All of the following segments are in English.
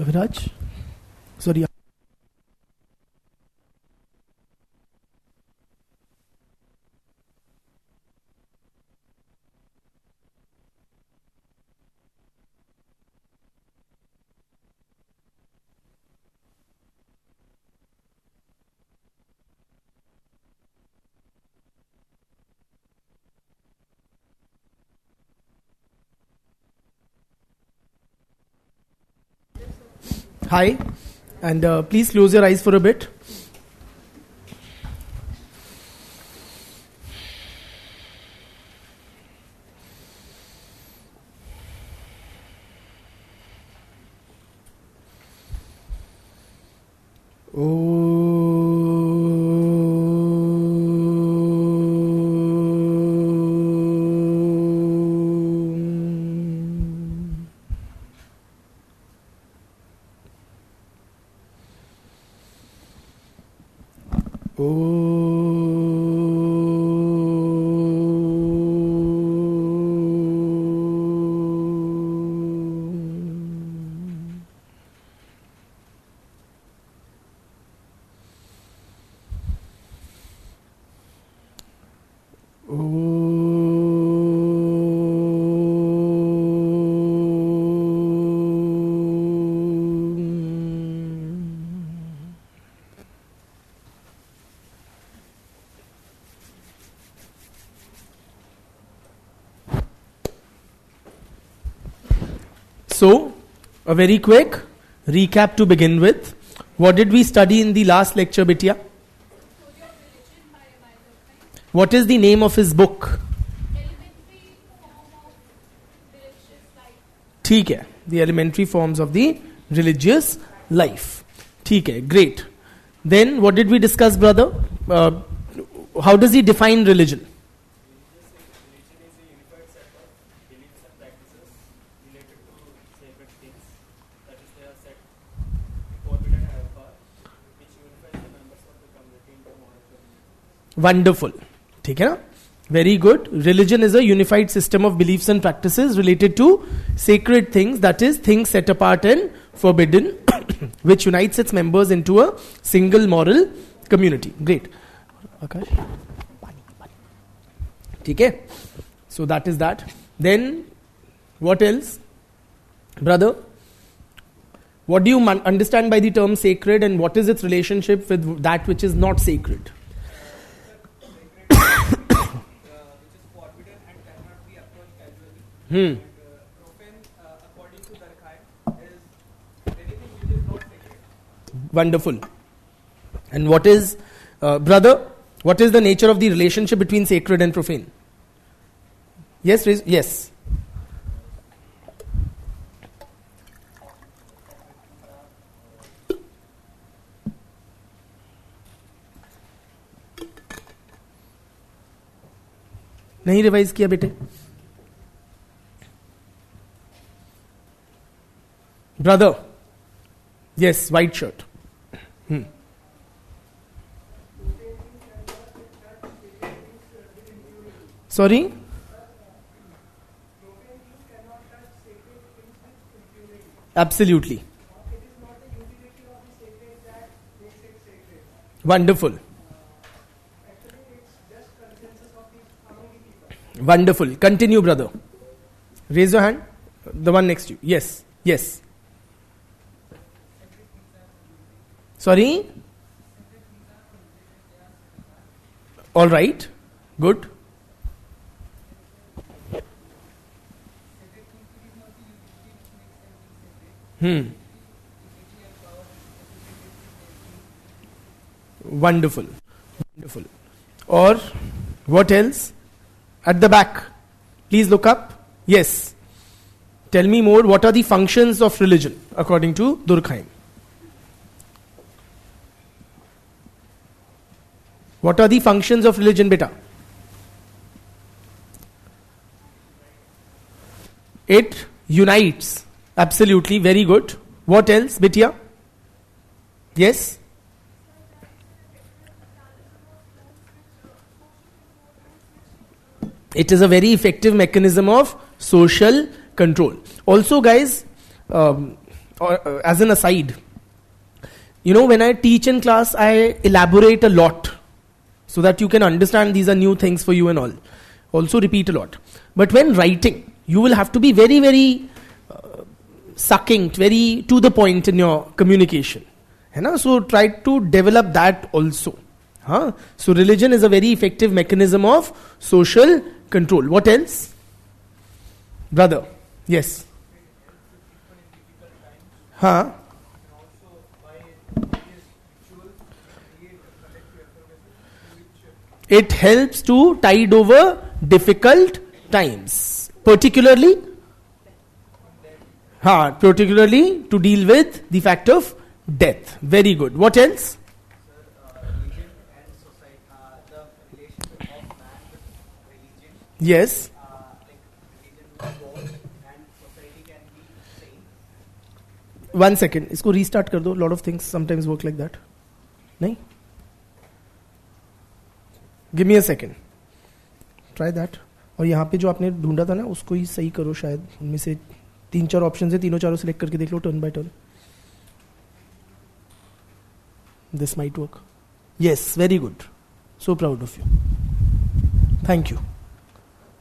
Viraj? Sorry. Hi, and please close your eyes for a bit. So, a very quick recap to begin with. What did we study in the last lecture, Bitya? What is the name of his book? ठीक है, the elementary forms of the religious life. ठीक है, great. Then what did we discuss, brother? How does he define religion? Wonderful. ठीक है ना? Very good. Religion is a unified system of beliefs and practices related to sacred things, that is, things set apart and forbidden, which unites its members into a single moral community. Great. Akash? ठीक है? So that is that. Then, what else? Brother, what do you understand by the term sacred, and what is its relationship with that which is not sacred? Profane, according to Durkheim, is anything which is not sacred. Wonderful. And what is, brother, what is the nature of the relationship between sacred and profane? Yes, yes. नहीं revise किया बेटे? Brother, yes, white shirt. Sorry? Absolutely. Wonderful. Wonderful. Continue, brother. Raise your hand. The one next to you. Yes. Yes. Sorry? All right. Good. Wonderful. Wonderful. Or what else? At the back. Please look up. Yes. Tell me more. What are the functions of religion according to Durkheim? What are the functions of religion, beta? It unites. Absolutely. Very good. What else, Bitya? Yes? It is a very effective mechanism of social control. Also, guys, or as an aside, when I teach in class, I elaborate a lot so that you can understand these are new things for you and all. Also repeat a lot. But when writing, you will have to be very, very succinct, very to the point in your communication. So try to develop that also. So religion is a very effective mechanism of social control. What else? Brother, yes. It helps to tide over difficult times, particularly to deal with the fact of death. Very good. What else? Religion and society, the relationship of man with religion. Yes. Like religion with God and society can be same. 1 second. इसको restart कर दो. A lot of things sometimes work like that. नहीं? Give me a second. Try that. और यहाँ पे जो आपने ढूंढा था ना, उसको ही सही करो शायद. उनमें से 3-4 ऑप्शन है, तीनों चारों सिलेक्ट करके देख लो turn by turn. This might work. Yes, very good. So proud of you. Thank you.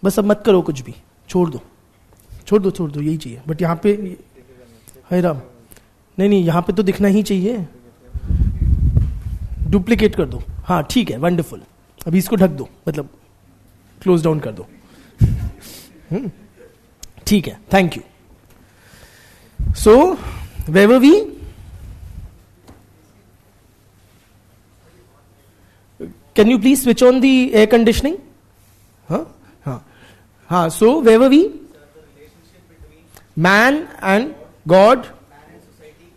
बस अब मत करो कुछ भी. छोड़ दो यही चाहिए. बट यहाँ पे हाय राम, नहीं यहाँ पे तो दिखना ही चाहिए. डुप्लीकेट कर दो. हाँ ठीक है, वंडरफुल. अभी इसको ढक दो, मतलब क्लोज डाउन कर दो. ठीक है, thank you. So where were we? Can you please switch on the air conditioning? So where were we? Man and God.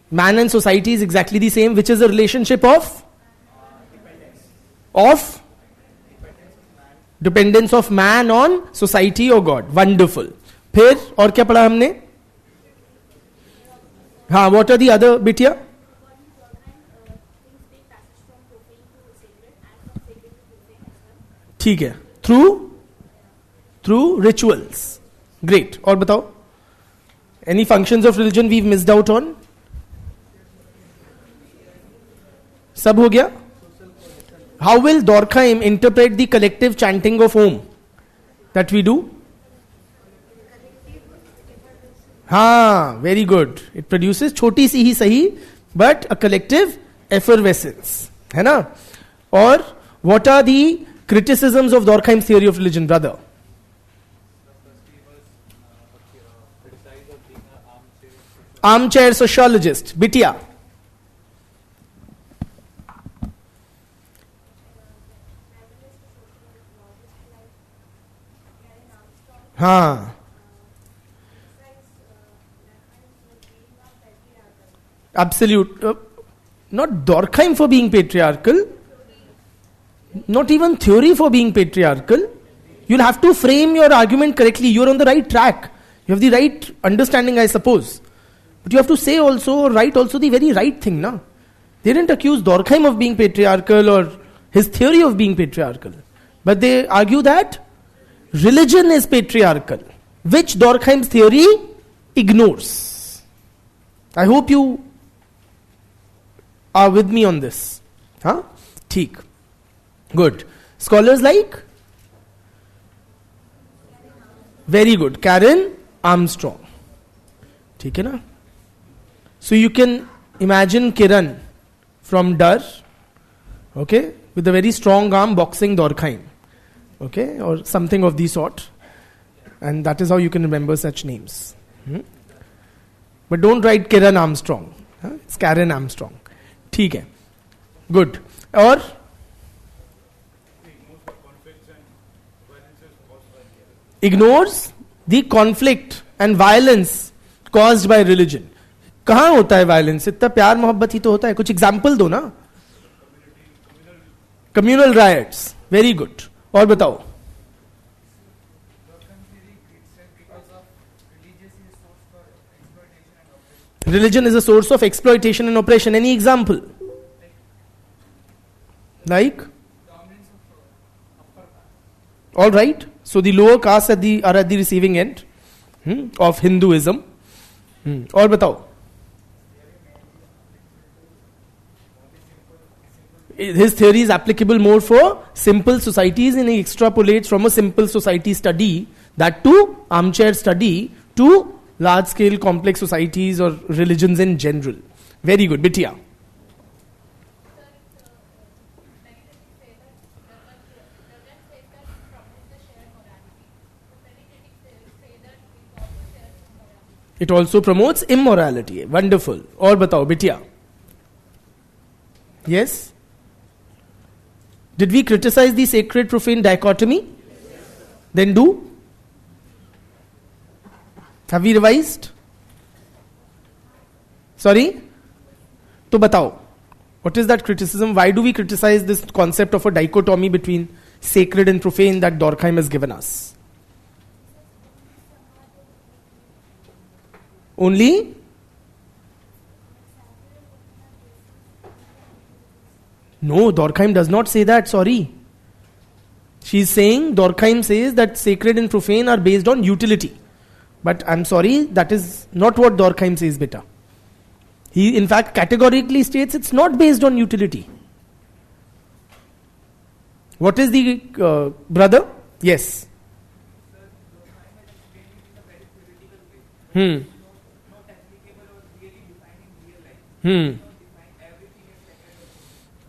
Man and society is exactly the same. Which is the relationship of? Dependence of man on society or God. Wonderful. फिर और क्या पढ़ा हमने? What are the other bit here? ठीक है. Through rituals. Great. और बताओ. Any functions of religion we've missed out on? सब हो गया? How will Durkheim interpret the collective chanting of Om that we do? Very good. It produces छोटी सी ही सही, but a collective effervescence. है ना? और what are the criticisms of Durkheim's theory of religion, brother? Armchair sociologist. Bitya. Absolute. Not Durkheim for being patriarchal. Not even theory for being patriarchal. You'll have to frame your argument correctly. You're on the right track. You have the right understanding, I suppose. But you have to say also, write also the very right thing, na? They didn't accuse Durkheim of being patriarchal or his theory of being patriarchal. But they argue that religion is patriarchal, which Durkheim's theory ignores. I hope you are with me on this. ठीक. Good. Scholars like? Very good. Karen Armstrong. ठीक है ना? So you can imagine Kiran from Dar, okay, with a very strong arm boxing Durkheim, okay, or something of the sort. And that is how you can remember such names. But don't write Kiran Armstrong. It's Karen Armstrong. ठीक है. Good. और ignores the conflict and violence caused by religion. कहाँ होता है violence? इतना प्यार मोहब्बत ही तो होता है. कुछ एग्जाम्पल दो ना. Communal riots. Very good. और बताओ. Religion is a source of exploitation and oppression. Any example? Like? All right. So the lower castes are at the receiving end of Hinduism. और बताओ. his theory is applicable more for simple societies, and he extrapolates from a simple society study that to armchair study to large scale complex societies or religions in general. Very good. Bitya. It also promotes immorality. Wonderful. Aur batao, Bitya. Yes? Did we criticize the sacred profane dichotomy? Yes. Then do. Have we revised? Sorry? To batao. What is that criticism? Why do we criticize this concept of a dichotomy between sacred and profane that Durkheim has given us? Only? No, Durkheim does not say that, sorry. She's saying, Durkheim says that sacred and profane are based on utility. But I'm sorry, that is not what Durkheim says, beta. He in fact categorically states it's not based on utility. What is the brother? Yes.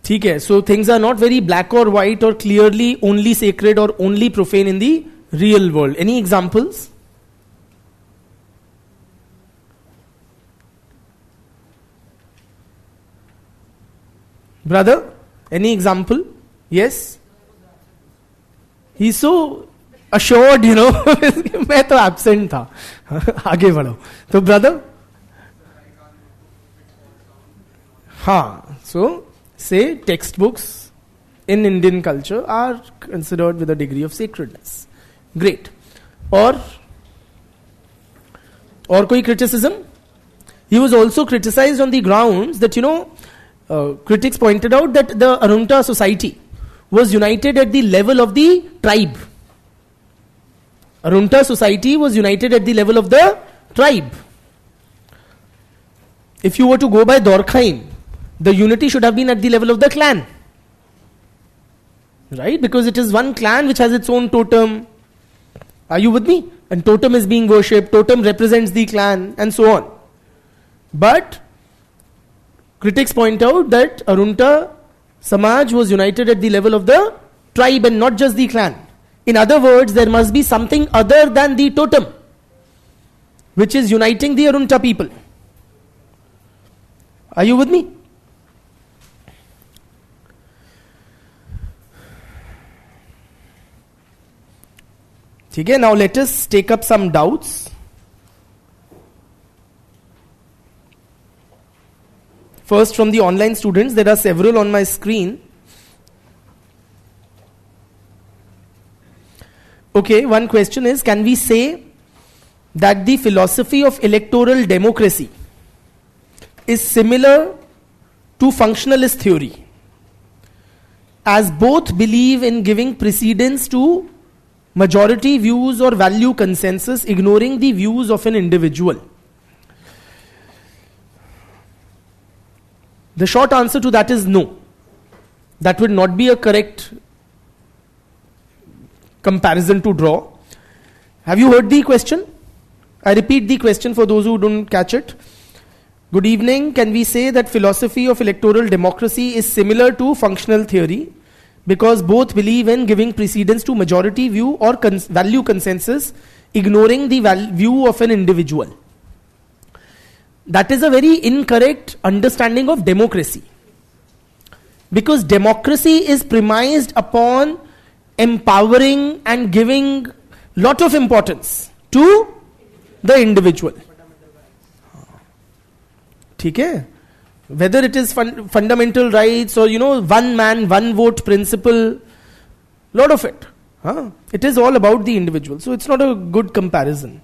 ठीक है, so things are not very black or white or clearly only sacred or only profane in the real world. Any examples? Brother, any example? Yes? He's so assured, you know. मैं तो absent था. आगे बढ़ो. तो brother? हाँ. So, say textbooks in Indian culture are considered with a degree of sacredness. Great. Or koi criticism? He was also criticized on the grounds that, critics pointed out that the Arunta society was united at the level of the tribe. Arunta society was united at the level of the tribe. If you were to go by Durkheim, the unity should have been at the level of the clan. Right? Because it is one clan which has its own totem. Are you with me? And totem is being worshipped, totem represents the clan, and so on. But critics point out that Arunta Samaj was united at the level of the tribe and not just the clan. In other words, there must be something other than the totem which is uniting the Arunta people. Are you with me? Okay, now let us take up some doubts. First, from the online students, there are several on my screen. Okay, one question is, can we say that the philosophy of electoral democracy is similar to functionalist theory, as both believe in giving precedence to majority views or value consensus, ignoring the views of an individual? The short answer to that is no. That would not be a correct comparison to draw. Have you heard the question? I repeat the question for those who don't catch it. Good evening. Can we say that philosophy of electoral democracy is similar to functional theory, because both believe in giving precedence to majority view or value consensus, ignoring the view of an individual? That is a very incorrect understanding of democracy. Because democracy is premised upon empowering and giving lot of importance to the individual. Okay? Whether it is fundamental rights or one man, one vote principle, lot of it. It is all about the individual. So it's not a good comparison.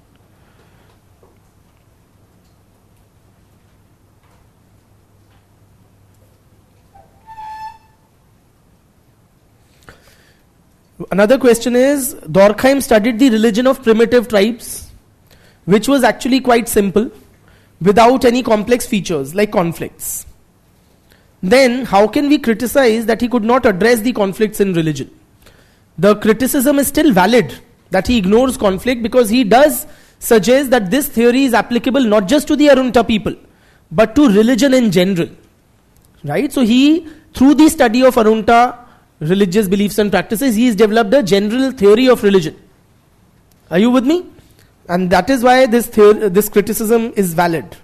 Another question is, Durkheim studied the religion of primitive tribes, which was actually quite simple, without any complex features like conflicts. then how can we criticize that he could not address the conflicts in religion? The criticism is still valid that he ignores conflict, because he does suggest that this theory is applicable not just to the Arunta people, but to religion in general. Right? So he, through the study of Arunta religious beliefs and practices, he has developed a general theory of religion. Are you with me? And that is why this criticism is valid.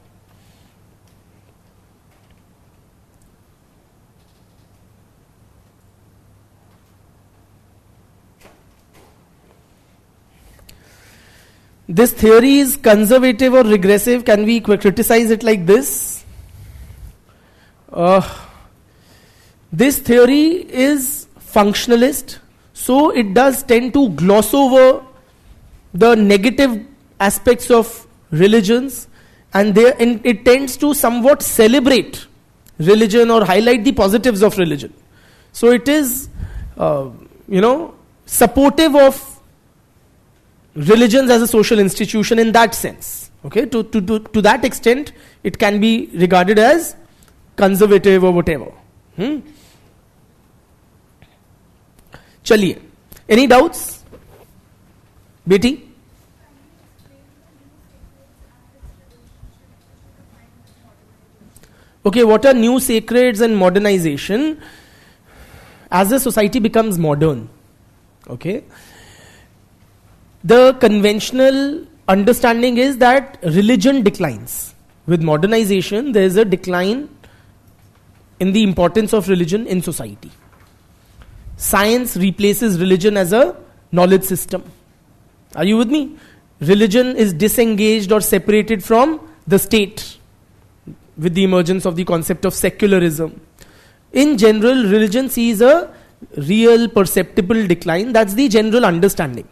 This theory is conservative or regressive. Can we criticize it like this? This theory is functionalist, so it does tend to gloss over the negative aspects of religions, and it tends to somewhat celebrate religion or highlight the positives of religion. So it is, supportive of religions as a social institution in that sense. Okay, to that extent, it can be regarded as conservative or whatever. Chaliye. Any doubts? Beti? Okay, what are new sacreds and modernization? As a society becomes modern, okay, the conventional understanding is that religion declines. With modernization, there is a decline in the importance of religion in society. Science replaces religion as a knowledge system. Are you with me? Religion is disengaged or separated from the state with the emergence of the concept of secularism. In general, religion sees a real perceptible decline. That's the general understanding.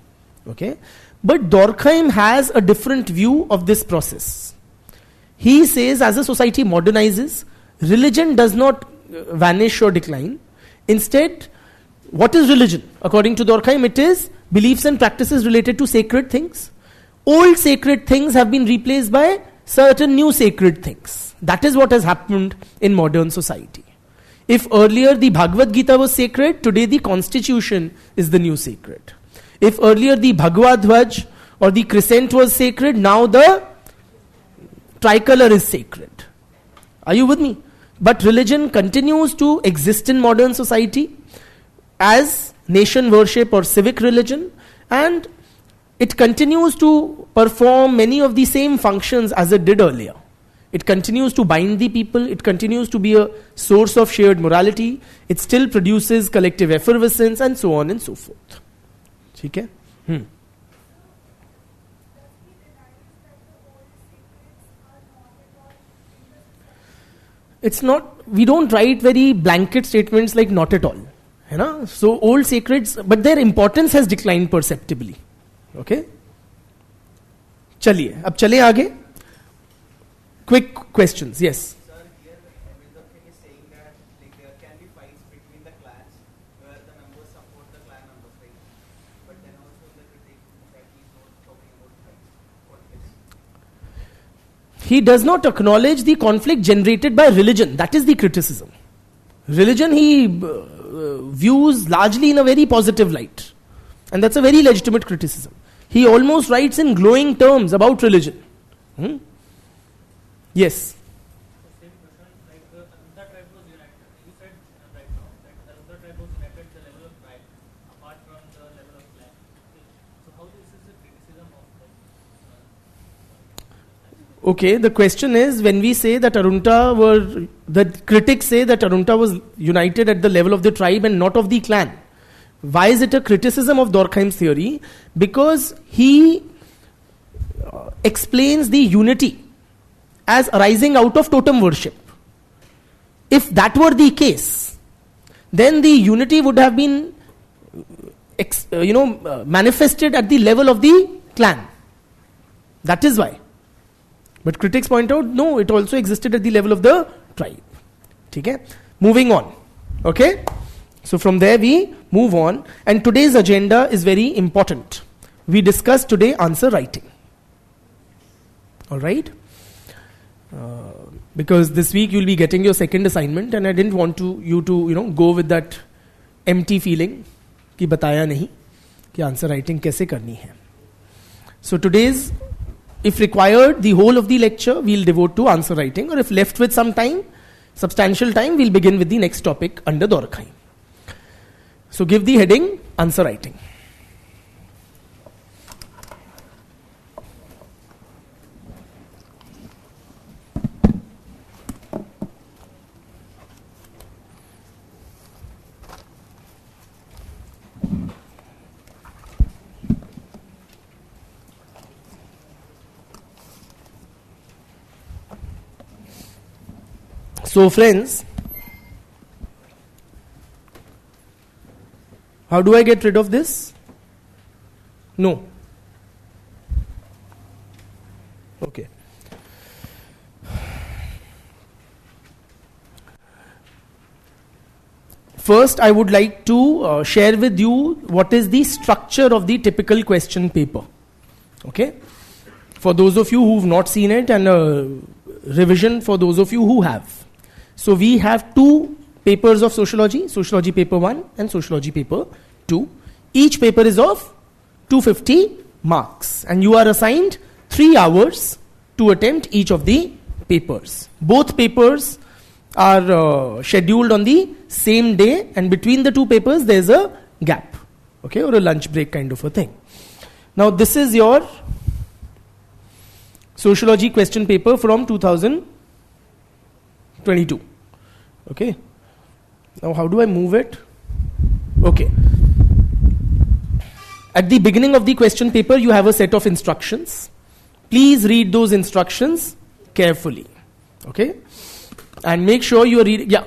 Okay? But Durkheim has a different view of this process. He says, as a society modernizes, religion does not vanish or decline. Instead, what is religion? According to Durkheim, it is beliefs and practices related to sacred things. Old sacred things have been replaced by certain new sacred things. That is what has happened in modern society. If earlier the Bhagavad Gita was sacred, today the Constitution is the new sacred. If earlier the Bhagavad Dhwaj or the crescent was sacred, now the tricolor is sacred. Are you with me? But religion continues to exist in modern society as nation worship or civic religion, and it continues to perform many of the same functions as it did earlier. It continues to bind the people, it continues to be a source of shared morality, it still produces collective effervescence, and so on and so forth. Okay? It's not, we don't write very blanket statements like not at all. So old sacreds, but their importance has declined perceptibly. Okay? Chaliye, ab chale aage. Quick questions, yes. Sir, here Amindra is saying that there can be fights between the clans where the members support the clan members, right? But then also the critic that he's not talking about fights. He does not acknowledge the conflict generated by religion. That is the criticism. Religion he views largely in a very positive light. And that's a very legitimate criticism. He almost writes in glowing terms about religion. Yes. The same question, like the Arunta tribe was united. You said right now that the Arunta tribe was united at the level of tribe, apart from the level of clan. So how this is a criticism of that? Okay, the question is, when we say that the critics say that Arunta was united at the level of the tribe and not of the clan. Why is it a criticism of Durkheim's theory? Because he explains the unity as arising out of totem worship. If that were the case, then the unity would have been manifested at the level of the clan. That is why. But critics point out, no, it also existed at the level of the tribe. Okay? Moving on. Okay? So from there we move on. And today's agenda is very important. We discussed today answer writing. Alright? Because this week you'll be getting your second assignment, and I didn't want you to go with that empty feeling कि बताया नहीं कि answer writing कैसे करनी है. So today's, if required, the whole of the lecture we'll devote to answer writing, or if left with some time, substantial time, we'll begin with the next topic under Durkheim. So give the heading answer writing. So friends, how do I get rid of this? No. Okay. First, I would like to share with you what is the structure of the typical question paper. Okay. For those of you who've not seen it, and revision for those of you who have. So we have two papers of sociology, sociology paper 1 and sociology paper 2. Each paper is of 250 marks, and you are assigned 3 hours to attempt each of the papers. Both papers are scheduled on the same day, and between the two papers there is a gap, okay, or a lunch break kind of a thing. Now this is your sociology question paper from 2022. Okay. Now how do I move it? Okay. At the beginning of the question paper you have a set of instructions. Please read those instructions carefully. Okay. And make sure you are reading. Yeah.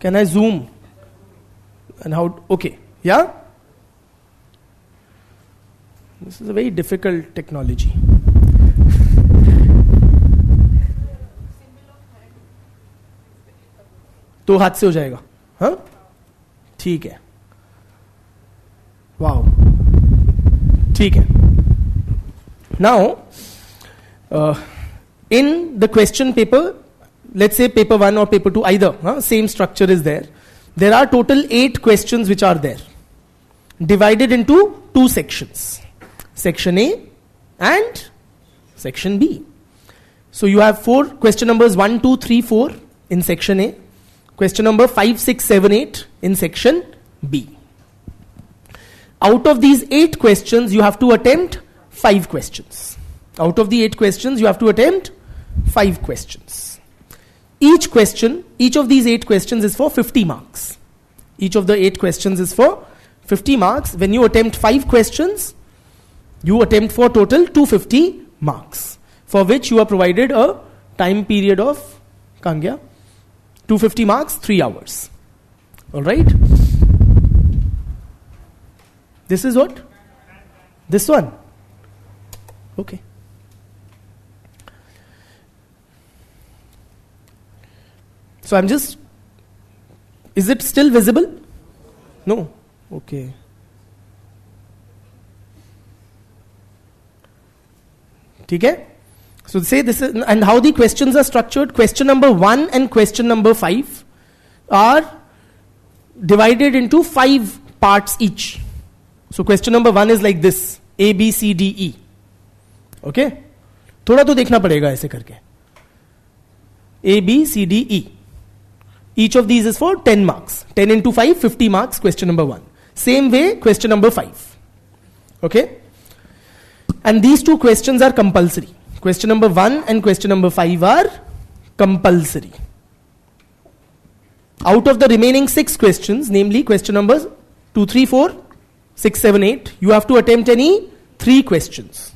Can I zoom? And how? Okay. Yeah. This is a very difficult technology. तो हाथ से हो जाएगा, हाँ, ठीक है, wow, ठीक है. Now, in the question paper, let's say paper 1 or paper 2, either, same structure is there. There are total 8 questions which are there, divided into 2 sections, section A and section B. So you have 4 question numbers 1, 2, 3, 4 in section A. Question number 5, 6, 7, 8 in section B. Out of these 8 questions, you have to attempt 5 questions. Out of the 8 questions, you have to attempt 5 questions. Each of these 8 questions is for 50 marks. Each of the 8 questions is for 50 marks. When you attempt 5 questions, you attempt for total 250 marks, for which you are provided a time period of, 250 marks, 3 hours. Alright? This is what? This one. Okay. So I'm just, is it still visible? No. Okay. Okay? So say this is, and how the questions are structured. Question number 1 and question number 5 are divided into 5 parts each. So question number 1 is like this, A, B, C, D, E. Okay? थोड़ा तो देखना पड़ेगा ऐसे करके. A, B, C, D, E. Each of these is for 10 marks. 10 into 5, 50 marks, question number 1. Same way, question number 5. Okay? And these 2 questions are compulsory. Question number 1 and question number 5 are compulsory. Out of the remaining 6 questions, namely question numbers 2, 3, 4, 6, 7, 8, you have to attempt any 3 questions.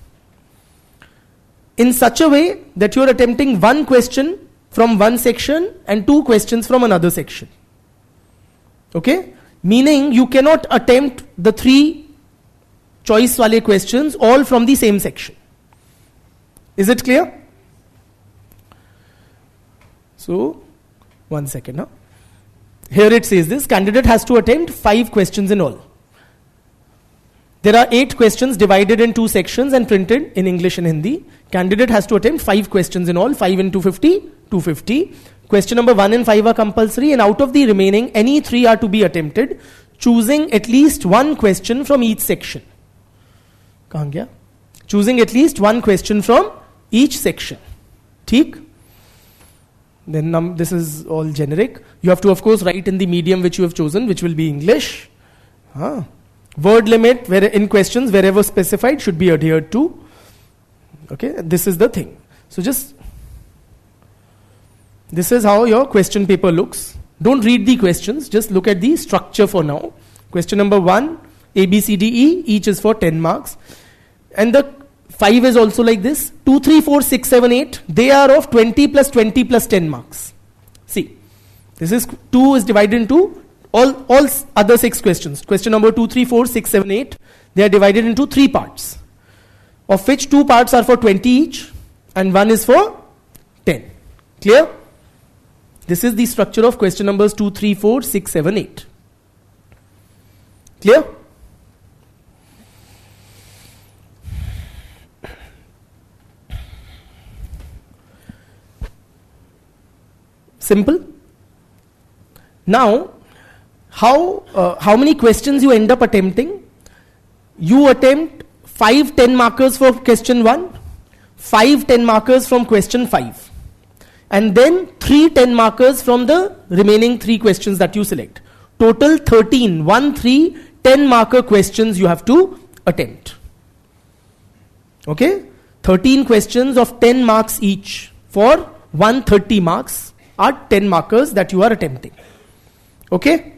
In such a way that you are attempting 1 question from one section and 2 questions from another section. Okay? Meaning you cannot attempt the 3 choice wale questions all from the same section. Is it clear? So, 1 second. Here it says this, candidate has to attempt 5 questions in all. There are 8 questions divided in 2 sections and printed in English and Hindi. Candidate has to attempt 5 questions in all, 5 in 250, 250. Question number 1 and 5 are compulsory, and out of the remaining, any 3 are to be attempted, choosing at least 1 question from each section. Kahan gaya? Choosing at least 1 question from each section. Theek? Then this is all generic. You have to, of course, write in the medium which you have chosen, which will be English. Word limit in questions wherever specified should be adhered to. Okay, this is the thing. So this is how your question paper looks. Don't read the questions, just look at the structure for now. Question number 1, A, B, C, D, E, each is for 10 marks. And the 5 is also like this. 2, 3, 4, 6, 7, 8, they are of 20 plus 20 plus 10 marks. See, this is 2 is divided into all other 6 questions. Question number 2, 3, 4, 6, 7, 8, they are divided into 3 parts, of which 2 parts are for 20 each and 1 is for 10. Clear? This is the structure of question numbers 2, 3, 4, 6, 7, 8. Clear? Simple? Now, how many questions you end up attempting? You attempt 5 10 markers for question 1, 5 10 markers from question 5, and then 3 10 markers from the remaining 3 questions that you select. Total 13, 1, 3, 10 marker questions you have to attempt. Okay? 13 questions of 10 marks each for 130 marks are 10 markers that you are attempting. Okay?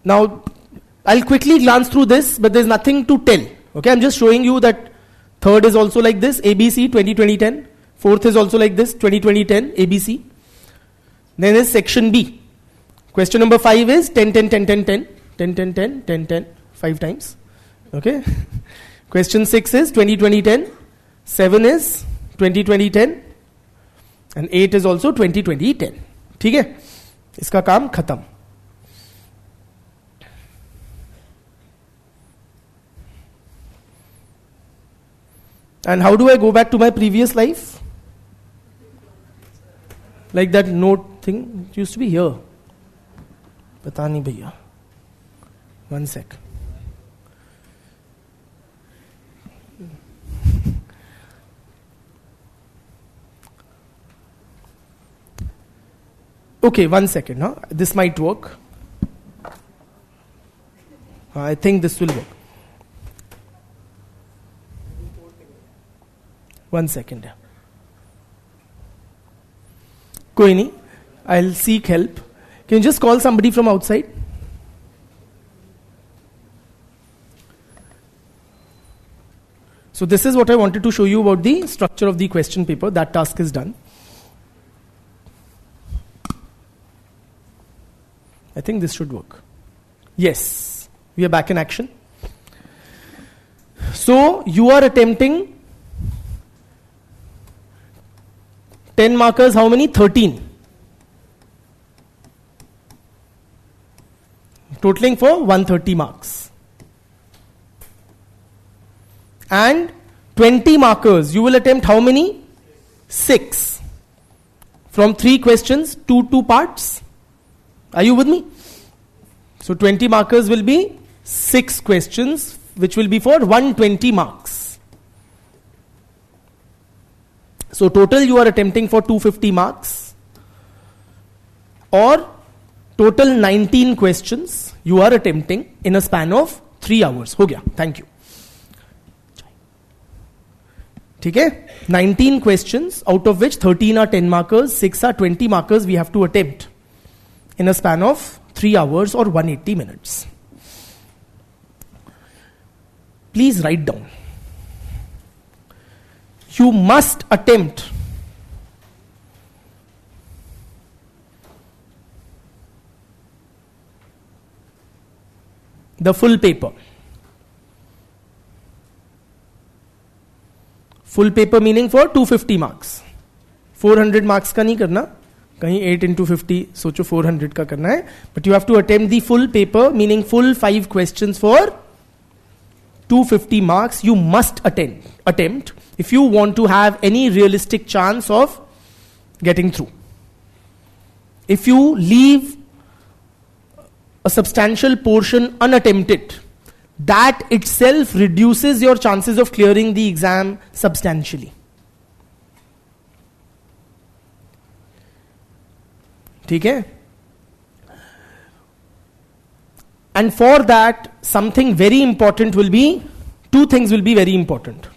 Now, I'll quickly glance through this, but there's nothing to tell. Okay, I'm just showing you that third is also like this, ABC 20-20-10. Fourth is also like this, 20-20-10, ABC. Then is section B. Question number 5 is 10-10-10-10-10. 10-10-10, 10-10, 5 times. Okay. Question 6 is 20-20-10. 7 is 20-20-10. And 8 is also 20-20-10. ठीक है? इसका काम खत्म. And how do I go back to my previous life? Like that note thing, it used to be here. Pata nahi bhaiya. 1 sec. Okay, 1 second. Huh? This might work. I think this will work. 1 second. Koi nahi. I'll seek help. Can you just call somebody from outside? So this is what I wanted to show you about the structure of the question paper. That task is done. I think this should work. Yes, we are back in action. So you are attempting 10 markers, how many? 13. Totaling for 130 marks. And 20 markers, you will attempt how many? 6. From 3 questions to 2 parts. Are you with me? So 20 markers will be 6 questions, which will be for 120 marks. So total you are attempting for 250 marks, or total 19 questions you are attempting in a span of 3 hours. हो गया. Thank you. ठीक है? 19 questions, out of which 13 are 10 markers, 6 are 20 markers we have to attempt in a span of 3 hours or 180 minutes. Please write down. You must attempt the full paper. Full paper meaning for 250 marks. 400 marks का नहीं करना. कहीं 8 into 50 सोचो 400 का करना है. But you have to attempt the full paper meaning full 5 questions for 250 marks you must attempt if you want to have any realistic chance of getting through. If you leave a substantial portion unattempted, that itself reduces your chances of clearing the exam substantially. Okay? And for that, something very important will be, two things will be very important.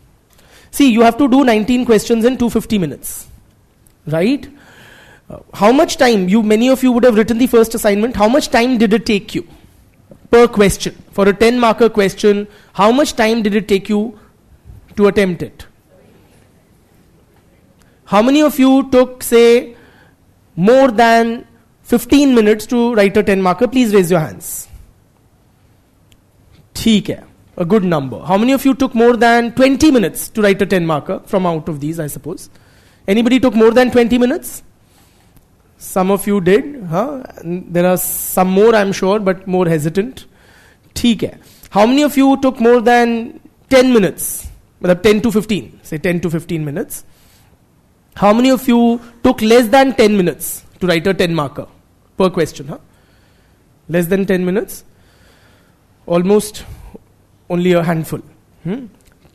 See, you have to do 19 questions in 250 minutes. Right? How much time, many of you would have written the first assignment, how much time did it take you per question? For a 10 marker question, how much time did it take you to attempt it? How many of you took, say, more than 15 minutes to write a 10 marker? Please raise your hands. ठीक है, a good number. How many of you took more than 20 minutes to write a 10 marker from out of these, I suppose? Anybody took more than 20 minutes? Some of you did. There are some more, I'm sure, but more hesitant. ठीक है. How many of you took more than 10 minutes? 10 to 15. Say 10 to 15 minutes. How many of you took less than 10 minutes to write a 10 marker per question? Less than 10 minutes? Almost only a handful.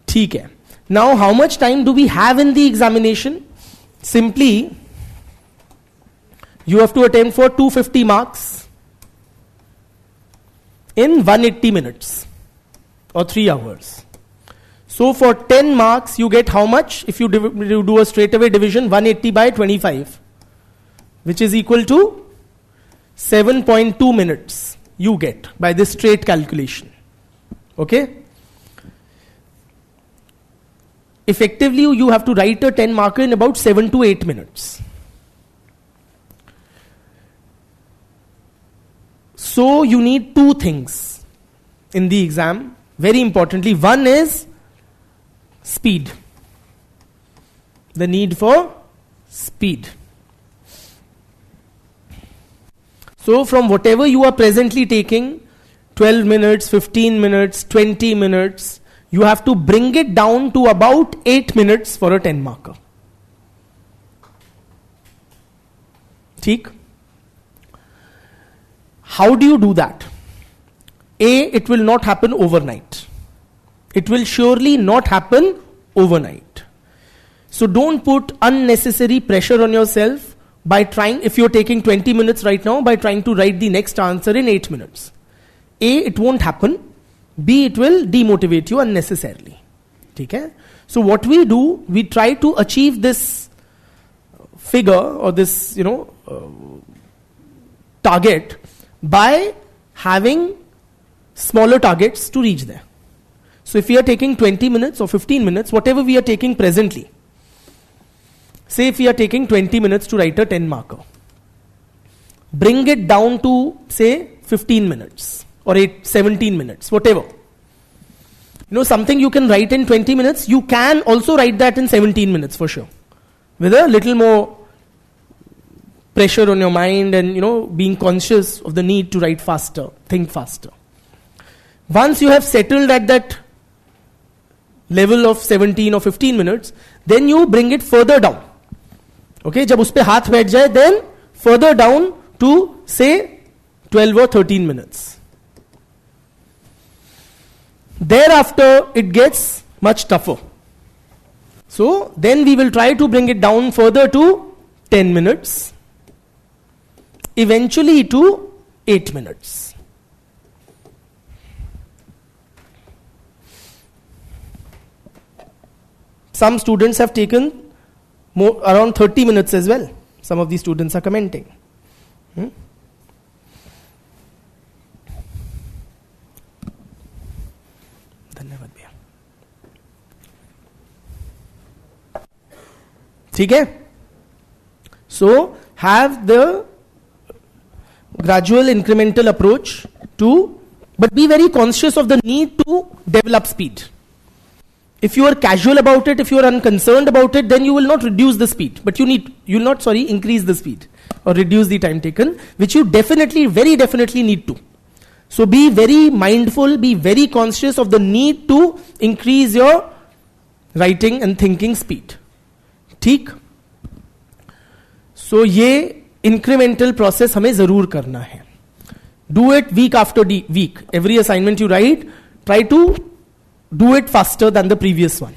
ठीक है. Now, how much time do we have in the examination? Simply, you have to attempt for 250 marks in 180 minutes or 3 hours. So for 10 marks, you get how much? If you do a straightaway division, 180 by 25, which is equal to 7.2 minutes you get by this straight calculation. Okay? Effectively, you have to write a 10 marker in about 7 to 8 minutes. So you need two things in the exam, very importantly. One is speed. The need for speed. So from whatever you are presently taking, 12 minutes, 15 minutes, 20 minutes, you have to bring it down to about 8 minutes for a 10 marker. ठीक? How do you do that? It will not happen overnight. It will surely not happen overnight. So don't put unnecessary pressure on yourself by trying, if you're taking 20 minutes right now, by trying to write the next answer in 8 minutes. It won't happen. B, it will demotivate you unnecessarily. Okay? So what we do, we try to achieve this figure or this, target by having smaller targets to reach there. So if we are taking 20 minutes or 15 minutes, whatever we are taking presently, say if we are taking 20 minutes to write a 10 marker, bring it down to say 15 minutes or 17 minutes, whatever. Something you can write in 20 minutes, you can also write that in 17 minutes for sure. With a little more pressure on your mind and, being conscious of the need to write faster, think faster. Once you have settled at that level of 17 or 15 minutes, then you bring it further down. Okay, जब उस पे हाथ बैठ जाए, then further down to say 12 or 13 minutes. Thereafter, it gets much tougher. So, then we will try to bring it down further to 10 minutes. Eventually to 8 minutes. Some students have taken around 30 minutes as well. Some of these students are commenting. ठीक है? So have the gradual incremental approach to, but be very conscious of the need to develop speed. If you are casual about it, if you are unconcerned about it, then you will not reduce the speed, but you will not increase the speed or reduce the time taken, which you definitely, very definitely need to. So be very mindful, be very conscious of the need to increase your writing and thinking speed. ठीक? So ये incremental process हमें जरूर करना है. Do it week after week. Every assignment you write, try to do it faster than the previous one.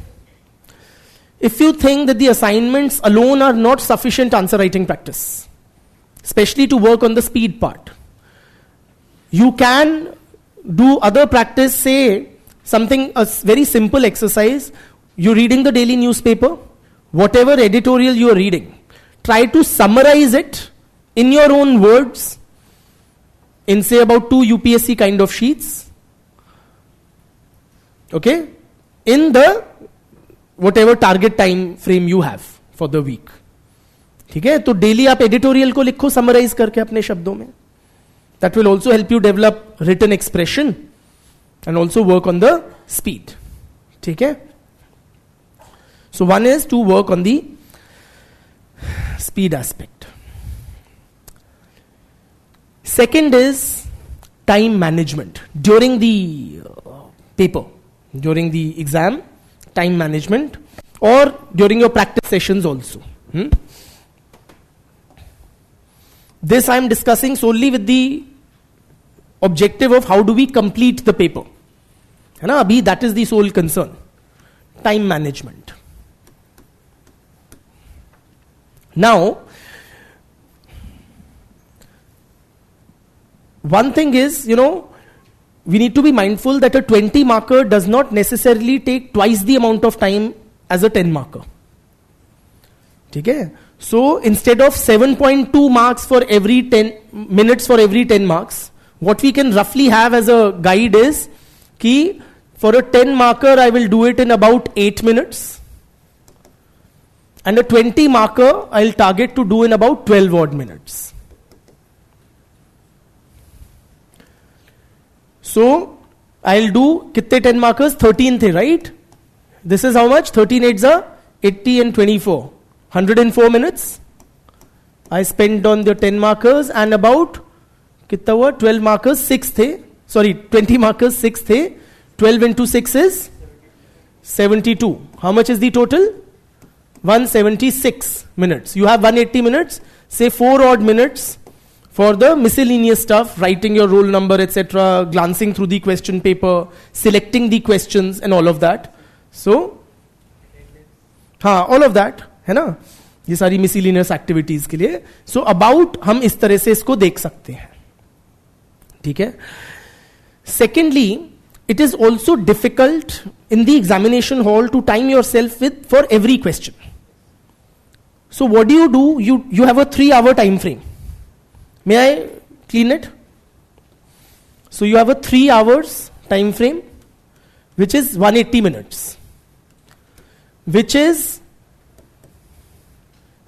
If you think that the assignments alone are not sufficient answer writing practice, especially to work on the speed part, you can do other practice, say something, a very simple exercise. You're reading the daily newspaper, whatever editorial you're reading, try to summarize it in your own words in say about 2 UPSC kind of sheets. Okay? In the whatever target time frame you have for the week. ठीक है? तो daily आप editorial को लिखो summarise करके अपने शब्दों में. That will also help you develop written expression and also work on the speed. ठीक है? So one is to work on the speed aspect. Second is time management during the paper, during the exam, time management, or during your practice sessions also. This I am discussing solely with the objective of how do we complete the paper. है ना? अभी that is the sole concern. Time management. Now, one thing is, we need to be mindful that a 20 marker does not necessarily take twice the amount of time as a 10 marker. Okay? So instead of 7.2 marks for every 10 minutes for every 10 marks, what we can roughly have as a guide is कि for a 10 marker I will do it in about 8 minutes, and a 20 marker I'll target to do in about 12 odd minutes. So I'll do कितने 10 markers? 13 थे, right? This is how much? 13 8s are 80 and 24. 104 minutes I spent on the 10 markers, and about कितना हुआ? 12 markers 6 थे. Sorry, 20 markers 6 थे. 12 into 6 is 72. How much is the total? 176 minutes. You have 180 minutes. Say 4 odd minutes for the miscellaneous stuff, writing your roll number, etc., glancing through the question paper, selecting the questions and all of that. So, all of that, है ना? ये सारी miscellaneous activities के लिए. So about हम इस तरह से इसको देख सकते हैं. ठीक है? Secondly, it is also difficult in the examination hall to time yourself for every question. So what do? You have a 3-hour time frame. May I clean it? So you have a 3 hours time frame, which is 180 minutes, which is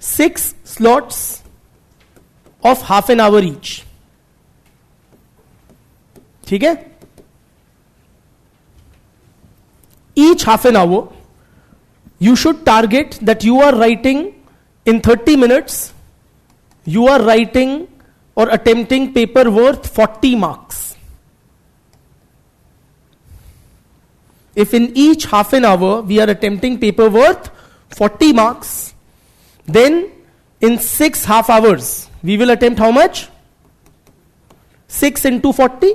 6 slots of half an hour each. ठीक है? Each half an hour, you should target that you are writing in 30 minutes, you are writing or attempting paper worth 40 marks. If in each half an hour we are attempting paper worth 40 marks, then in 6 half hours we will attempt how much? 6 into 40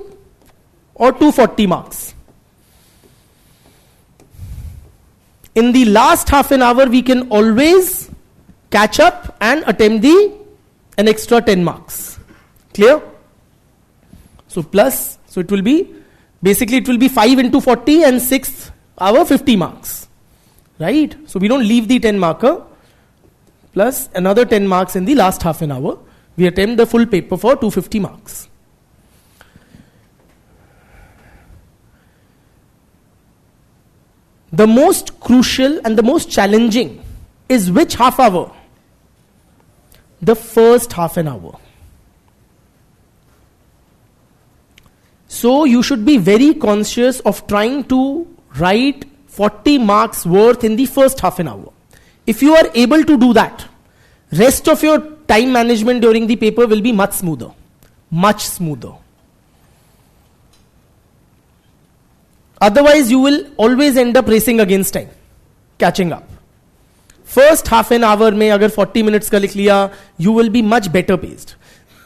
or 240 marks. In the last half an hour we can always catch up and attempt an extra 10 marks. Clear? So plus, so it will be, basically it will be 5 into 40 and 6th hour 50 marks. Right? So we don't leave the 10 marker, plus another 10 marks in the last half an hour. We attempt the full paper for 250 marks. The most crucial and the most challenging is which half hour? The first half an hour. So you should be very conscious of trying to write 40 marks worth in the first half an hour. If you are able to do that, rest of your time management during the paper will be much smoother. Much smoother. Otherwise, you will always end up racing against time, catching up. First half an hour में अगर 40 minutes का लिख लिया, you will be much better paced.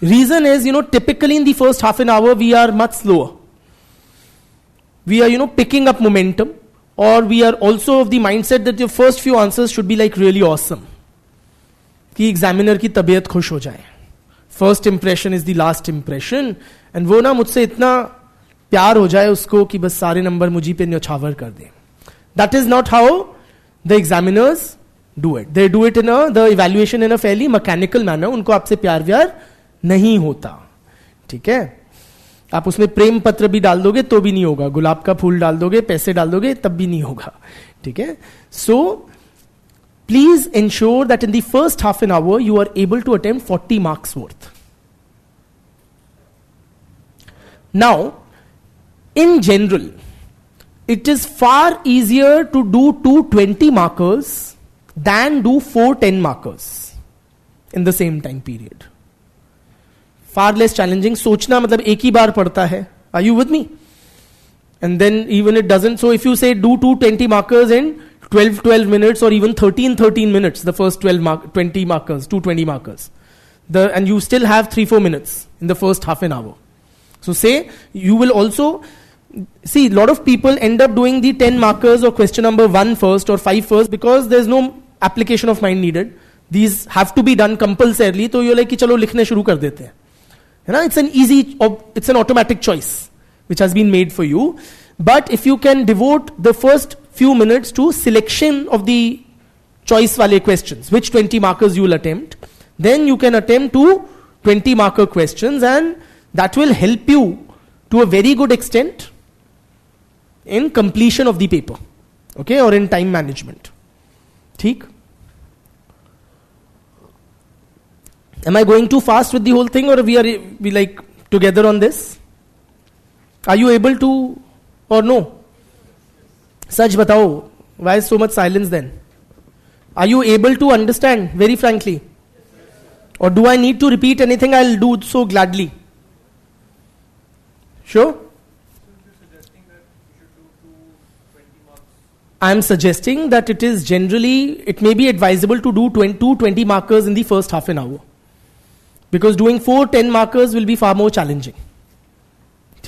Reason is, typically in the first half an hour, we are much slower. We are, picking up momentum, or we are also of the mindset that your first few answers should be like really awesome. कि examiner की तबीयत खुश हो जाए. First impression is the last impression. And वो ना मुझसे इतना प्यार हो जाए उसको कि बस सारे नंबर मुझी पे न्यौछावर कर दे. That is not how the examiners do it. They do it in the evaluation in a fairly mechanical manner. उनको आपसे प्यार व्यार नहीं होता. ठीक है. आप उसमें प्रेम पत्र भी डाल दोगे तो भी नहीं होगा. गुलाब का फूल डाल दोगे, पैसे डाल दोगे, तब भी नहीं होगा. ठीक है. सो please ensure that in the first half an hour you are able to attempt 40 marks worth. Now, in general, it is far easier to do 2 20 markers than do 4 10 markers in the same time period. Far less challenging. सोचना मतलब एक ही बार पड़ता है. Are you with me? And then even it doesn't. So if you say do 2 20 markers in 12 minutes or even 13 minutes, the first 20 markers, 220 markers. And you still have 3-4 minutes in the first half an hour. So say you will also, see, a lot of people end up doing the 10 markers or question number 1 first or 5 first because there's no application of mind needed. These have to be done compulsorily. So you're like, कि चलो लिखने शुरू कर देते हैं. It's an automatic choice which has been made for you. But if you can devote the first few minutes to selection of the choice wale questions, which 20 markers you will attempt, then you can attempt 20 marker questions, and that will help you to a very good extent in completion of the paper, okay, or in time management. Theek? Am I going too fast with the whole thing, or we like together on this? Are you able to, or no? Sach batao, why is so much silence then? Are you able to understand, very frankly? Or do I need to repeat anything? I'll do so gladly. Sure? I am suggesting that it is generally, it may be advisable to do 20 markers in the first half an hour. Because doing 4 10 markers will be far more challenging.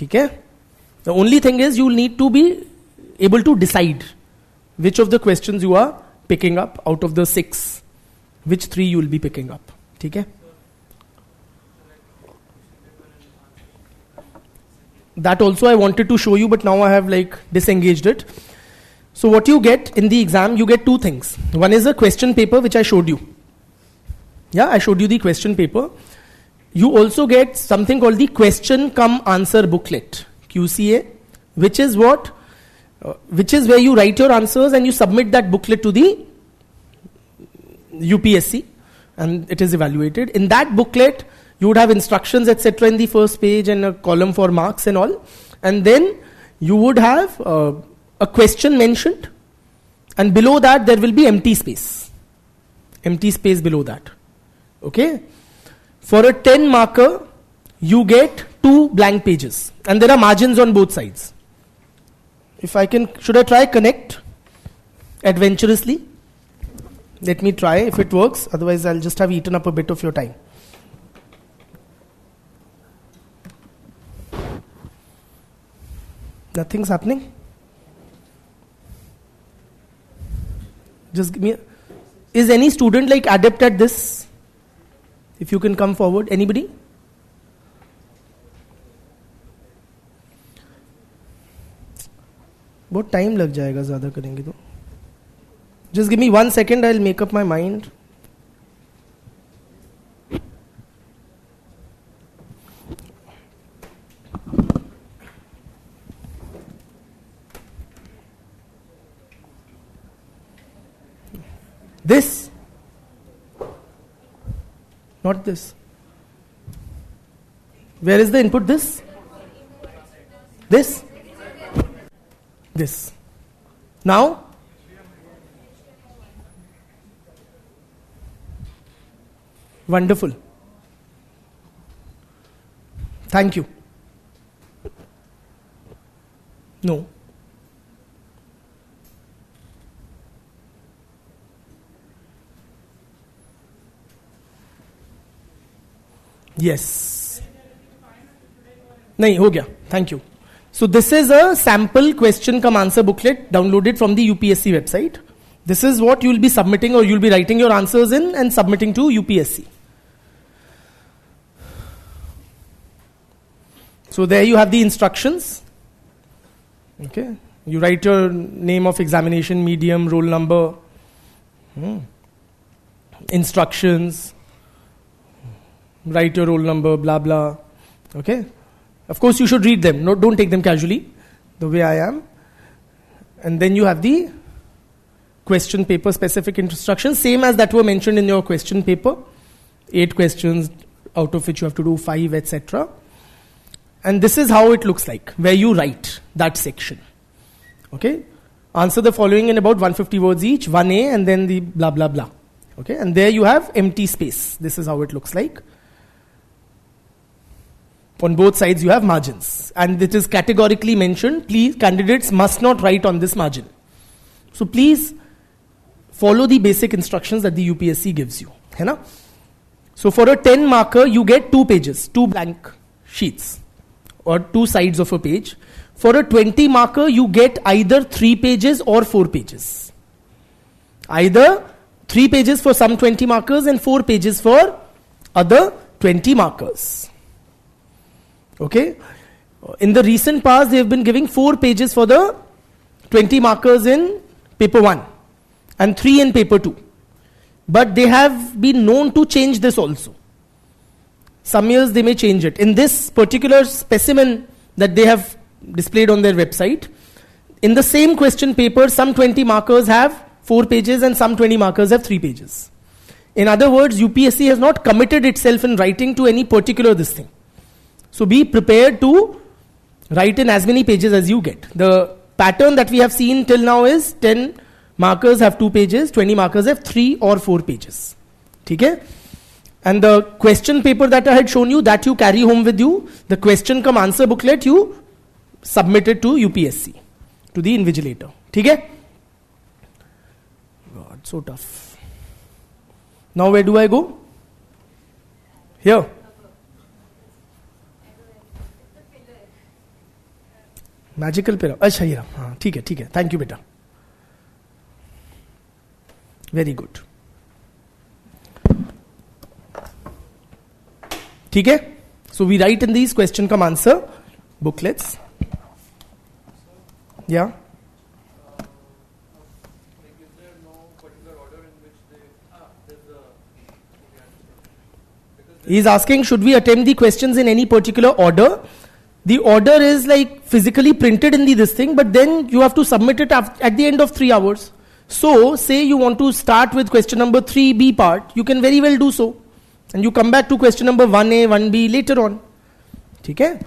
Okay? The only thing is you will need to be able to decide which of the questions you are picking up out of the 6. Which 3 you will be picking up. Okay? That also I wanted to show you, but now I have disengaged it. So what you get in the exam, you get 2 things. One is a question paper which I showed you. Yeah, I showed you the question paper. You also get something called the question cum answer booklet, QCA, which is what? Which is where you write your answers and you submit that booklet to the UPSC and it is evaluated. In that booklet, you would have instructions, etc. in the first page and a column for marks and all. And then you would have a question mentioned, and below that there will be empty space. Empty space below that. Okay? For a 10 marker, you get 2 blank pages. And there are margins on both sides. If I can, should I try connect adventurously? Let me try if it works. Otherwise, I'll just have eaten up a bit of your time. Nothing's happening? Just give me. Is any student adept at this? If you can come forward. Anybody? बहुत time लग जाएगा ज़्यादा करेंगे तो. Just give me 1 second, I'll make up my mind. This? Not this. Where is the input? This? This? This. Now? Wonderful. Thank you. No. Yes. नहीं हो गया. Thank you. So this is a sample question cum answer booklet downloaded from the UPSC website. This is what you will be submitting, or you will be writing your answers in and submitting to UPSC. So there you have the instructions. Okay. You write your name of examination, medium, roll number, instructions, write your roll number, blah blah. Okay. Of course you should read them. No, don't take them casually, the way I am. And then you have the question paper specific instructions, same as that were mentioned in your question paper. 8 questions, out of which you have to do 5, etc. And this is how it looks like, where you write that section. Okay. Answer the following in about 150 words each, 1A, and then the blah blah blah. Okay. And there you have empty space. This is how it looks like. On both sides you have margins, and it is categorically mentioned, please, candidates must not write on this margin. So please follow the basic instructions that the UPSC gives you. है ना? So for a 10 marker you get 2 pages, 2 blank sheets, or 2 sides of a page. For a 20 marker you get either 3 pages or 4 pages. Either 3 pages for some 20 markers and 4 pages for other 20 markers. Okay. In the recent past, they have been giving 4 pages for the 20 markers in paper 1 and 3 in paper 2. But they have been known to change this also. Some years they may change it. In this particular specimen that they have displayed on their website, in the same question paper, some 20 markers have 4 pages and some 20 markers have 3 pages. In other words, UPSC has not committed itself in writing to any particular this thing. So be prepared to write in as many pages as you get. The pattern that we have seen till now is 10 markers have 2 pages, 20 markers have 3 or 4 pages. Okay? And the question paper that I had shown you, that you carry home with you. The question cum answer booklet you submit it to UPSC, to the invigilator. Okay? God, so tough. Now where do I go? Here. Magical पे अच्छा ये हाँ ठीक है thank you बेटा very good ठीक है so we write in these question cum answer booklets या he is asking, should we attempt the questions in any particular order? The order is like physically printed in this thing, but then you have to submit it at the end of 3 hours. So, say you want to start with question number 3B part, you can very well do so. And you come back to question number 1A, 1B later on. Okay?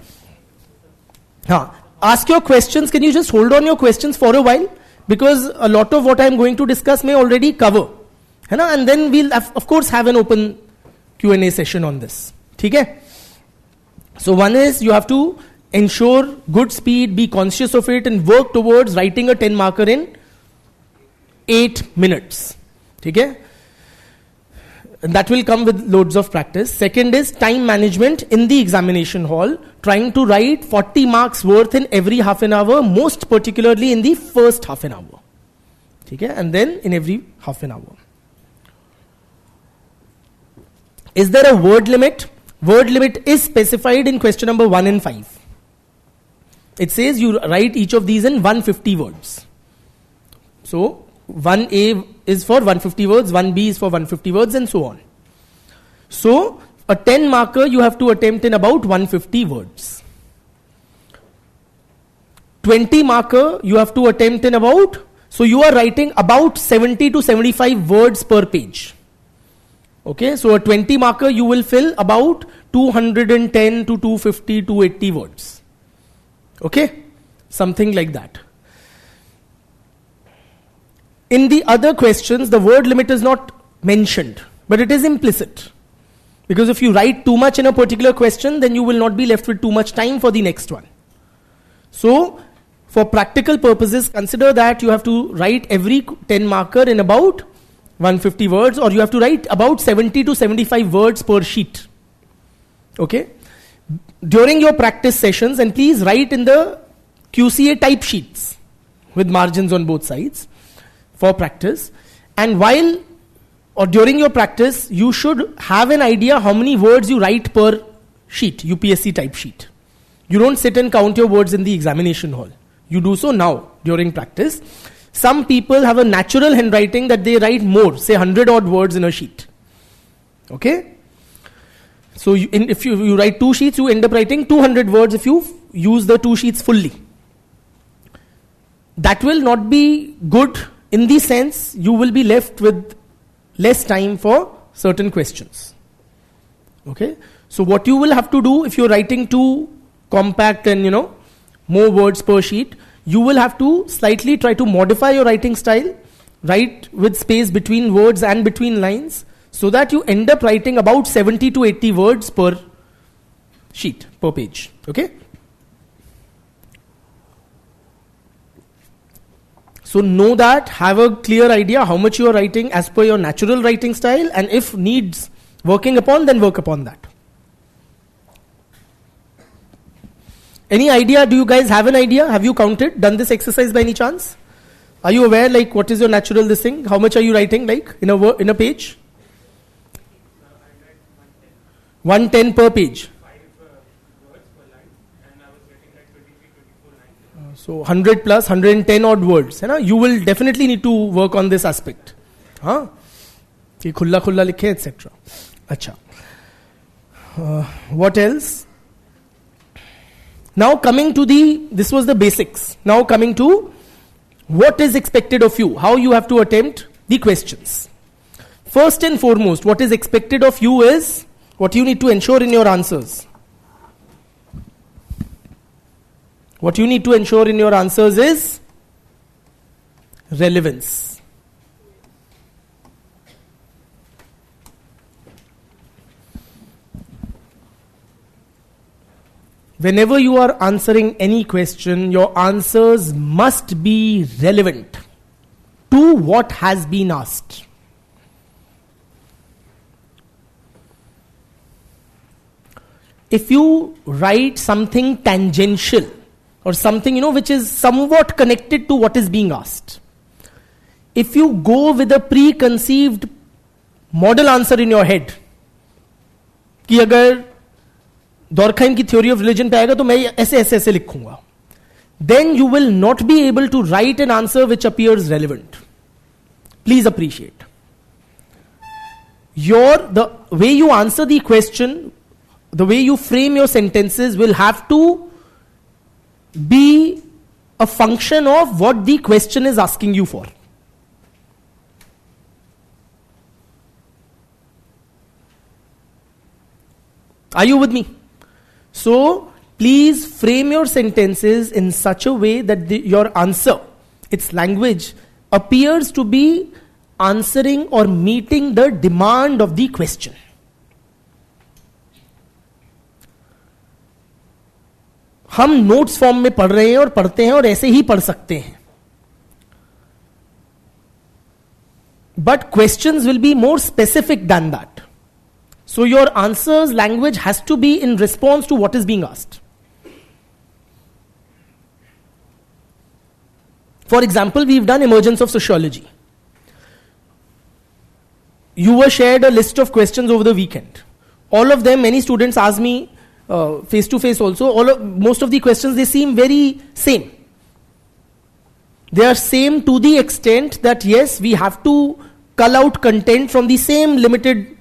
Ask your questions. Can you just hold on your questions for a while? Because a lot of what I am going to discuss may already cover. And then we'll, of course, have an open Q&A session on this. Okay? So one is you have to ensure good speed, be conscious of it, and work towards writing a 10 marker in 8 minutes. Okay? And that will come with loads of practice. Second is time management in the examination hall, trying to write 40 marks worth in every half an hour, most particularly in the first half an hour. Okay? And then in every half an hour. Is there a word limit? Word limit is specified in question number 1 and 5. It says you write each of these in 150 words. So 1A is for 150 words, 1B is for 150 words, and so on. So a 10 marker you have to attempt in about 150 words. 20 marker you have to attempt in about, so you are writing about 70 to 75 words per page. Okay, so a 20 marker you will fill about 210 to 250, 280 words. Okay, something like that. In the other questions, the word limit is not mentioned, but it is implicit. Because if you write too much in a particular question, then you will not be left with too much time for the next one. So, for practical purposes, consider that you have to write every 10 marker in about 150 words, or you have to write about 70 to 75 words per sheet. Okay, during your practice sessions, and please write in the QCA type sheets with margins on both sides for practice. And while or during your practice, you should have an idea how many words you write per sheet, UPSC type sheet. You don't sit and count your words in the examination hall. You do so now during practice. Some people have a natural handwriting that they write more, say 100 odd words in a sheet. Okay? So if you write 2 sheets, you end up writing 200 words if you use the 2 sheets fully. That will not be good in the sense you will be left with less time for certain questions. Okay? So what you will have to do if you're writing too compact and more words per sheet, you will have to slightly try to modify your writing style, write with space between words and between lines, so that you end up writing about 70 to 80 words per sheet, per page. Okay? So know that, have a clear idea how much you are writing as per your natural writing style, and if needs working upon, then work upon that. Any idea? Do you guys have an idea? Have you counted, done this exercise by any chance? Are you aware, like, what is your natural this thing? How much are you writing, like, in a page? 110 per page. 5 words per line, and I was getting like 23-24 lines. So 100 plus 110 odd words. You will definitely need to work on this aspect. कि खुल्ला खुल्ला लिखे, etc. अच्छा. What else? Now coming to this was the basics. Now coming to what is expected of you, how you have to attempt the questions. First and foremost, what is expected of you is what you need to ensure in your answers. What you need to ensure in your answers is relevance. Whenever you are answering any question, your answers must be relevant to what has been asked. If you write something tangential or something, which is somewhat connected to what is being asked, if you go with a preconceived model answer in your head, कि अगर Durkheim की theory of religion पे आएगा तो मैं ऐसे लिखूंगा, then you will not be able to write an answer which appears relevant. Please appreciate. The way you answer the question, the way you frame your sentences will have to be a function of what the question is asking you for. Are you with me? So, please frame your sentences in such a way that your answer, its language, appears to be answering or meeting the demand of the question. हम notes form में पढ़ रहे हैं और पढ़ते हैं और ऐसे ही पढ़ सकते हैं. But questions will be more specific than that. So your answers language has to be in response to what is being asked. For example, we've done emergence of sociology. You were shared a list of questions over the weekend. All of them, many students ask me face to face also, most of the questions, they seem very same. They are same to the extent that yes, we have to cull out content from the same limited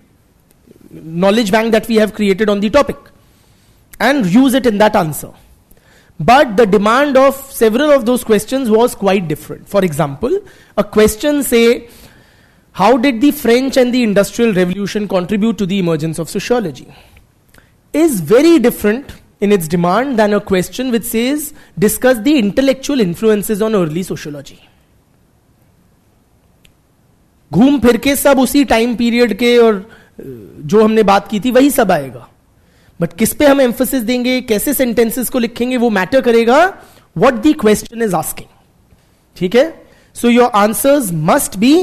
knowledge bank that we have created on the topic and use it in that answer. But the demand of several of those questions was quite different. For example, a question say, how did the French and the Industrial Revolution contribute to the emergence of sociology? Is very different in its demand than a question which says, discuss the intellectual influences on early sociology. घूम फिर के सब उसी time period के और जो हमने बात की थी वही सब आएगा. बट किस पे हम एम्फोसिस देंगे, कैसे सेंटेंसेस को लिखेंगे, वो मैटर करेगा what the question is asking. ठीक है? So your answers must be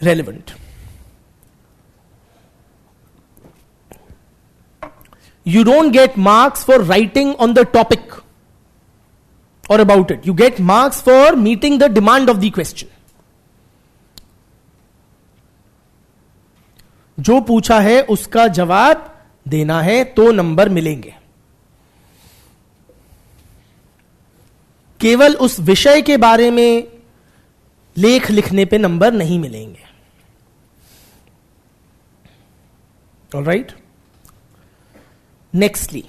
relevant. You don't get marks for writing on the topic or about it. You get marks for meeting the demand of the question. जो पूछा है उसका जवाब देना है तो नंबर मिलेंगे. केवल उस विषय के बारे में लेख लिखने पे नंबर नहीं मिलेंगे. All right? Nextly,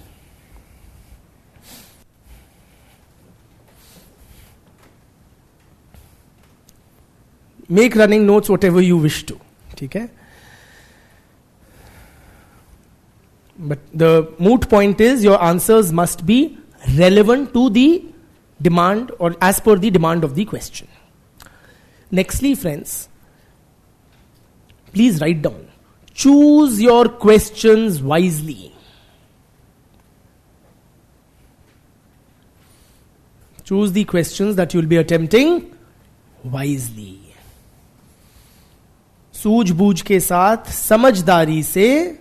make running notes whatever you wish to. ठीक है? But the moot point is your answers must be relevant to the demand or as per the demand of the question. Nextly, friends, please write down. Choose your questions wisely. Choose the questions that you will be attempting wisely. सूझबूझ के साथ समझदारी से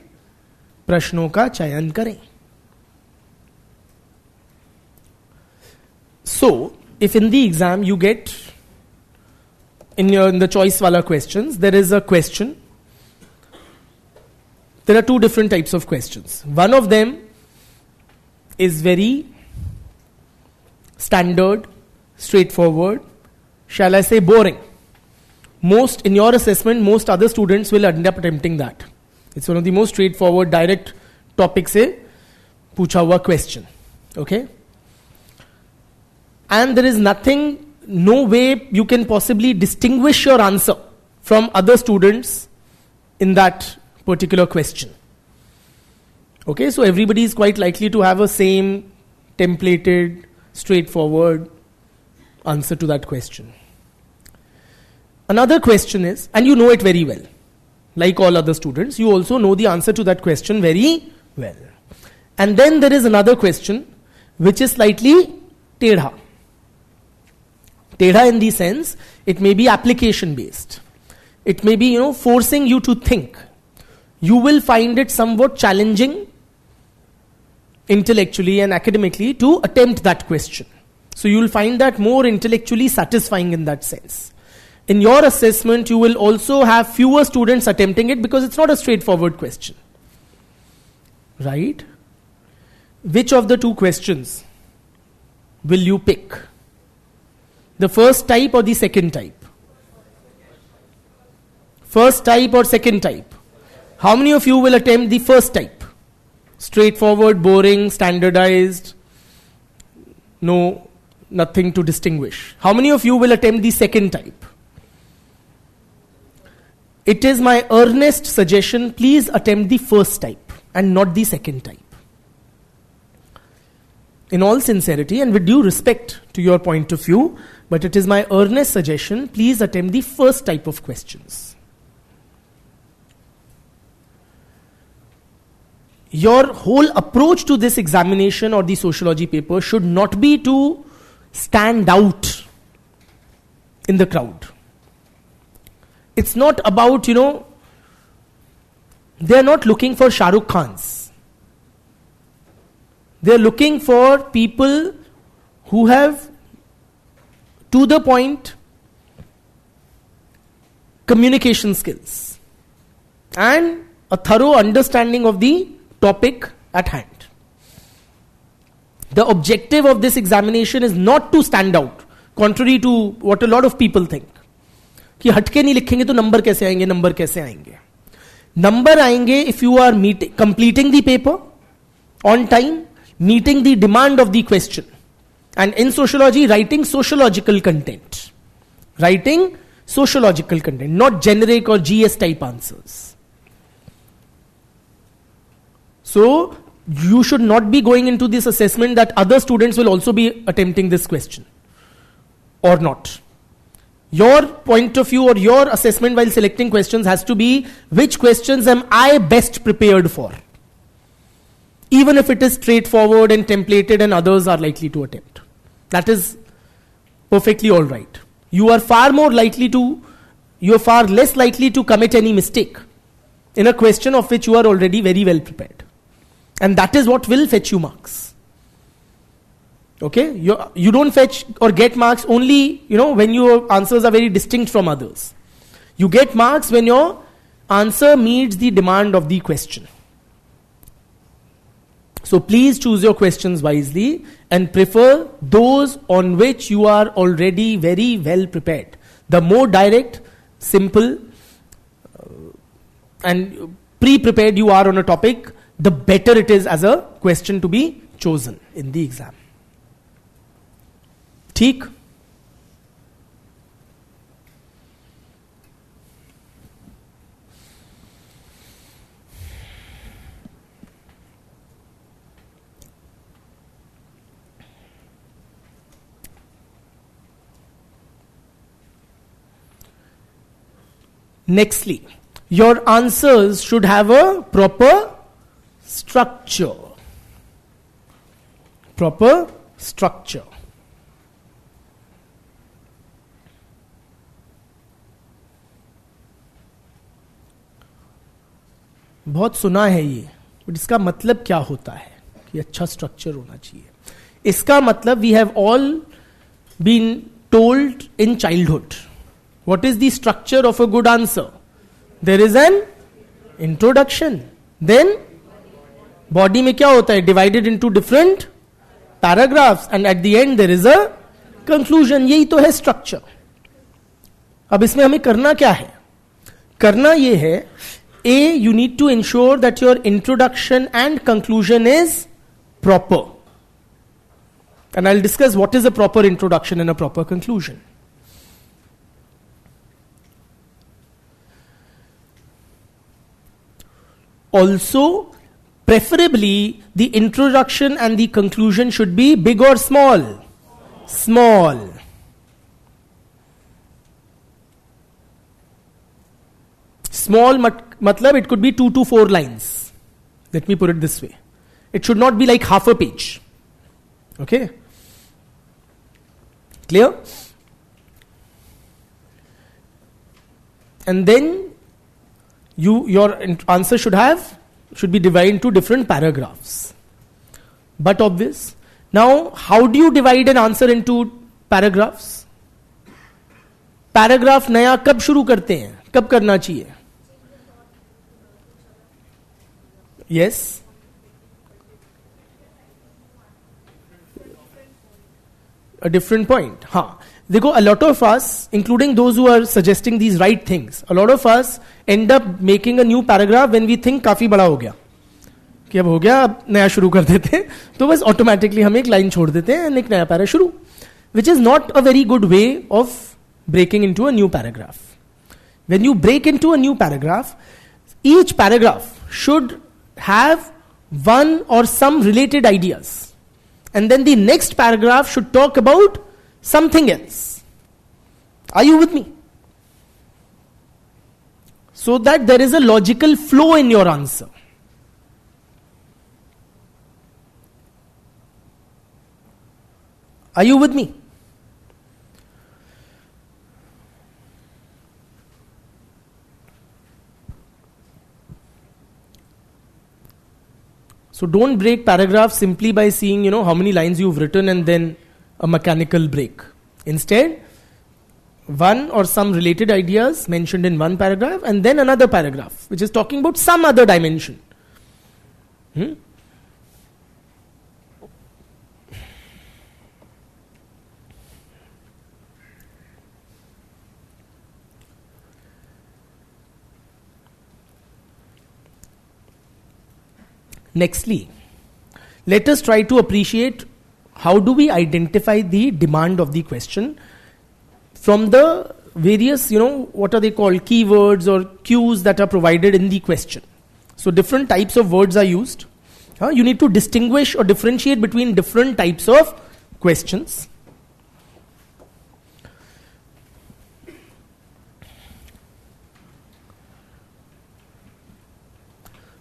प्रश्नों का चयन करें. So, if in the exam you get in the choice wala questions, there is a question. There are two different types of questions. One of them is very standard, straightforward, shall I say boring. Most, in your assessment, most other students will end up attempting that. It's one of the most straightforward, direct topic se pucha hua question. Okay? And there is nothing, no way you can possibly distinguish your answer from other students in that particular question. Okay, so everybody is quite likely to have a same templated, straightforward answer to that question. Another question is, and you know it very well, like all other students, you also know the answer to that question very well. And then there is another question which is slightly tedha. Tedha in the sense, it may be application based. It may be, forcing you to think. You will find it somewhat challenging intellectually and academically to attempt that question. So you will find that more intellectually satisfying in that sense. In your assessment, you will also have fewer students attempting it because it's not a straightforward question. Right? Which of the two questions will you pick? The first type or the second type? First type or second type? How many of you will attempt the first type? Straightforward, boring, standardized, no, nothing to distinguish. How many of you will attempt the second type? It is my earnest suggestion, please attempt the first type and not the second type. In all sincerity and with due respect to your point of view, but it is my earnest suggestion, please attempt the first type of questions. Your whole approach to this examination or the sociology paper should not be to stand out in the crowd. It's not about, they're not looking for Shah Rukh Khans. They're looking for people who have, to the point, communication skills and a thorough understanding of the topic at hand. The objective of this examination is not to stand out, contrary to what a lot of people think. कि हटके नहीं लिखेंगे तो number कैसे आएंगे, number कैसे आएंगे. Number आएंगे if you are completing the paper on time, meeting the demand of the question. And in sociology, writing sociological content. Writing sociological content, not generic or GS type answers. So, you should not be going into this assessment that other students will also be attempting this question. Or not. Your point of view or your assessment while selecting questions has to be, which questions am I best prepared for? Even if it is straightforward and templated and others are likely to attempt. That is perfectly alright. You are far less likely to commit any mistake in a question of which you are already very well prepared. And that is what will fetch you marks. Okay? You don't fetch or get marks only, when your answers are very distinct from others. You get marks when your answer meets the demand of the question. So please choose your questions wisely and prefer those on which you are already very well prepared. The more direct, simple, and pre-prepared you are on a topic, the better it is as a question to be chosen in the exam. ठीक? Nextly, your answers should have a proper structure. Proper structure. बहुत सुना है ये, but इसका मतलब क्या होता है कि अच्छा स्ट्रक्चर होना चाहिए. इसका मतलब we have all been told in childhood. What is the structure of a good answer? There is an introduction. Then body में क्या होता है? Divided into different paragraphs, and at the end there is a conclusion. यही तो है structure. अब इसमें हमें करना क्या है? करना ये है, A, you need to ensure that your introduction and conclusion is proper. And I'll discuss what is a proper introduction and a proper conclusion. Also, preferably, the introduction and the conclusion should be big or small? Small. Small matlab it could be 2 to 4 lines. Let me put it this way. It should not be like half a page. Okay? Clear? And then your answer should be divided into different paragraphs. But obvious. Now, how do you divide an answer into paragraphs? Paragraph नया कब शुरू करते हैं? कब करना चाहिए? Yes. A different point. हाँ. देखो, a lot of us, including those who are suggesting these right things, a lot of us end up making a new paragraph when we think काफी बड़ा हो गया, कि अब हो गया, अब नया शुरू कर देते हैं, तो बस automatically हम एक लाइन छोड़ देते हैं and एक नया पैरा शुरू, which is not a very good way of breaking into a new paragraph. When you break into a new paragraph, each paragraph should have one or some related ideas, and then the next paragraph should talk about something else. Are you with me? So that there is a logical flow in your answer. Are you with me? So don't break paragraphs simply by seeing, how many lines you've written and then a mechanical break. Instead, one or some related ideas mentioned in one paragraph and then another paragraph which is talking about some other dimension. Nextly, let us try to appreciate how do we identify the demand of the question from the various, what are they called, keywords or cues that are provided in the question. So different types of words are used. You need to distinguish or differentiate between different types of questions.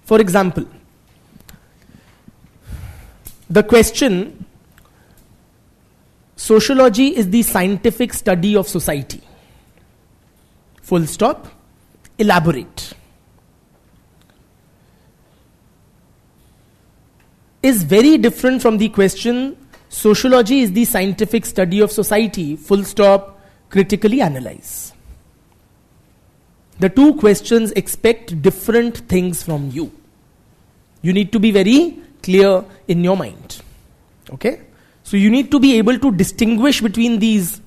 For example, the question, sociology is the scientific study of society. Full stop. Elaborate. is very different from the question, sociology is the scientific study of society, full stop, critically analyze. The two questions expect different things from you. You need to be very clear in your mind. Okay? So you need to be able to distinguish between these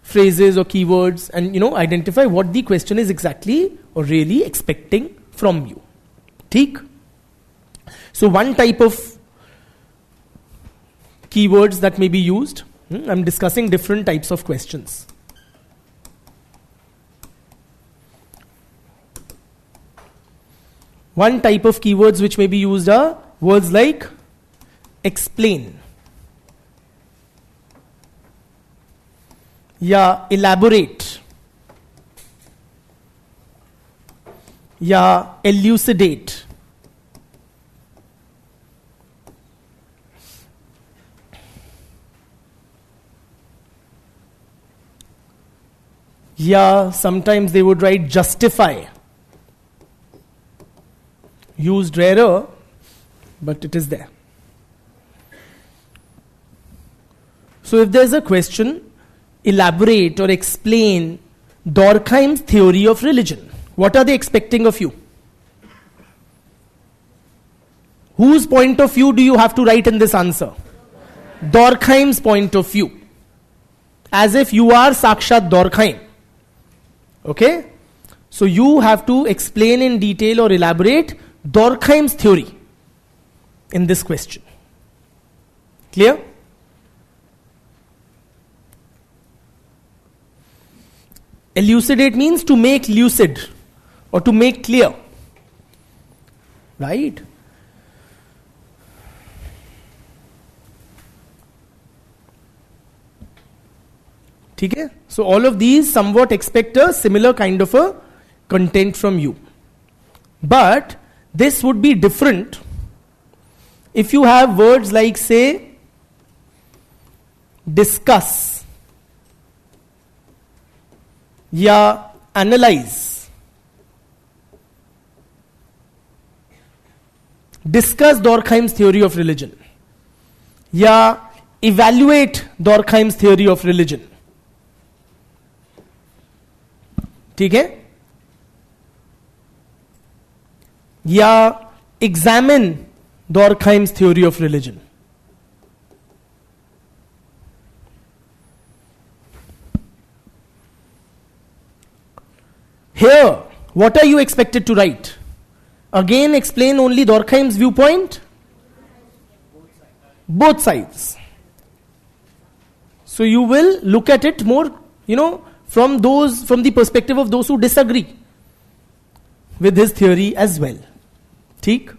phrases or keywords and identify what the question is exactly or really expecting from you. Theek? So one type of keywords that may be used, I'm discussing different types of questions. One type of keywords which may be used are words like explain, या elaborate, या elucidate, या sometimes they would write justify. Used rarer, but it is there. So if there's a question, elaborate or explain Durkheim's theory of religion. What are they expecting of you? Whose point of view do you have to write in this answer? Durkheim's point of view. As if you are Sakshat Durkheim. Okay? So you have to explain in detail or elaborate Durkheim's theory in this question. Clear? Elucidate means to make lucid or to make clear. Right? Okay? So all of these somewhat expect a similar kind of a content from you. But this would be different if you have words like, say, discuss, ya analyze. Discuss Durkheim's theory of religion. Ya evaluate Durkheim's theory of religion. ठीक है? या examine Durkheim's theory of religion. Here, what are you expected to write? Again, explain only Durkheim's viewpoint? Both sides. So you will look at it more, from the perspective of those who disagree with his theory as well. ठीक?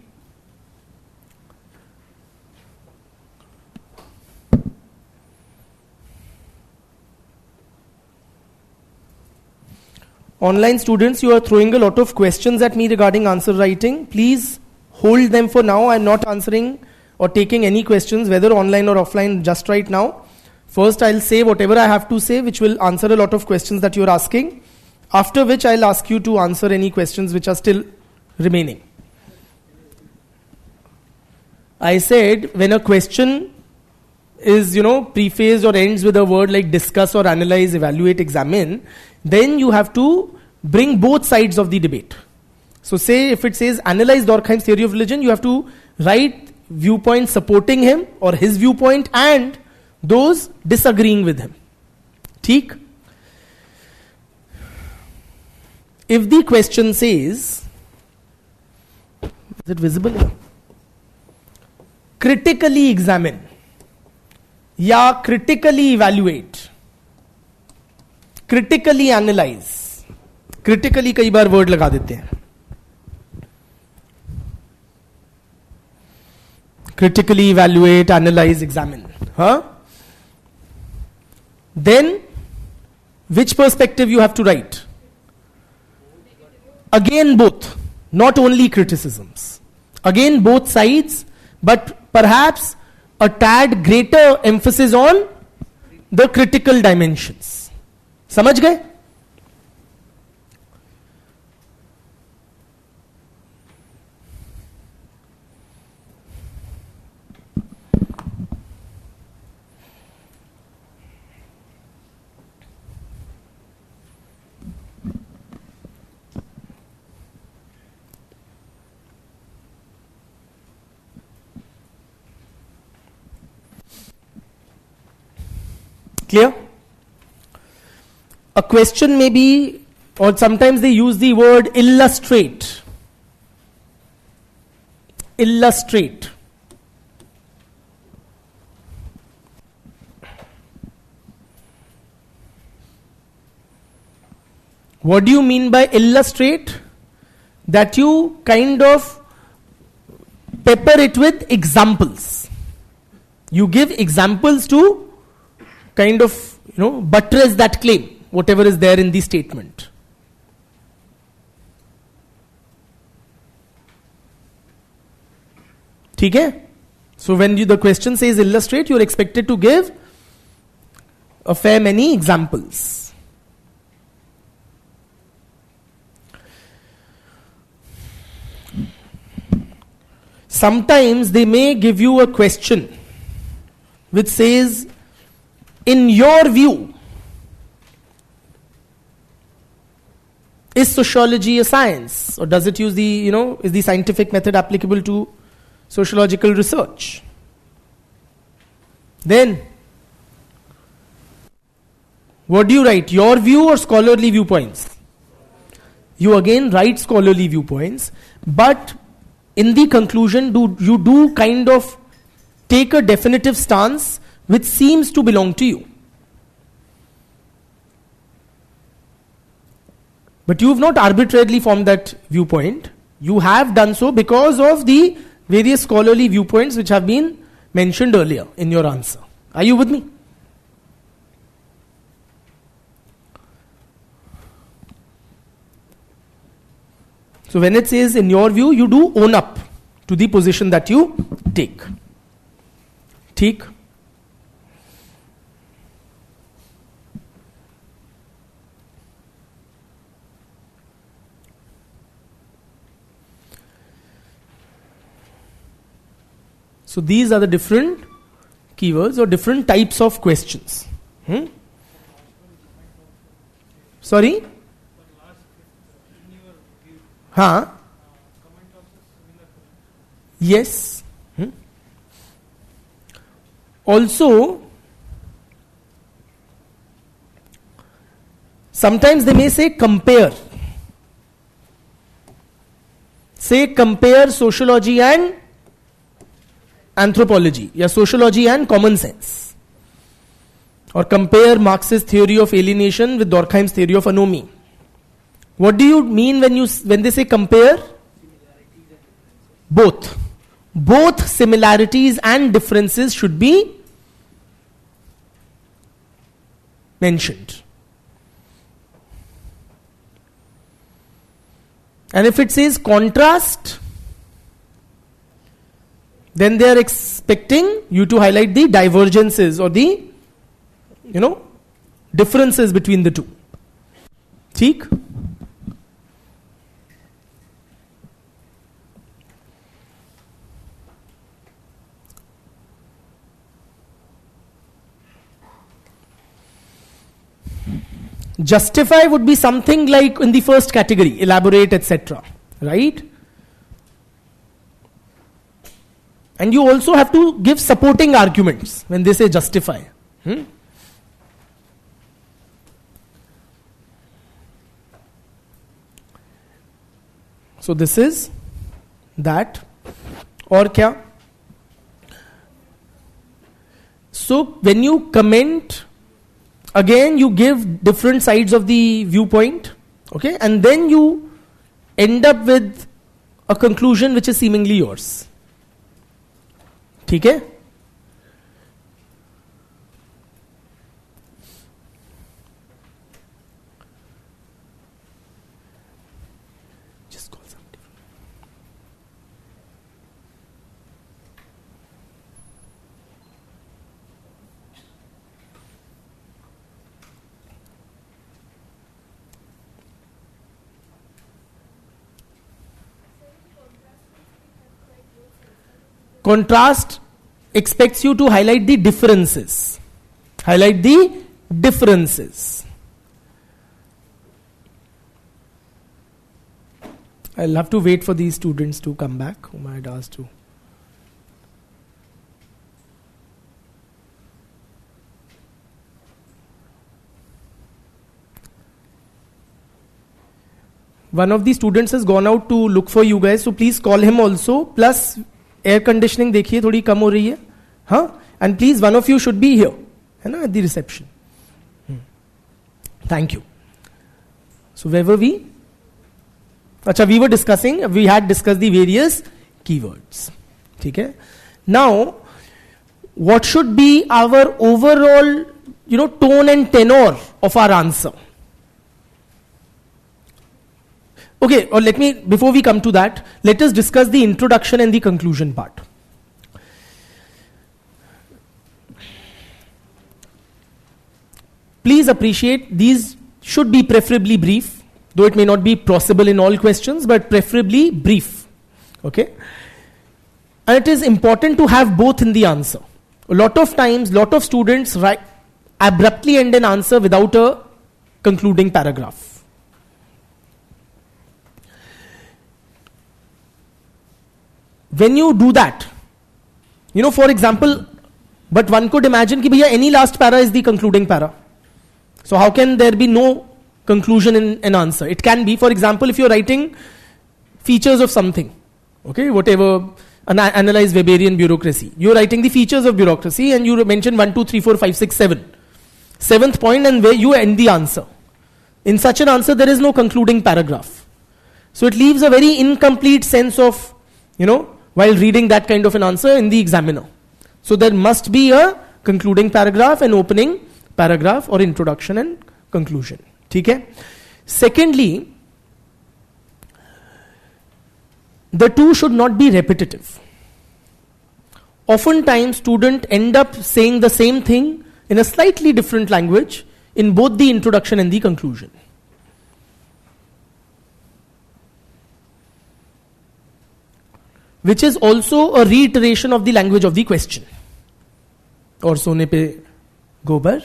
Online students, you are throwing a lot of questions at me regarding answer writing. Please hold them for now. I am not answering or taking any questions, whether online or offline, just right now. First, I'll say whatever I have to say, which will answer a lot of questions that you're asking. After which, I'll ask you to answer any questions which are still remaining. I said, when a question is, prefaced or ends with a word like discuss or analyze, evaluate, examine, then you have to bring both sides of the debate. So say, if it says analyze Durkheim's theory of religion, you have to write viewpoints supporting him or his viewpoint and those disagreeing with him. ठीक? If the question says, is it visible here? Critically examine या critically evaluate, critically analyze. Critically कई बार word लगा देते हैं. Critically evaluate, analyze, examine. Huh? Then, which perspective you have to write? Again both, not only criticisms. Again both sides, but perhaps a tad greater emphasis on the critical dimensions. समझ गए? Clear? A question may be, or sometimes they use the word illustrate. Illustrate. What do you mean by illustrate? That you kind of pepper it with examples. You give examples to kind of, buttress that claim, whatever is there in the statement. Okay? So when the question says illustrate, you are expected to give a fair many examples. Sometimes they may give you a question which says, in your view, is sociology a science? Or does it use the, is the scientific method applicable to sociological research? Then, what do you write? Your view or scholarly viewpoints? You again write scholarly viewpoints, but in the conclusion, you do kind of take a definitive stance which seems to belong to you. But you have not arbitrarily formed that viewpoint. You have done so because of the various scholarly viewpoints which have been mentioned earlier in your answer. Are you with me? So when it says in your view, you do own up to the position that you take. Take. So these are the different keywords or different types of questions. Sorry? Huh? Yes. Also, sometimes they may say compare. Say compare sociology and anthropology, या sociology and common sense. Or compare Marx's theory of alienation with Durkheim's theory of anomie. What do you mean when they say compare? Both. Both similarities and differences should be mentioned. And if it says contrast, then they are expecting you to highlight the divergences or the, differences between the two. ठीक? Justify would be something like in the first category, elaborate, etc. Right? And you also have to give supporting arguments when they say justify. So this is that. Or kya? So when you comment, again you give different sides of the viewpoint, okay, and then you end up with a conclusion which is seemingly yours. ठीक है? Just call somebody. Contrast expects you to highlight the differences. Highlight the differences. I'll have to wait for these students to come back whom I had asked to. one of the students has gone out to look for you guys, so please call him also. Plus air conditioning देखिए थोड़ी कम हो रही है, हाँ? And please one of you should be here, है ना, at the reception. Thank you. So where were we? अच्छा, we had discussed the various keywords. ठीक है? Now, what should be our overall, tone and tenor of our answer? Okay, or before we come to that, let us discuss the introduction and the conclusion part. Please appreciate these should be preferably brief, though it may not be possible in all questions, but preferably brief. Okay? And it is important to have both in the answer. A lot of times, lot of students abruptly end an answer without a concluding paragraph. When you do that, for example, but one could imagine कि भैया any last para is the concluding para. So how can there be no conclusion in an answer? It can be, for example, if you're writing features of something, okay, whatever, analyze Weberian bureaucracy. You're writing the features of bureaucracy and you mention 1, 2, 3, 4, 5, 6, 7. Seventh point, and where you end the answer. In such an answer, there is no concluding paragraph. So it leaves a very incomplete sense of, while reading that kind of an answer in the examiner. So there must be a concluding paragraph, an opening paragraph, or introduction and conclusion. Okay? Secondly, the two should not be repetitive. Oftentimes, students end up saying the same thing in a slightly different language in both the introduction and the conclusion. Which is also a reiteration of the language of the question. और सोने पे गोबर,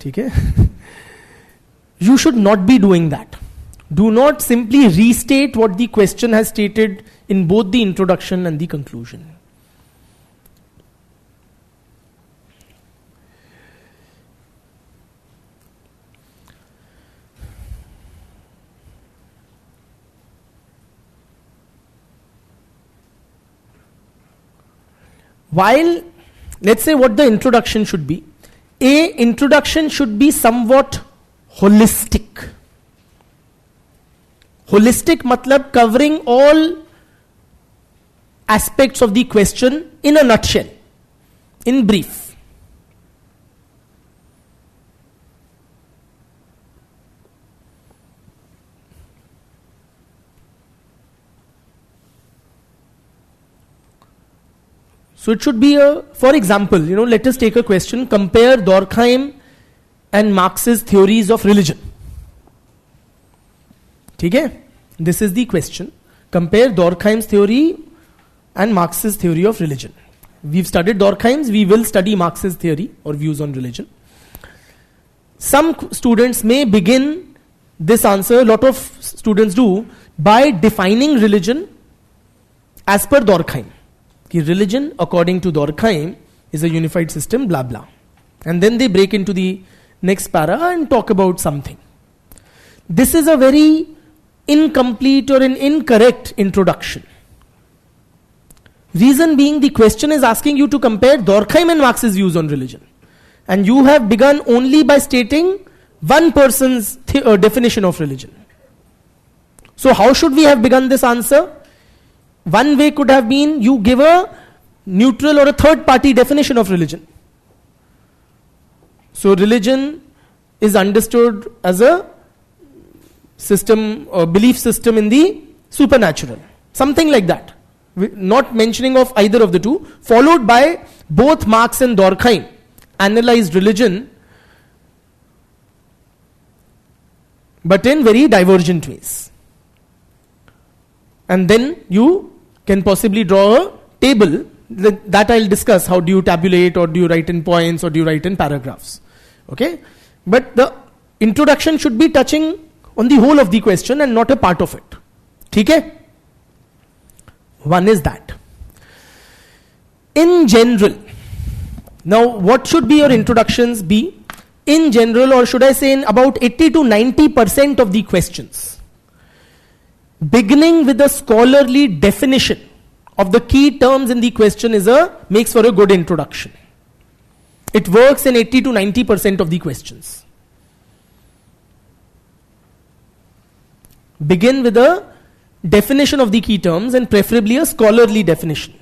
ठीक है? You should not be doing that. Do not simply restate what the question has stated in both the introduction and the conclusion. While, let's say what the introduction should be. Introduction should be somewhat holistic. Holistic matlab covering all aspects of the question in a nutshell, in brief. So it should be for example, let us take a question, compare Durkheim and Marx's theories of religion. Okay? This is the question. Compare Durkheim's theory and Marx's theory of religion. We've studied Durkheim's, we will study Marx's theory or views on religion. Some students may begin this answer, a lot of students do, by defining religion as per Durkheim. Religion, according to Durkheim, is a unified system, blah blah. And then they break into the next para and talk about something. This is a very incomplete or an incorrect introduction. Reason being, the question is asking you to compare Durkheim and Marx's views on religion. And you have begun only by stating one person's definition of religion. So how should we have begun this answer? One way could have been you give a neutral or a third party definition of religion. So religion is understood as a system or belief system in the supernatural. Something like that. Not mentioning of either of the two. Followed by both Marx and Durkheim analyzed religion, but in very divergent ways. And then you can possibly draw a table that I'll discuss. How do you tabulate, or do you write in points, or do you write in paragraphs? Okay? But the introduction should be touching on the whole of the question and not a part of it. Okay? One is that. In general, now what should be your introductions be? In general, or should I say in about 80 to 90% of the questions, beginning with a scholarly definition of the key terms in the question makes for a good introduction. It works in 80 to 90% of the questions. Begin with a definition of the key terms and preferably a scholarly definition.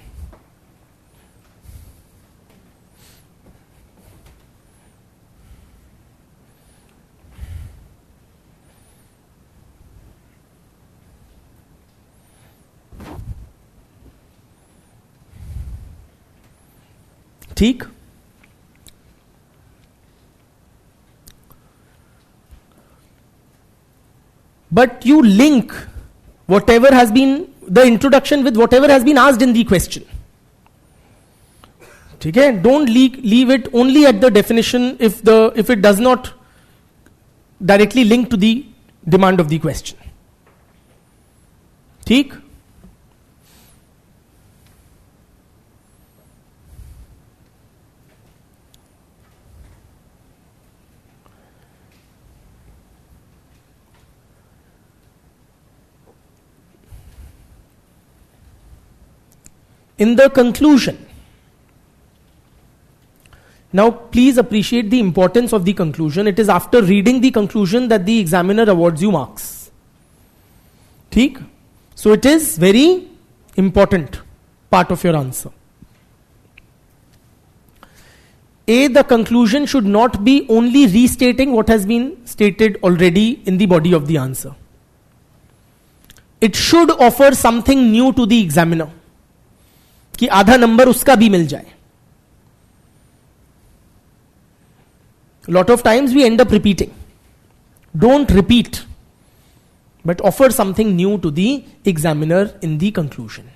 ठीक? But you link whatever has been the introduction with whatever has been asked in the question. Okay? Don't leave it only at the definition if it does not directly link to the demand of the question. ठीक? In the conclusion, now please appreciate the importance of the conclusion. It is after reading the conclusion that the examiner awards you marks. ठीक? So it is very important part of your answer. A, the conclusion should not be only restating what has been stated already in the body of the answer. It should offer something new to the examiner. कि आधा number उसका भी मिल जाए. Lot of times we end up repeating. Don't repeat, but offer something new to the examiner in the conclusion.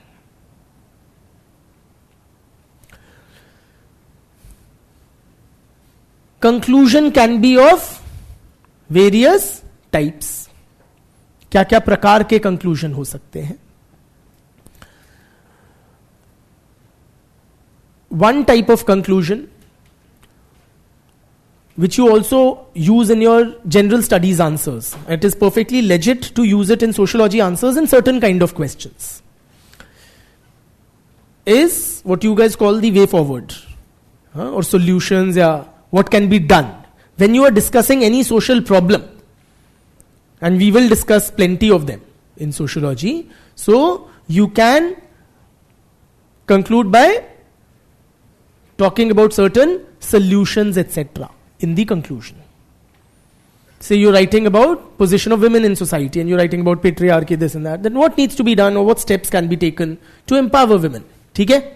Conclusion can be of various types. क्या क्या प्रकार के conclusion हो सकते हैं? One type of conclusion, which you also use in your general studies answers. It is perfectly legit to use it in sociology answers in certain kind of questions. Is what you guys call the way forward, or solutions, yeah, what can be done. When you are discussing any social problem, and we will discuss plenty of them in sociology, so you can conclude by talking about certain solutions, etc. in the conclusion. Say you're writing about position of women in society and you're writing about patriarchy, this and that, then what needs to be done or what steps can be taken to empower women. ठीक है?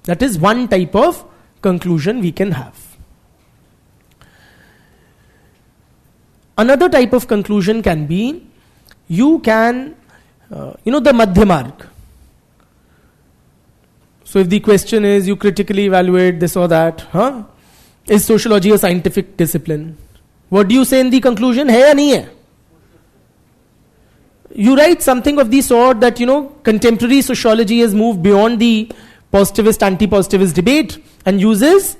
That is one type of conclusion we can have. Another type of conclusion can be, you can, the madhya marg. So if the question is, you critically evaluate this or that, is sociology a scientific discipline? What do you say in the conclusion? Hai ya nahi hai? You write something of the sort that, contemporary sociology has moved beyond the positivist, anti-positivist debate and uses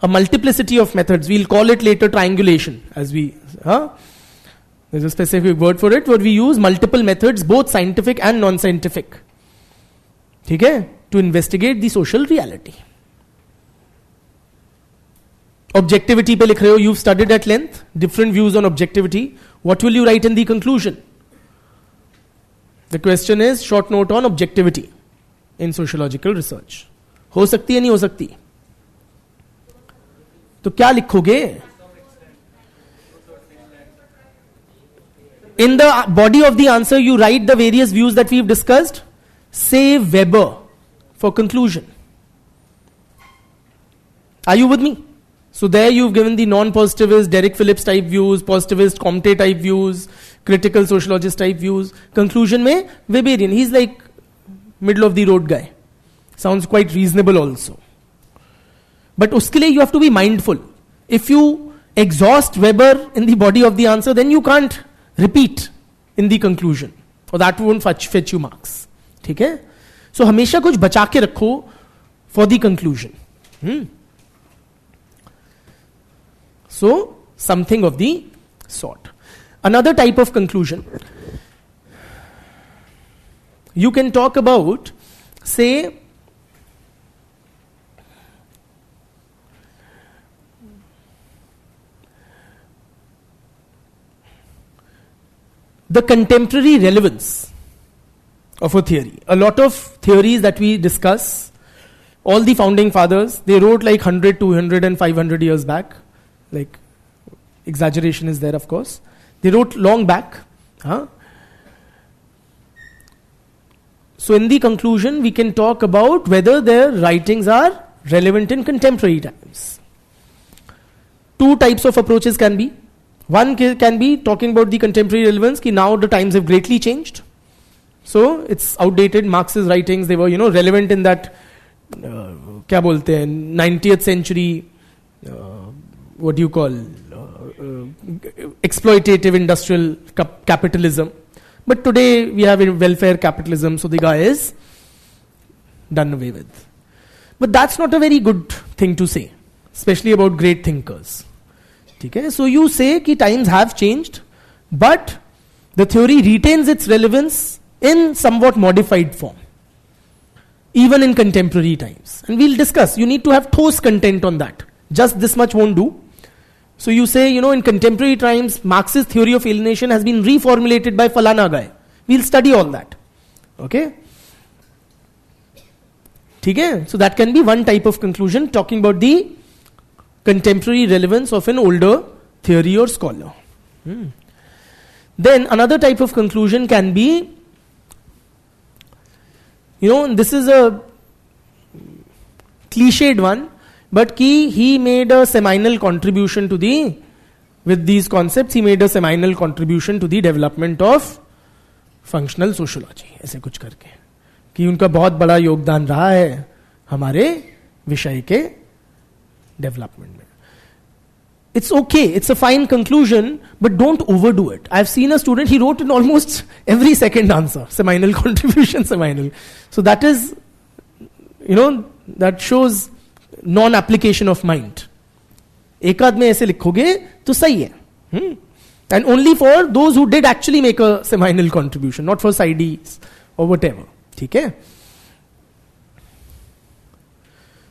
a multiplicity of methods. We'll call it later triangulation, there's a specific word for it, where we use multiple methods, both scientific and non-scientific. Okay? To investigate the social reality. Objectivity pe likh rahe ho, you've studied at length, different views on objectivity. What will you write in the conclusion? The question is, short note on objectivity in sociological research. हो सकती है नहीं हो सकती? तो क्या लिखोगे? In the body of the answer, you write the various views that we've discussed. Say Weber for conclusion. Are you with me? So there you've given the non-positivist, Derek Phillips type views, positivist, Comte type views, critical sociologist type views. Conclusion mein Weberian. He's like middle of the road guy. Sounds quite reasonable also. But uske liye you have to be mindful. If you exhaust Weber in the body of the answer, then you can't repeat in the conclusion. Or that won't fetch you marks. ठीक है? So हमेशा कुछ बचा के रखो for the conclusion. So something of the sort. Another type of conclusion. You can talk about, say, the contemporary relevance of a theory. A lot of theories that we discuss, all the founding fathers, they wrote like 100, 200 and 500 years back. Like, exaggeration is there, of course. They wrote long back. So in the conclusion, we can talk about whether their writings are relevant in contemporary times. Two types of approaches can be. One can be talking about the contemporary relevance, ki now the times have greatly changed. So it's outdated. Marx's writings, they were, relevant in that, क्या बोलते हैं, 90th century, what do you call, exploitative industrial capitalism. But today we have welfare capitalism, so the guy is done away with. But that's not a very good thing to say, especially about great thinkers. Okay? So you say that times have changed, but the theory retains its relevance in somewhat modified form, even in contemporary times. And we'll discuss. You need to have ठोस content on that. Just this much won't do. So you say, in contemporary times, Marx's theory of alienation has been reformulated by Falana guy. We'll study all that. Okay? Okay? So that can be one type of conclusion, talking about the contemporary relevance of an older theory or scholar. Then another type of conclusion can be, this is a cliched one, but he made a seminal contribution to with these concepts, he made a seminal contribution to the development of functional sociology. ऐसे कुछ करके कि उनका बहुत बड़ा योगदान रहा है हमारे विषय के डेवलपमेंट में. It's okay, it's a fine conclusion, but don't overdo it. I've seen a student, he wrote in almost every second answer, seminal contribution, seminal. So that is, that shows non-application of mind. एक आध में ऐसे लिखोगे तो सही है. And only for those who did actually make a seminal contribution, not for sidees or whatever. ठीक है?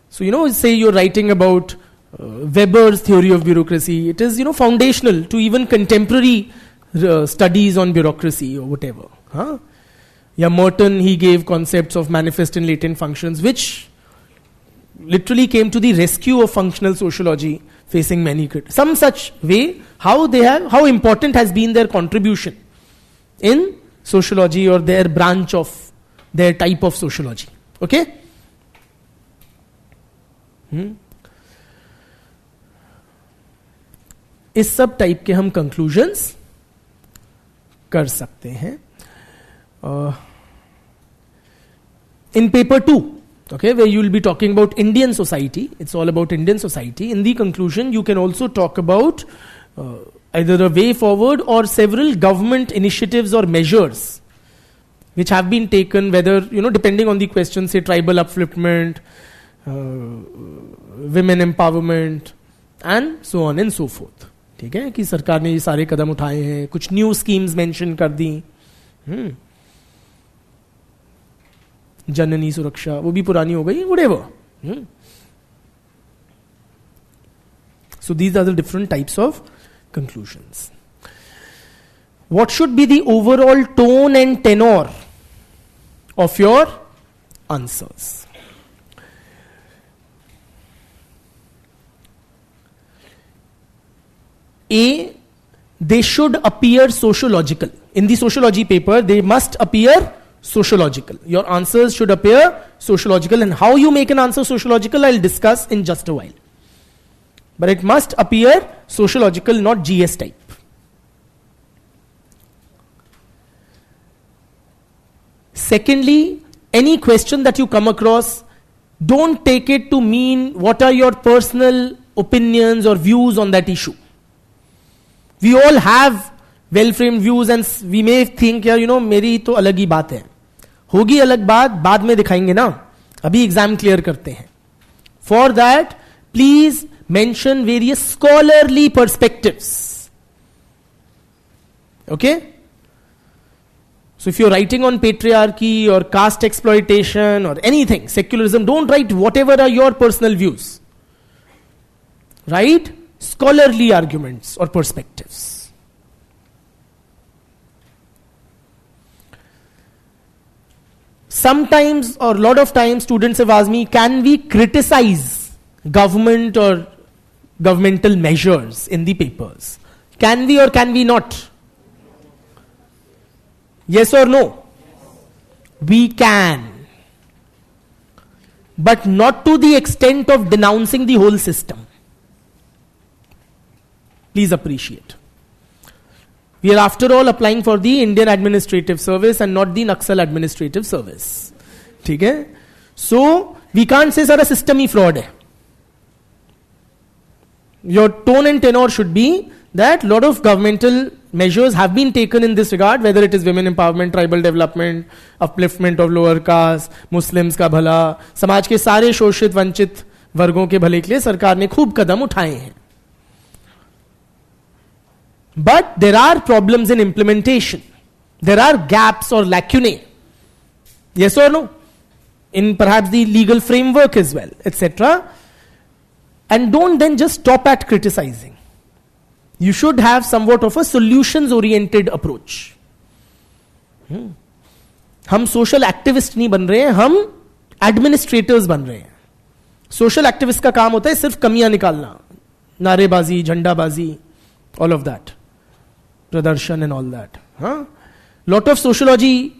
So, say you're writing about Weber's theory of bureaucracy. It is, foundational to even contemporary studies on bureaucracy or whatever. Yeah, Merton, he gave concepts of manifest and latent functions, which literally came to the rescue of functional sociology, facing many critics. Some such way, how important has been their contribution in sociology or their branch of their type of sociology. Okay? इस सब type के हम conclusions कर सकते हैं. In paper 2, okay, where you will be talking about Indian society, it's all about Indian society. In the conclusion, you can also talk about either a way forward or several government initiatives or measures which have been taken, whether, depending on the question, say tribal upliftment, women empowerment, and so on and so forth. ठीक है कि सरकार ने ये सारे कदम उठाए हैं, कुछ न्यू स्कीम्स मेंशन कर दी, जननी सुरक्षा वो भी पुरानी हो गई, whatever. So these are the different types of conclusions. What should be the overall tone and tenor of your answers? A, they should appear sociological. In the sociology paper, they must appear sociological. Your answers should appear sociological, and how you make an answer sociological, I'll discuss in just a while. But it must appear sociological, not GS type. Secondly, any question that you come across, don't take it to mean what are your personal opinions or views on that issue. We all have well-framed views and we may think, मेरी तो अलग ही बात है. होगी अलग बात, बाद में दिखाएंगे ना. अभी एग्जाम क्लियर करते हैं. For that, please mention various scholarly perspectives. Okay? So if you're writing on patriarchy or caste exploitation or anything, secularism, don't write whatever are your personal views. Write scholarly arguments or perspectives. Sometimes or a lot of times students have asked me, can we criticize government or governmental measures in the papers? Can we or can we not? Yes or no? We can. But not to the extent of denouncing the whole system. Please appreciate. We are after all applying for the Indian Administrative Service and not the Naxal Administrative Service. ठीक है? So, we can't say सारा system ही fraud है. Your tone and tenor should be that lot of governmental measures have been taken in this regard, whether it is women empowerment, tribal development, upliftment of lower caste, Muslims का भला, समाज के सारे शोषित वंचित वर्गों के भले के लिए सरकार ने खूब कदम उठाए हैं. But there are problems in implementation. There are gaps or lacunae. Yes or no? In perhaps the legal framework as well, etc. And don't then just stop at criticizing. You should have somewhat of a solutions-oriented approach. हम social activist नहीं बन रहे हैं, हम administrators बन रहे हैं. Social activist का काम होता है सिर्फ कमियां निकालना, नारेबाजी, झंडाबाजी, all of that, प्रदर्शन and all that. Lot of sociology,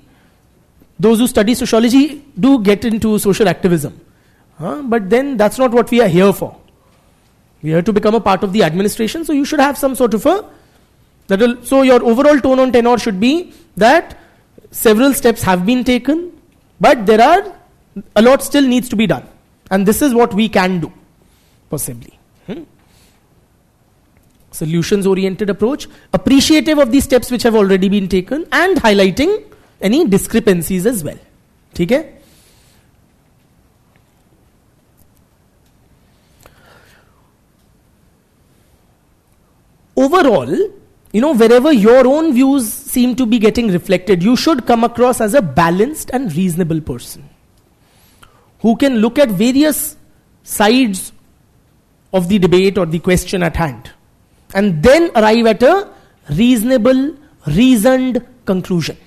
those who study sociology do get into social activism. But then that's not what we are here for. We are to become a part of the administration, so you should have some sort of so your overall tone and tenor should be that several steps have been taken, but there are a lot still needs to be done. And this is what we can do, possibly. Solutions-oriented approach, appreciative of the steps which have already been taken, and highlighting any discrepancies as well. ठीक है? Overall, wherever your own views seem to be getting reflected, you should come across as a balanced and reasonable person who can look at various sides of the debate or the question at hand and then arrive at a reasonable, reasoned conclusion.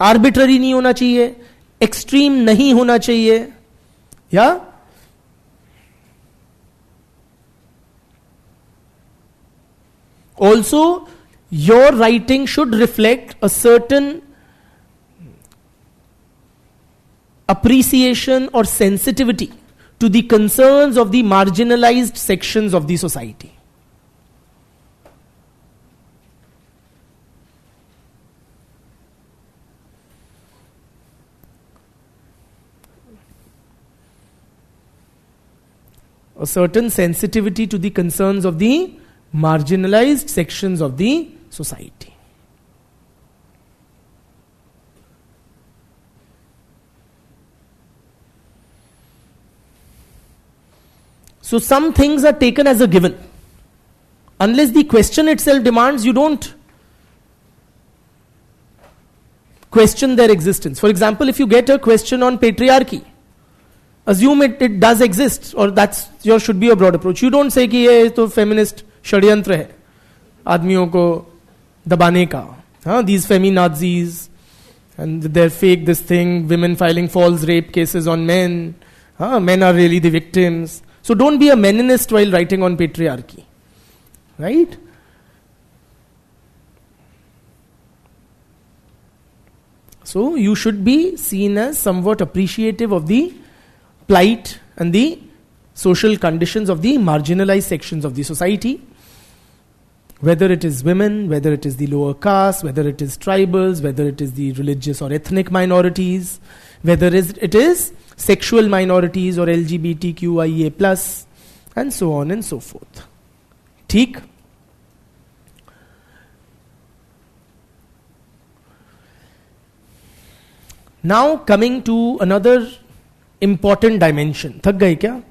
Arbitrary नहीं होना चाहिए, extreme नहीं होना चाहिए, yeah? Also, your writing should reflect a certain appreciation or sensitivity to the concerns of the marginalized sections of the society. A certain sensitivity to the concerns of the marginalized sections of the society. So some things are taken as a given. Unless the question itself demands, you don't question their existence. For example, if you get a question on patriarchy, assume it does exist, or that's your should be a broad approach. You don't say कि ये तो feminist षड्यंत्र है आदमियों को दबाने का. These feminazis and their fake this thing, women filing false rape cases on men. Men are really the victims. So don't be a meninist while writing on patriarchy. Right? So you should be seen as somewhat appreciative of the plight and the social conditions of the marginalized sections of the society. Whether it is women, whether it is the lower caste, whether it is tribals, whether it is the religious or ethnic minorities, whether it is sexual minorities or LGBTQIA+, and so on and so forth. ठीक? Now coming to another important dimension. थक गए क्या?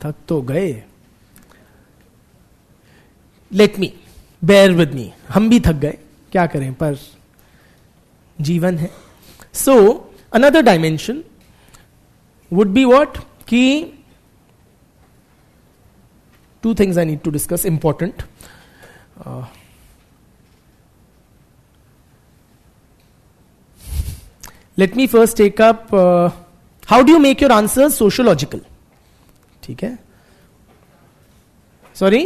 थक तो गए. Let me bear with me, हम भी थक गए, क्या करें, पर जीवन है. So another dimension would be what, कि two things I need to discuss, important. Let me first take up how do you make your answers sociological. ठीक है, sorry,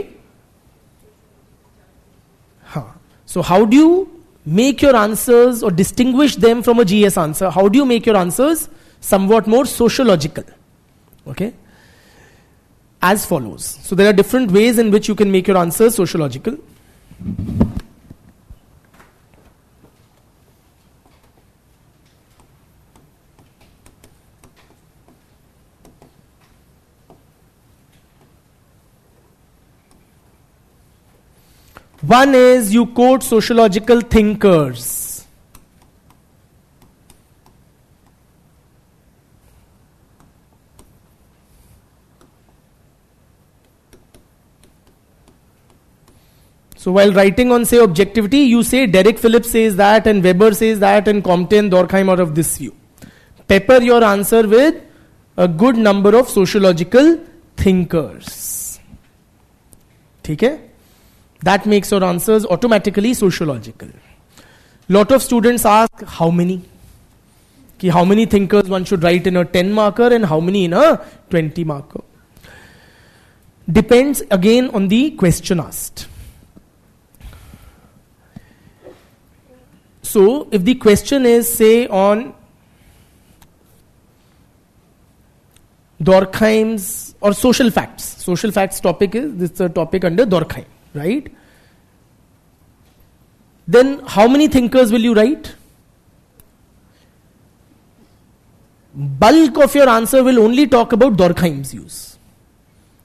हाँ. So how do you make your answers or distinguish them from a GS answer? How do you make your answers somewhat more sociological? Okay, as follows. So there are different ways in which you can make your answers sociological. One is you quote sociological thinkers. So while writing on, say, objectivity, you say Derek Phillips says that, and Weber says that, and Compton, Durkheim are of this view. Pepper your answer with a good number of sociological thinkers. ठीक है? That makes your answers automatically sociological. Lot of students ask how many? Ki how many thinkers one should write in a 10 marker and how many in a 20 marker? Depends again on the question asked. So, if the question is, say, on Durkheim's or social facts topic is, this is a topic under Durkheim, right? Then, how many thinkers will you write? Bulk of your answer will only talk about Durkheim's views.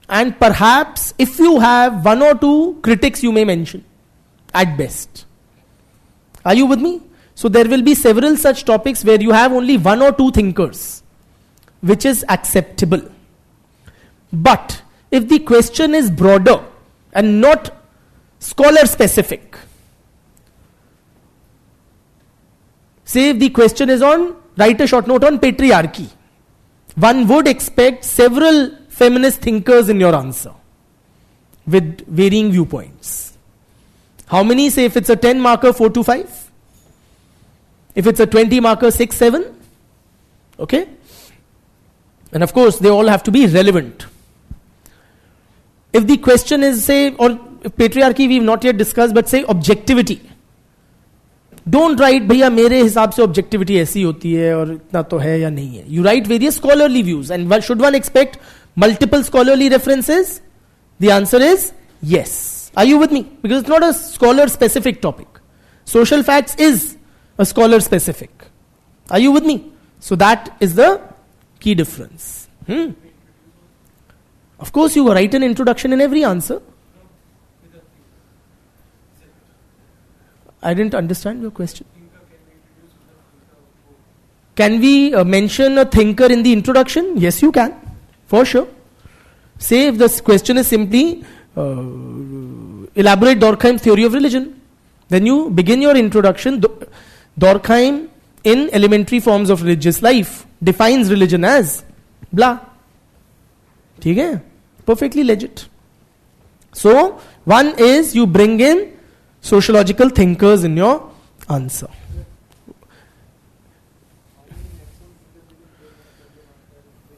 And perhaps, if you have one or two critics, you may mention, at best. Are you with me? So there will be several such topics where you have only one or two thinkers, which is acceptable. But if the question is broader and not scholar specific, say if the question is on, write a short note on patriarchy, one would expect several feminist thinkers in your answer with varying viewpoints. How many? Say if it's a 10 marker, 4 to 5. If it's a 20 marker, 6, 7. Okay? And of course, they all have to be relevant. If the question is, say, or patriarchy we've not yet discussed, but say objectivity. Don't write, भैया मेरे हिसाब से objectivity ऐसी होती है और इतना तो है या नहीं है. You write various scholarly views. And should one expect multiple scholarly references? The answer is yes. Are you with me? Because it's not a scholar-specific topic. Social facts is a scholar-specific. Are you with me? So that is the key difference. Of course, you write an introduction in every answer. I didn't understand your question. Can we mention a thinker in the introduction? Yes, you can. For sure. Say if the question is simply elaborate Durkheim's theory of religion, then you begin your introduction. Durkheim in elementary forms of religious life defines religion as blah. ठीक है? Perfectly legit. So one is you bring in sociological thinkers in your answer.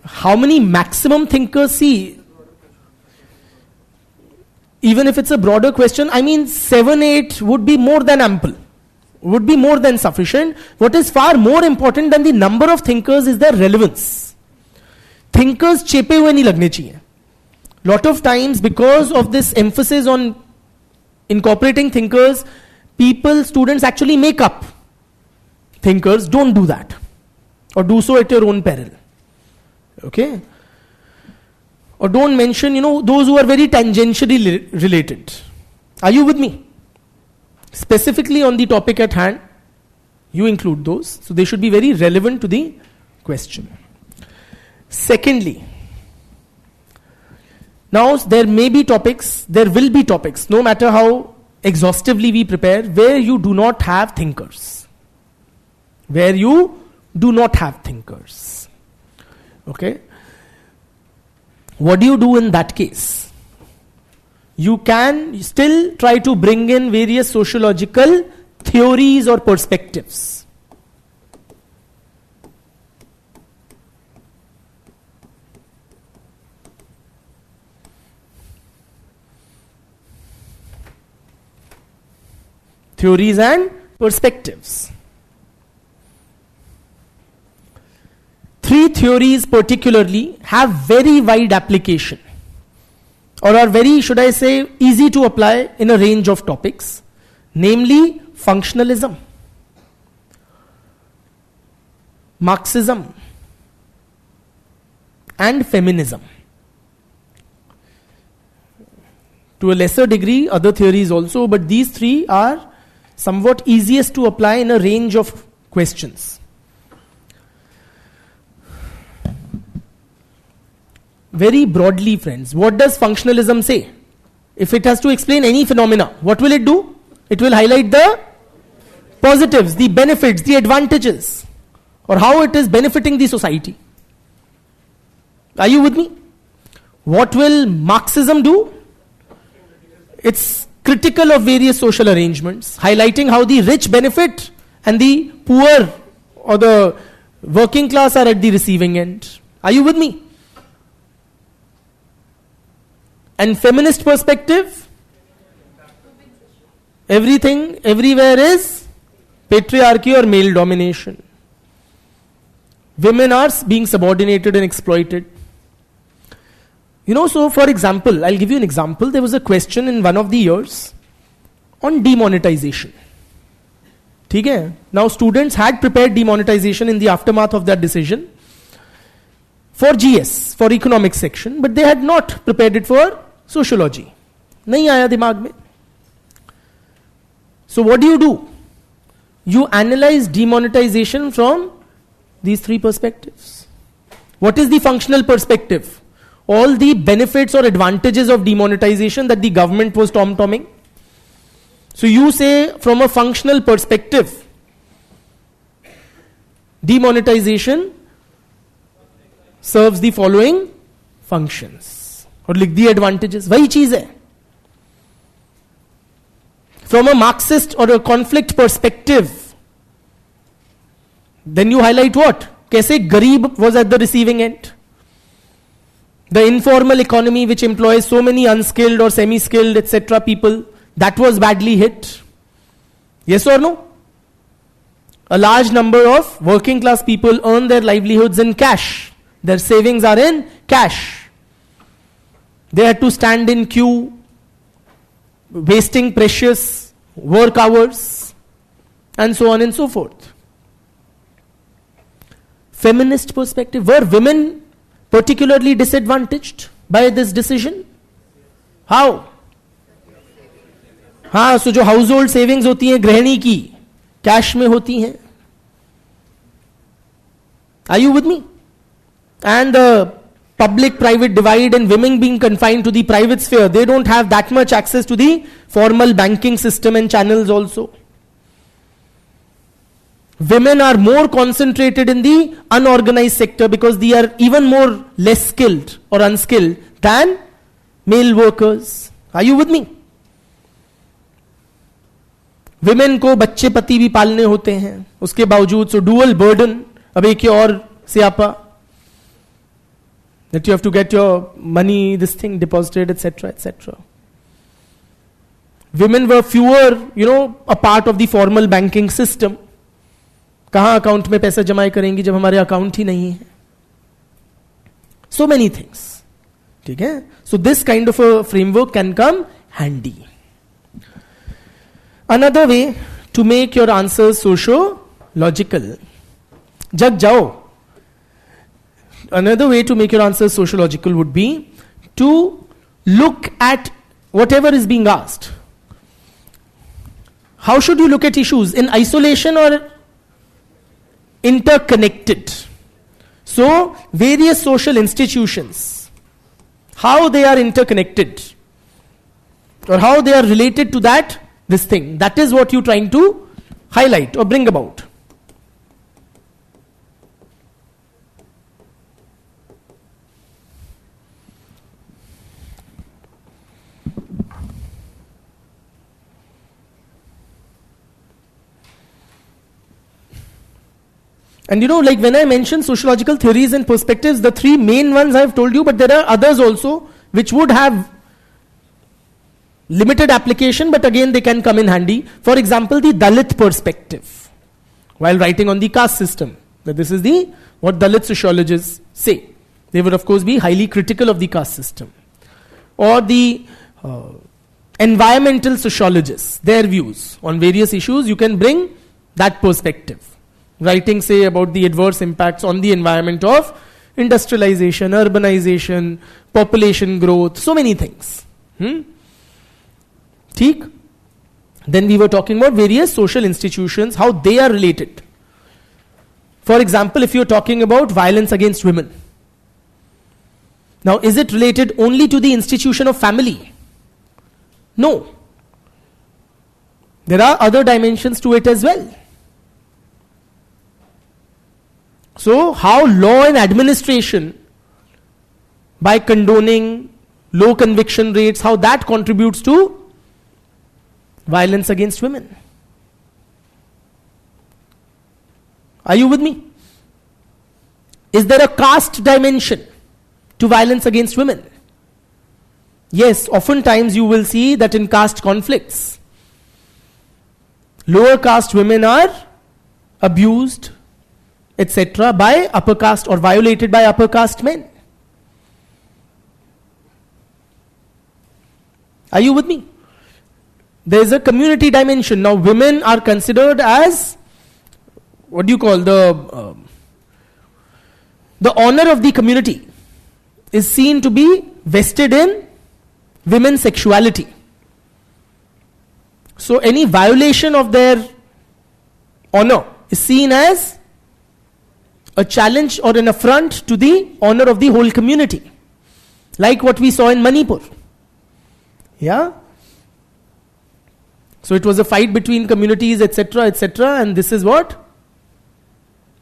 How many maximum thinkers? See, even if it's a broader question, I mean 7, 8 would be more than ample, would be more than sufficient. What is far more important than the number of thinkers is their relevance. Thinkers chepe hue nahi lagne chahiye. Lot of times because of this emphasis on incorporating thinkers, students actually make up thinkers. Don't do that, or do so at your own peril. Okay? Or don't mention, those who are very tangentially related. Are you with me? Specifically on the topic at hand, you include those. So they should be very relevant to the question. Secondly, Now, there may be topics, there will be topics, no matter how exhaustively we prepare, where you do not have thinkers. Where you do not have thinkers. Okay? What do you do in that case? You can still try to bring in various sociological theories or perspectives. Theories and perspectives. 3 theories particularly have very wide application, or are very, should I say, easy to apply in a range of topics, namely functionalism, Marxism, and feminism. To a lesser degree, other theories also, but these 3 are somewhat easiest to apply in a range of questions. Very broadly, friends, what does functionalism say? If it has to explain any phenomena, what will it do? It will highlight the positives, the benefits, the advantages, or how it is benefiting the society. Are you with me? What will Marxism do? It's critical of various social arrangements, highlighting how the rich benefit and the poor or the working class are at the receiving end. Are you with me? And feminist perspective, everything, everywhere is patriarchy or male domination. Women are being subordinated and exploited. You know, so for example, I'll give you an example. There was a question in one of the years on demonetization. Okay? Now students had prepared demonetization in the aftermath of that decision for GS, for economics section, but they had not prepared it for sociology. Nahi aaya dimag mein. So what do? You analyze demonetization from these 3 perspectives. What is the functional perspective? All the benefits or advantages of demonetization that the government was tom-tomming. So you say from a functional perspective, demonetization serves the following functions. Or likh the advantages. Wahi cheez hai. From a Marxist or a conflict perspective, then you highlight what? Kaise Garib was at the receiving end. The informal economy which employs so many unskilled or semi-skilled etc. people, that was badly hit. Yes or no? A large number of working class people earn their livelihoods in cash. Their savings are in cash. They had to stand in queue, wasting precious work hours, and so on and so forth. Feminist perspective, were women particularly disadvantaged by this decision? How? हाँ, so जो household savings होती हैं गृहिणी की, cash में होती हैं. Are you with me? And the public-private divide and women being confined to the private sphere, they don't have that much access to the formal banking system and channels also. Women are more concentrated in the unorganized sector because they are even more less skilled or unskilled than male workers. Are you with me? Women को बच्चे पति भी पालने होते हैं, उसके बावजूद so dual burden, अब एक और स्यापा that you have to get your money, this thing deposited, etc., etc. Women were fewer, a part of the formal banking system. कहाँ अकाउंट में पैसा जमा करेंगी जब हमारे अकाउंट ही नहीं है. So many things. ठीक है? So this kind of a framework can come handy. Another way to make your answers sociological. जग जाओ. Another way to make your answers sociological would be to look at whatever is being asked. How should you look at issues? In isolation or interconnected? So, various social institutions how they are interconnected or how they are related to this thing. That is what you're trying to highlight or bring about. And like when I mention sociological theories and perspectives, the three main ones I have told you, but there are others also which would have limited application, but again they can come in handy. For example, the Dalit perspective, while writing on the caste system. That this is what Dalit sociologists say. They would of course be highly critical of the caste system. Or the environmental sociologists, their views on various issues, you can bring that perspective. Writing, say, about the adverse impacts on the environment of industrialization, urbanization, population growth, so many things. Theek? Then we were talking about various social institutions, how they are related. For example, if you're talking about violence against women. Now, is it related only to the institution of family? No. There are other dimensions to it as well. So, how law and administration, by condoning low conviction rates, how that contributes to violence against women. Are you with me? Is there a caste dimension to violence against women? Yes, oftentimes you will see that in caste conflicts, lower caste women are abused, etc., by upper caste or violated by upper caste men. Are you with me? There is a community dimension. Now, women are considered as, what do you call, the honor of the community is seen to be vested in women's sexuality. So, any violation of their honor is seen as a challenge or an affront to the honor of the whole community. Like what we saw in Manipur. Yeah? So it was a fight between communities, etc., and this is what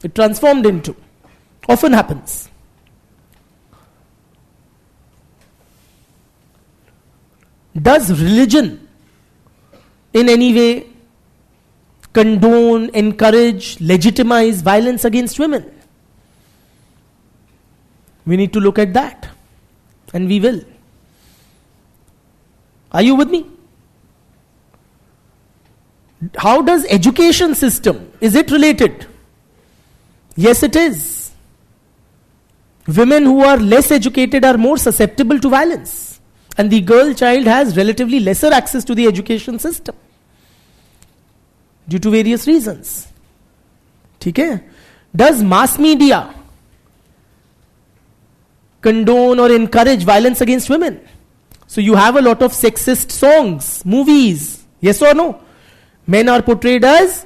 it transformed into. Often happens. Does religion in any way condone, encourage, legitimize violence against women? We need to look at that. And we will. Are you with me? How does education system, is it related? Yes, it is. Women who are less educated are more susceptible to violence. And the girl child has relatively lesser access to the education system. Due to various reasons. Okay? Does mass media condone or encourage violence against women? So you have a lot of sexist songs, movies. Yes or no? Men are portrayed as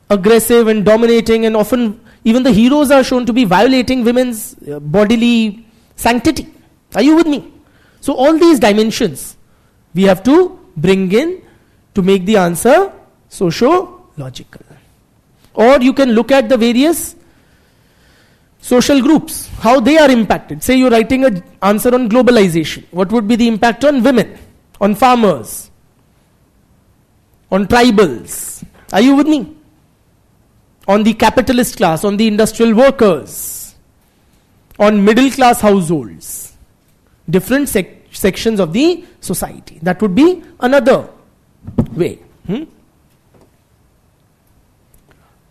aggressive and dominating, and often even the heroes are shown to be violating women's bodily sanctity. Are you with me? So all these dimensions we have to bring in to make the answer sociological. Or you can look at the various social groups, how they are impacted. Say you're writing an answer on globalization. What would be the impact on women, on farmers, on tribals? Are you with me? On the capitalist class, on the industrial workers, on middle class households, different sections of the society. That would be another way.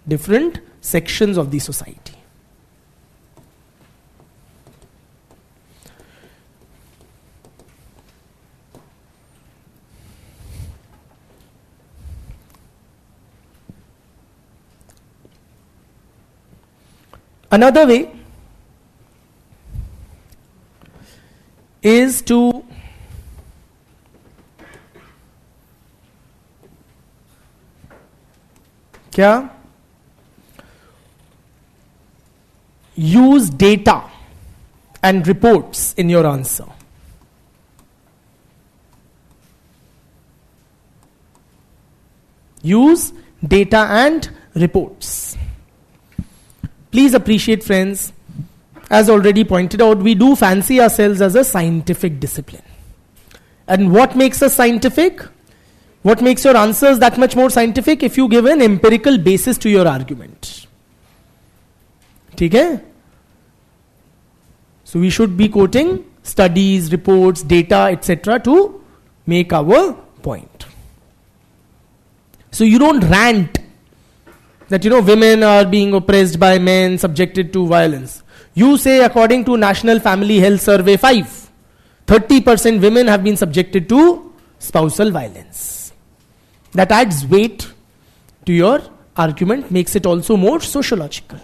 Different sections of the society. Another way is to use data and reports in your answer. use data and reports. Please appreciate, friends, as already pointed out, we do fancy ourselves as a scientific discipline. And what makes us scientific? What makes your answers that much more scientific? If you give an empirical basis to your argument. Okay? So we should be quoting studies, reports, data, etc. to make our point. So you don't rant that, women are being oppressed by men, subjected to violence. You say, according to National Family Health Survey 5, 30% women have been subjected to spousal violence. That adds weight to your argument, makes it also more sociological.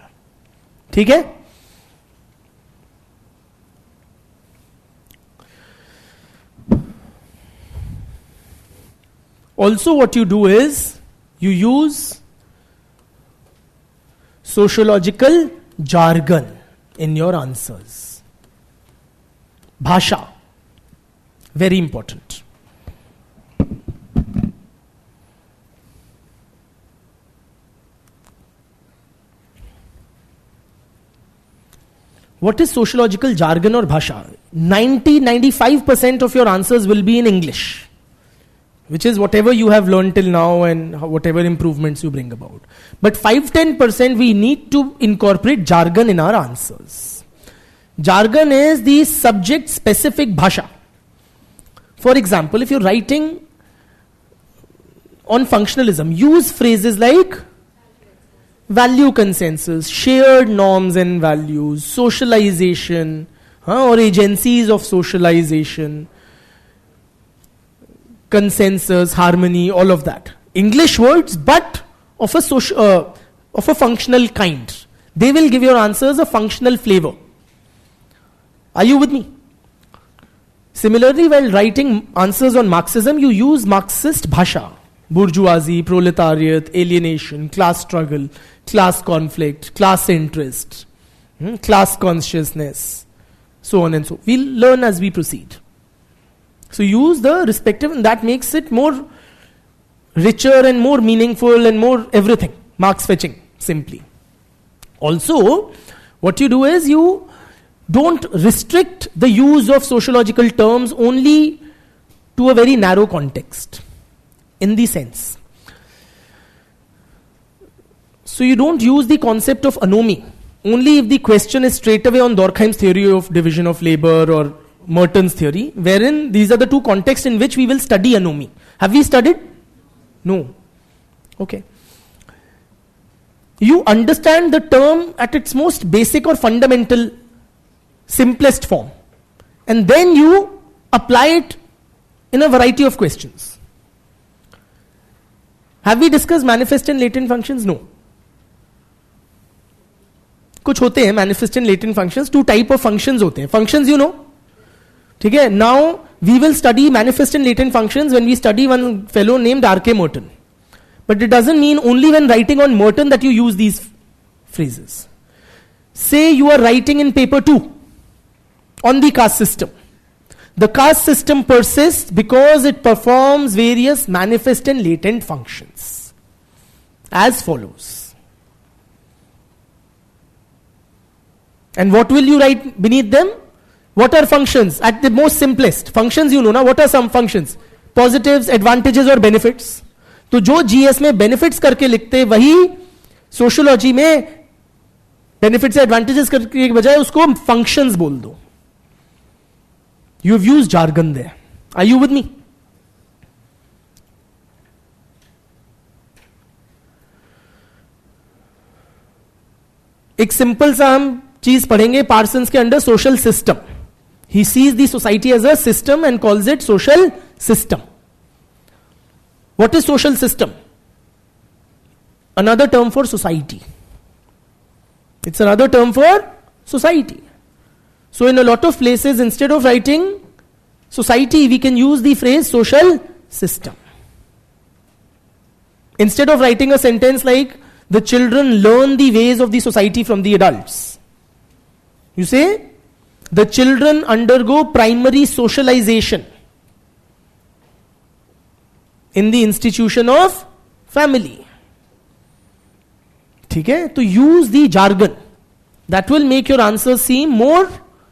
Okay? Also, what you do is you use sociological jargon in your answers. Bhasha, very important. What is sociological jargon or bhasha? 95% of your answers will be in English, which is whatever you have learned till now and whatever improvements you bring about. But 5-10% we need to incorporate jargon in our answers. Jargon is the subject specific bhasha. For example, if you're writing on functionalism, use phrases like value consensus, shared norms and values, socialization, or agencies of socialization, consensus, harmony, all of that. English words, but of a functional kind. They will give your answers a functional flavor. Are you with me? Similarly, while writing answers on Marxism, you use Marxist bhasha. Bourgeoisie, proletariat, alienation, class struggle, class conflict, class interest, class consciousness, so on and so. We'll learn as we proceed. So use the respective, and that makes it more richer and more meaningful and more everything. Marks fetching, simply. Also, what you do is you don't restrict the use of sociological terms only to a very narrow context. In the sense. So you don't use the concept of anomy only if the question is straight away on Durkheim's theory of division of labor or Merton's theory, wherein these are the two contexts in which we will study anomy. Have we studied? No. Okay. You understand the term at its most basic or fundamental, simplest form. And then you apply it in a variety of questions. Have we discussed manifest and latent functions? No. कुछ होते हैं manifest and latent functions. Two type of functions होते हैं. Functions you know. ठीक है. Now we will study manifest and latent functions when we study one fellow named R.K. Merton. But it doesn't mean only when writing on Merton that you use these phrases. Say you are writing in paper 2 on the caste system. The caste system persists because it performs various manifest and latent functions. As follows. And what will you write beneath them? What are functions? At the most simplest. Functions you know now. What are some functions? Positives, advantages or benefits. तो जो GS में benefits करके लिखते वही sociology में benefits या advantages करके बजाय उसको functions बोल दो. You've used jargon there. Are you with me? एक सिंपल सा हम चीज पढ़ेंगे पार्सन्स के under social system. He sees the society as a system and calls it social system. What is social system? Another term for society. It's another term for society. So in a lot of places, instead of writing society, we can use the phrase social system. Instead of writing a sentence like, the children learn the ways of the society from the adults, you say, the children undergo primary socialization in the institution of family. ठीक है, तो use the jargon, that will make your answer seem more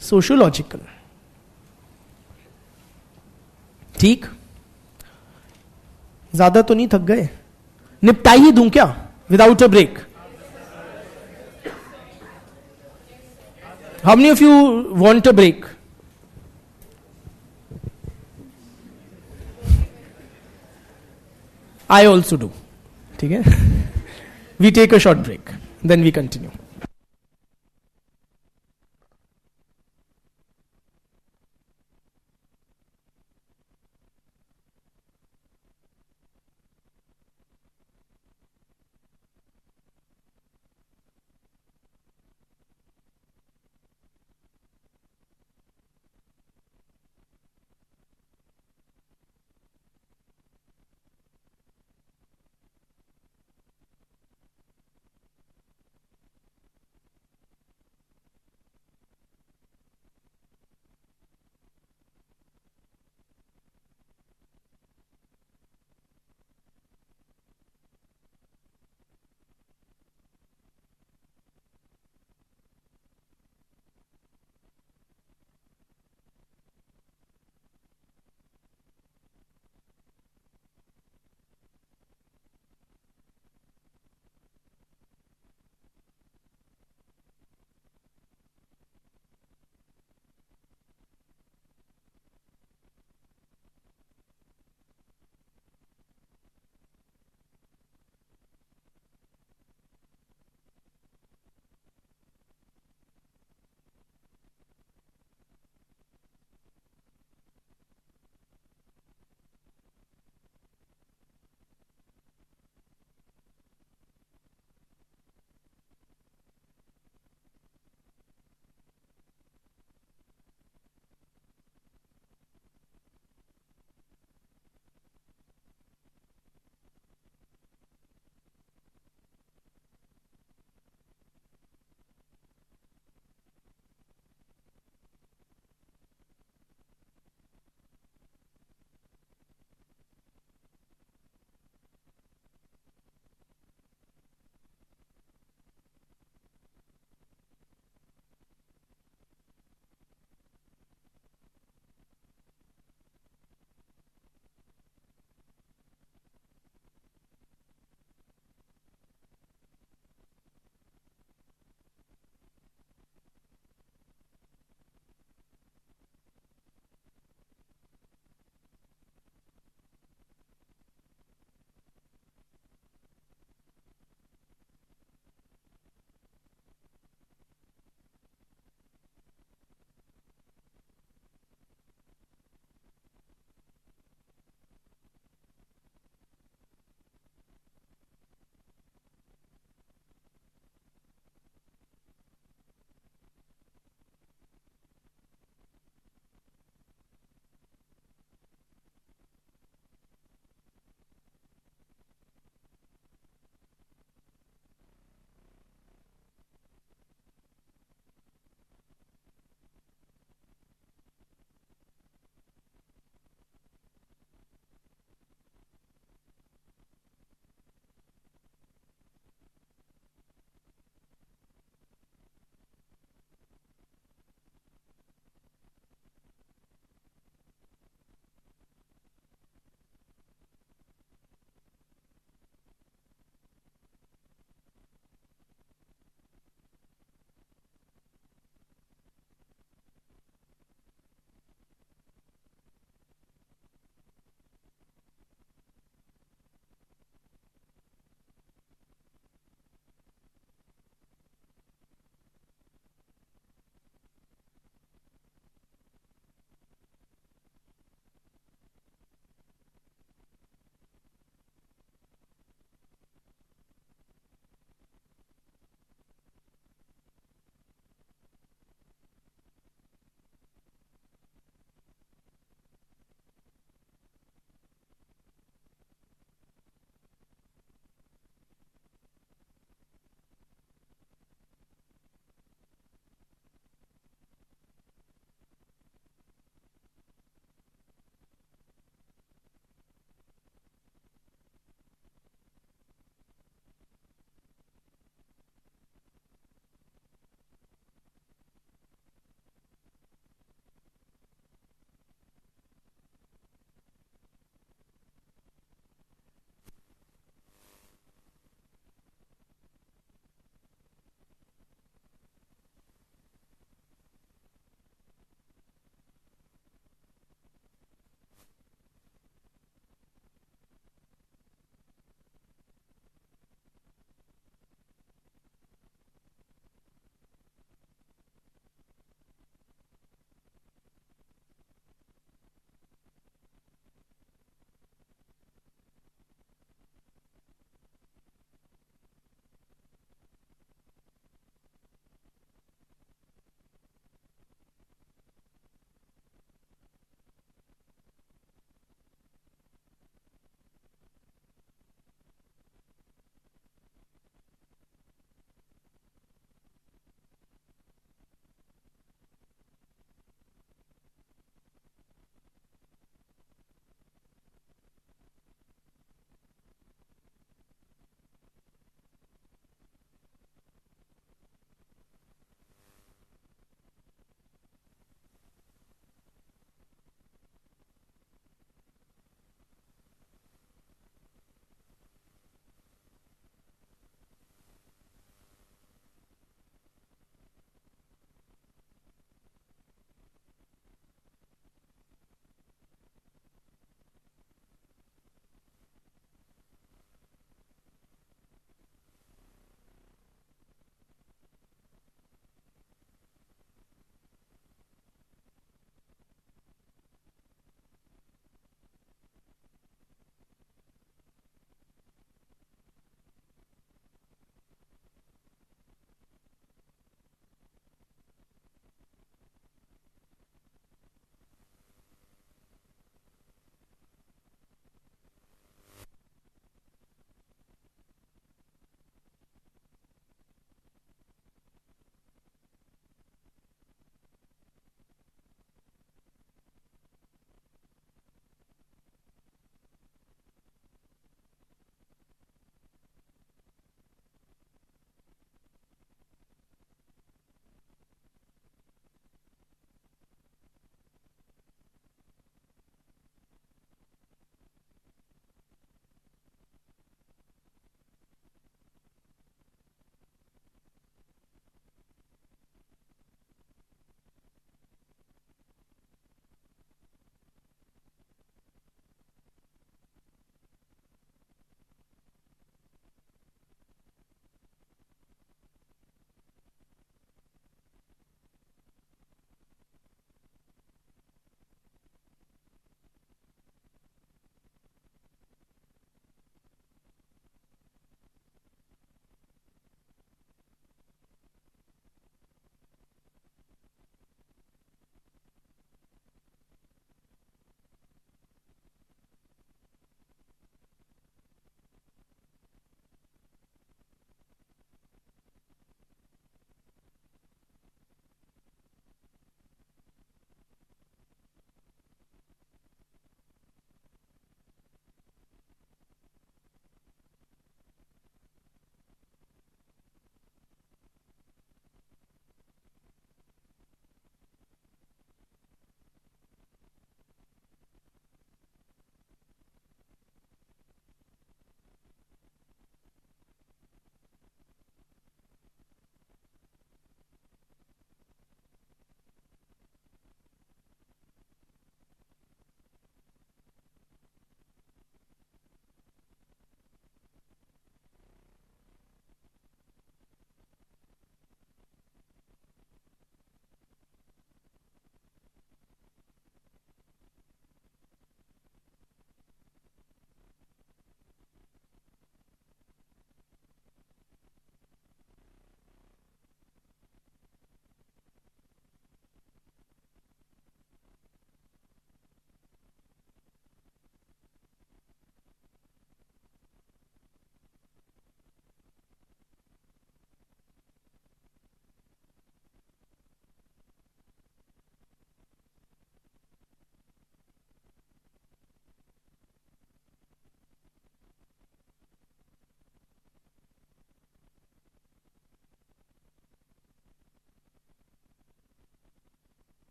sociological. ठीक, ज्यादा तो नहीं थक गए? निपटा ही दूं क्या without a break? How many of you want a break? I also do. ठीक है, we take a short break, then we continue.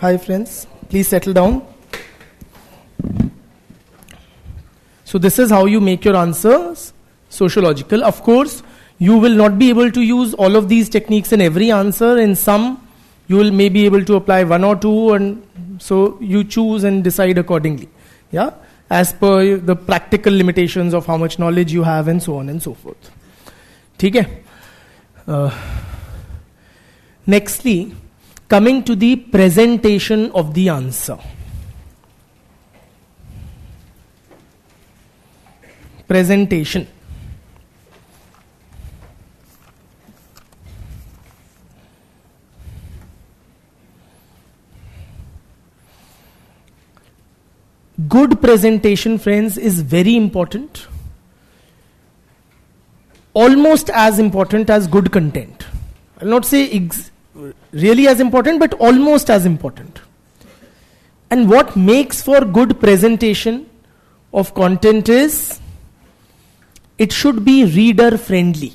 Hi friends, please settle down. So this is how you make your answers sociological. Of course, you will not be able to use all of these techniques in every answer. In some, you will maybe able to apply one or two, and so you choose and decide accordingly. Yeah, as per the practical limitations of how much knowledge you have and so on and so forth. Okay. Nextly, coming to the presentation of the answer. Presentation. Good presentation, friends, is very important. Almost as important as good content. I'll not say really as important, but almost as important. And what makes for good presentation of content is it should be reader friendly,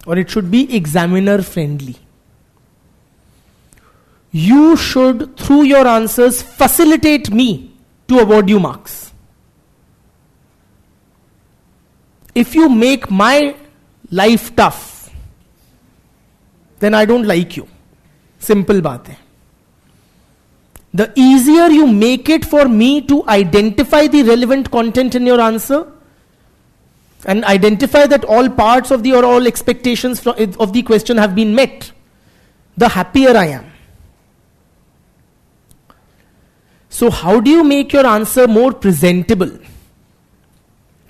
or it should be examiner friendly. You should, through your answers, facilitate me to award you marks. If you make my life tough, then I don't like you. Simple baat hai. The easier you make it for me to identify the relevant content in your answer and identify that all parts of the or all expectations of the question have been met, the happier I am. So how do you make your answer more presentable?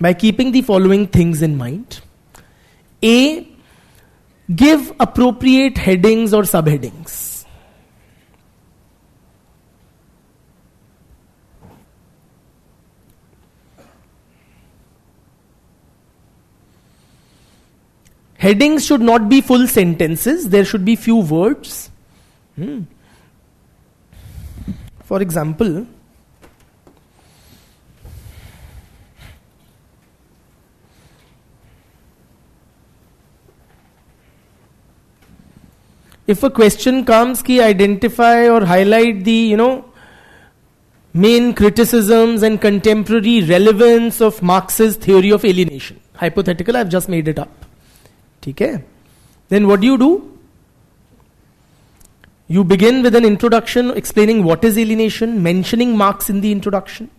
By keeping the following things in mind. A, give appropriate headings or subheadings. Headings should not be full sentences. There should be few words. For example, if a question comes ki identify or highlight the, main criticisms and contemporary relevance of Marx's theory of alienation. Hypothetical, I've just made it up. Okay? Then what do? You begin with an introduction explaining what is alienation, mentioning Marx in the introduction,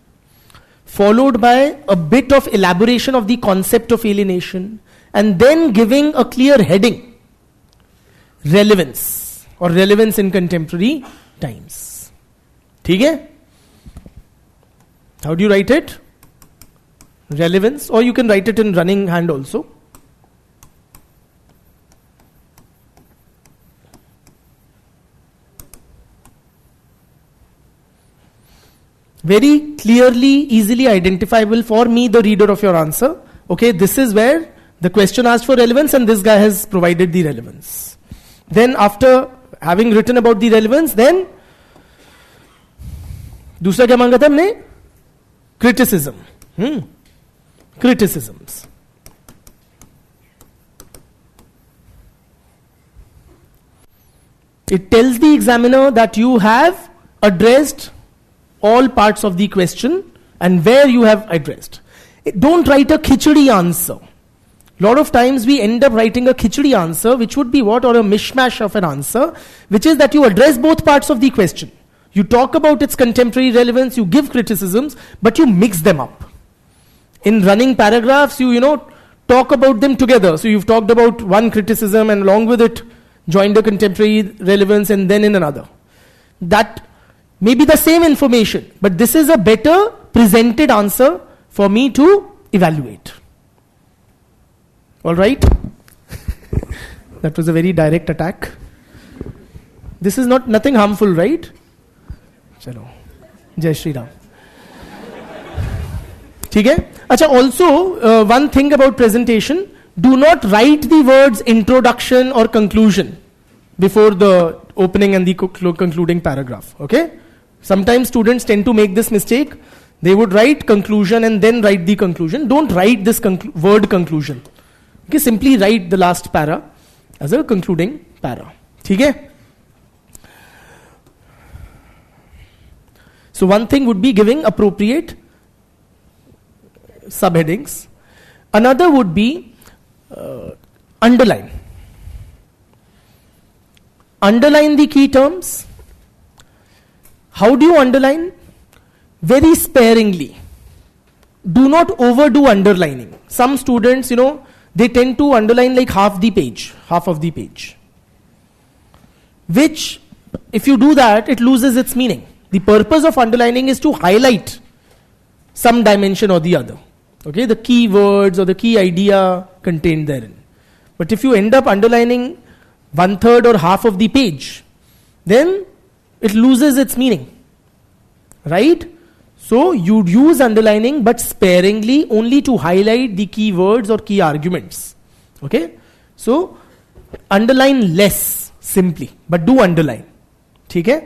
followed by a bit of elaboration of the concept of alienation, and then giving a clear heading, relevance or relevance in contemporary times. Okay? How do you write it? Relevance, or you can write it in running hand also. Very clearly, easily identifiable for me, the reader of your answer. Okay, this is where the question asked for relevance and this guy has provided the relevance. Then after having written about the relevance, then दूसरा क्या मांगा था हमने? Criticism. Criticisms. It tells the examiner that you have addressed all parts of the question and where you have addressed. Don't write a khichdi answer. Lot of times we end up writing a khichdi answer, which would be what? Or a mishmash of an answer, which is that you address both parts of the question. You talk about its contemporary relevance, you give criticisms, but you mix them up. In running paragraphs, you talk about them together. So you've talked about one criticism and along with it joined a contemporary relevance and then in another. That may be the same information, but this is a better presented answer for me to evaluate. All right? That was a very direct attack. This is nothing harmful, right? Chalo. Jai Shri Ram. Okay? Acha, also, one thing about presentation, do not write the words introduction or conclusion before the opening and the concluding paragraph. Okay? Sometimes students tend to make this mistake. They would write conclusion and then write the conclusion. Don't write this word conclusion. Okay, simply write the last para as a concluding para. Okay? So one thing would be giving appropriate subheadings. Another would be underline. Underline the key terms. How do you underline? Very sparingly. Do not overdo underlining. Some students, they tend to underline like half of the page. Which, if you do that, it loses its meaning. The purpose of underlining is to highlight some dimension or the other. Okay, the key words or the key idea contained therein. But if you end up underlining 1/3 or half of the page, then it loses its meaning. Right? So you use underlining but sparingly, only to highlight the key words or key arguments. Okay? So underline less simply, but do underline. Okay?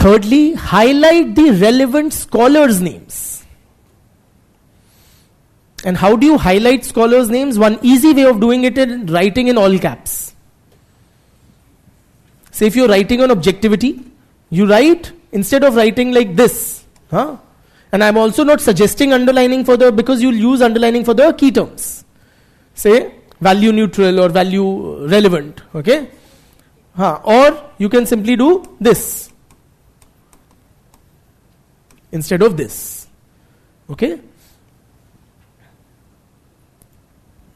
Thirdly, highlight the relevant scholars' names. And how do you highlight scholars' names? One easy way of doing it is writing in all caps. Say if you're writing on objectivity, you write, instead of writing like this, and I'm also not suggesting underlining because you'll use underlining for the key terms. Say value neutral or value relevant, okay? Or you can simply do this instead of this, okay?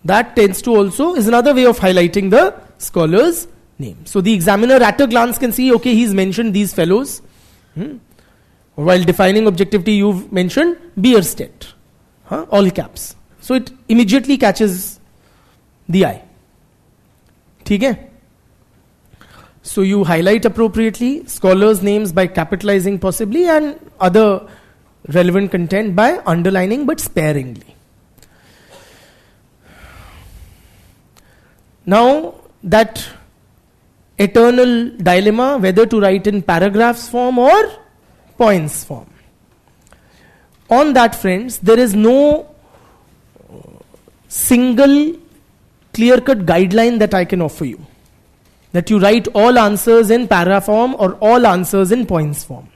That tends to also is another way of highlighting the scholar's name. So the examiner at a glance can see, okay, he's mentioned these fellows. While defining objectivity, you've mentioned Bierstedt, all caps. So it immediately catches the eye. Okay? So you highlight appropriately scholars' names by capitalizing possibly, and other relevant content by underlining but sparingly. Now that eternal dilemma, whether to write in paragraphs form or points form. On that, friends, there is no single clear-cut guideline that I can offer you. That you write all answers in para form or all answers in points form.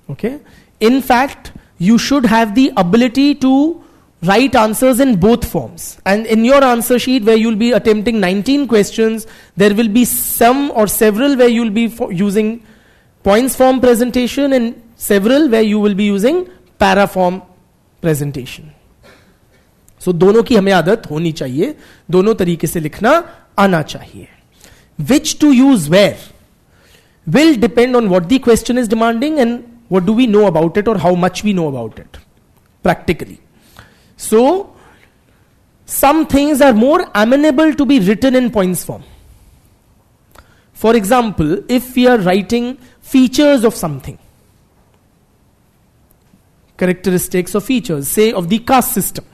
Okay? In fact, you should have the ability to write answers in both forms. And in your answer sheet where you'll be attempting 19 questions, there will be some or several where you'll be using points form presentation and several where you will be using para form presentation. So दोनों की हमें आदत होनी चाहिए, दोनों तरीके से लिखना आना चाहिए. Which to use where will depend on what the question is demanding and what do we know about it or how much we know about it practically. So, some things are more amenable to be written in points form. For example, if we are writing features of something, characteristics or features, say of the caste system,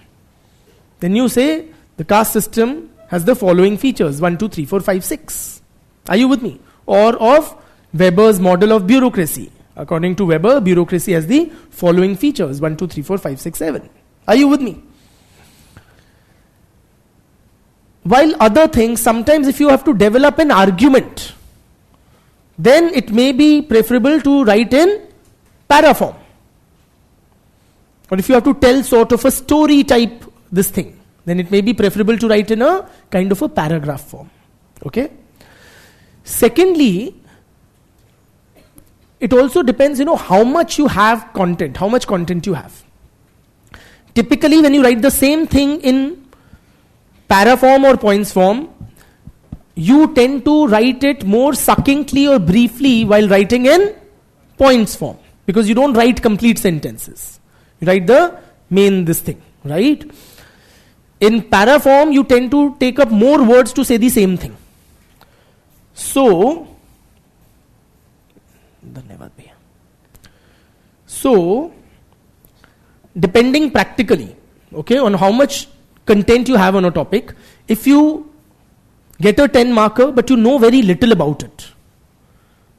then you say the caste system has the following features, 1, 2, 3, 4, 5, 6. Are you with me? Or of Weber's model of bureaucracy. According to Weber, bureaucracy has the following features, 1, 2, 3, 4, 5, 6, 7. Are you with me? While other things, sometimes if you have to develop an argument, then it may be preferable to write in para form. Or if you have to tell sort of a story type this thing, then it may be preferable to write in a kind of a paragraph form. Okay? Secondly, it also depends, how much you have content, how much content you have. Typically, when you write the same thing in para form or points form, you tend to write it more succinctly or briefly while writing in points form. Because you don't write complete sentences. You write the main this thing, right? In para form, you tend to take up more words to say the same thing. So, depending practically, okay, on how much content you have on a topic, if you get a 10 marker but you know very little about it,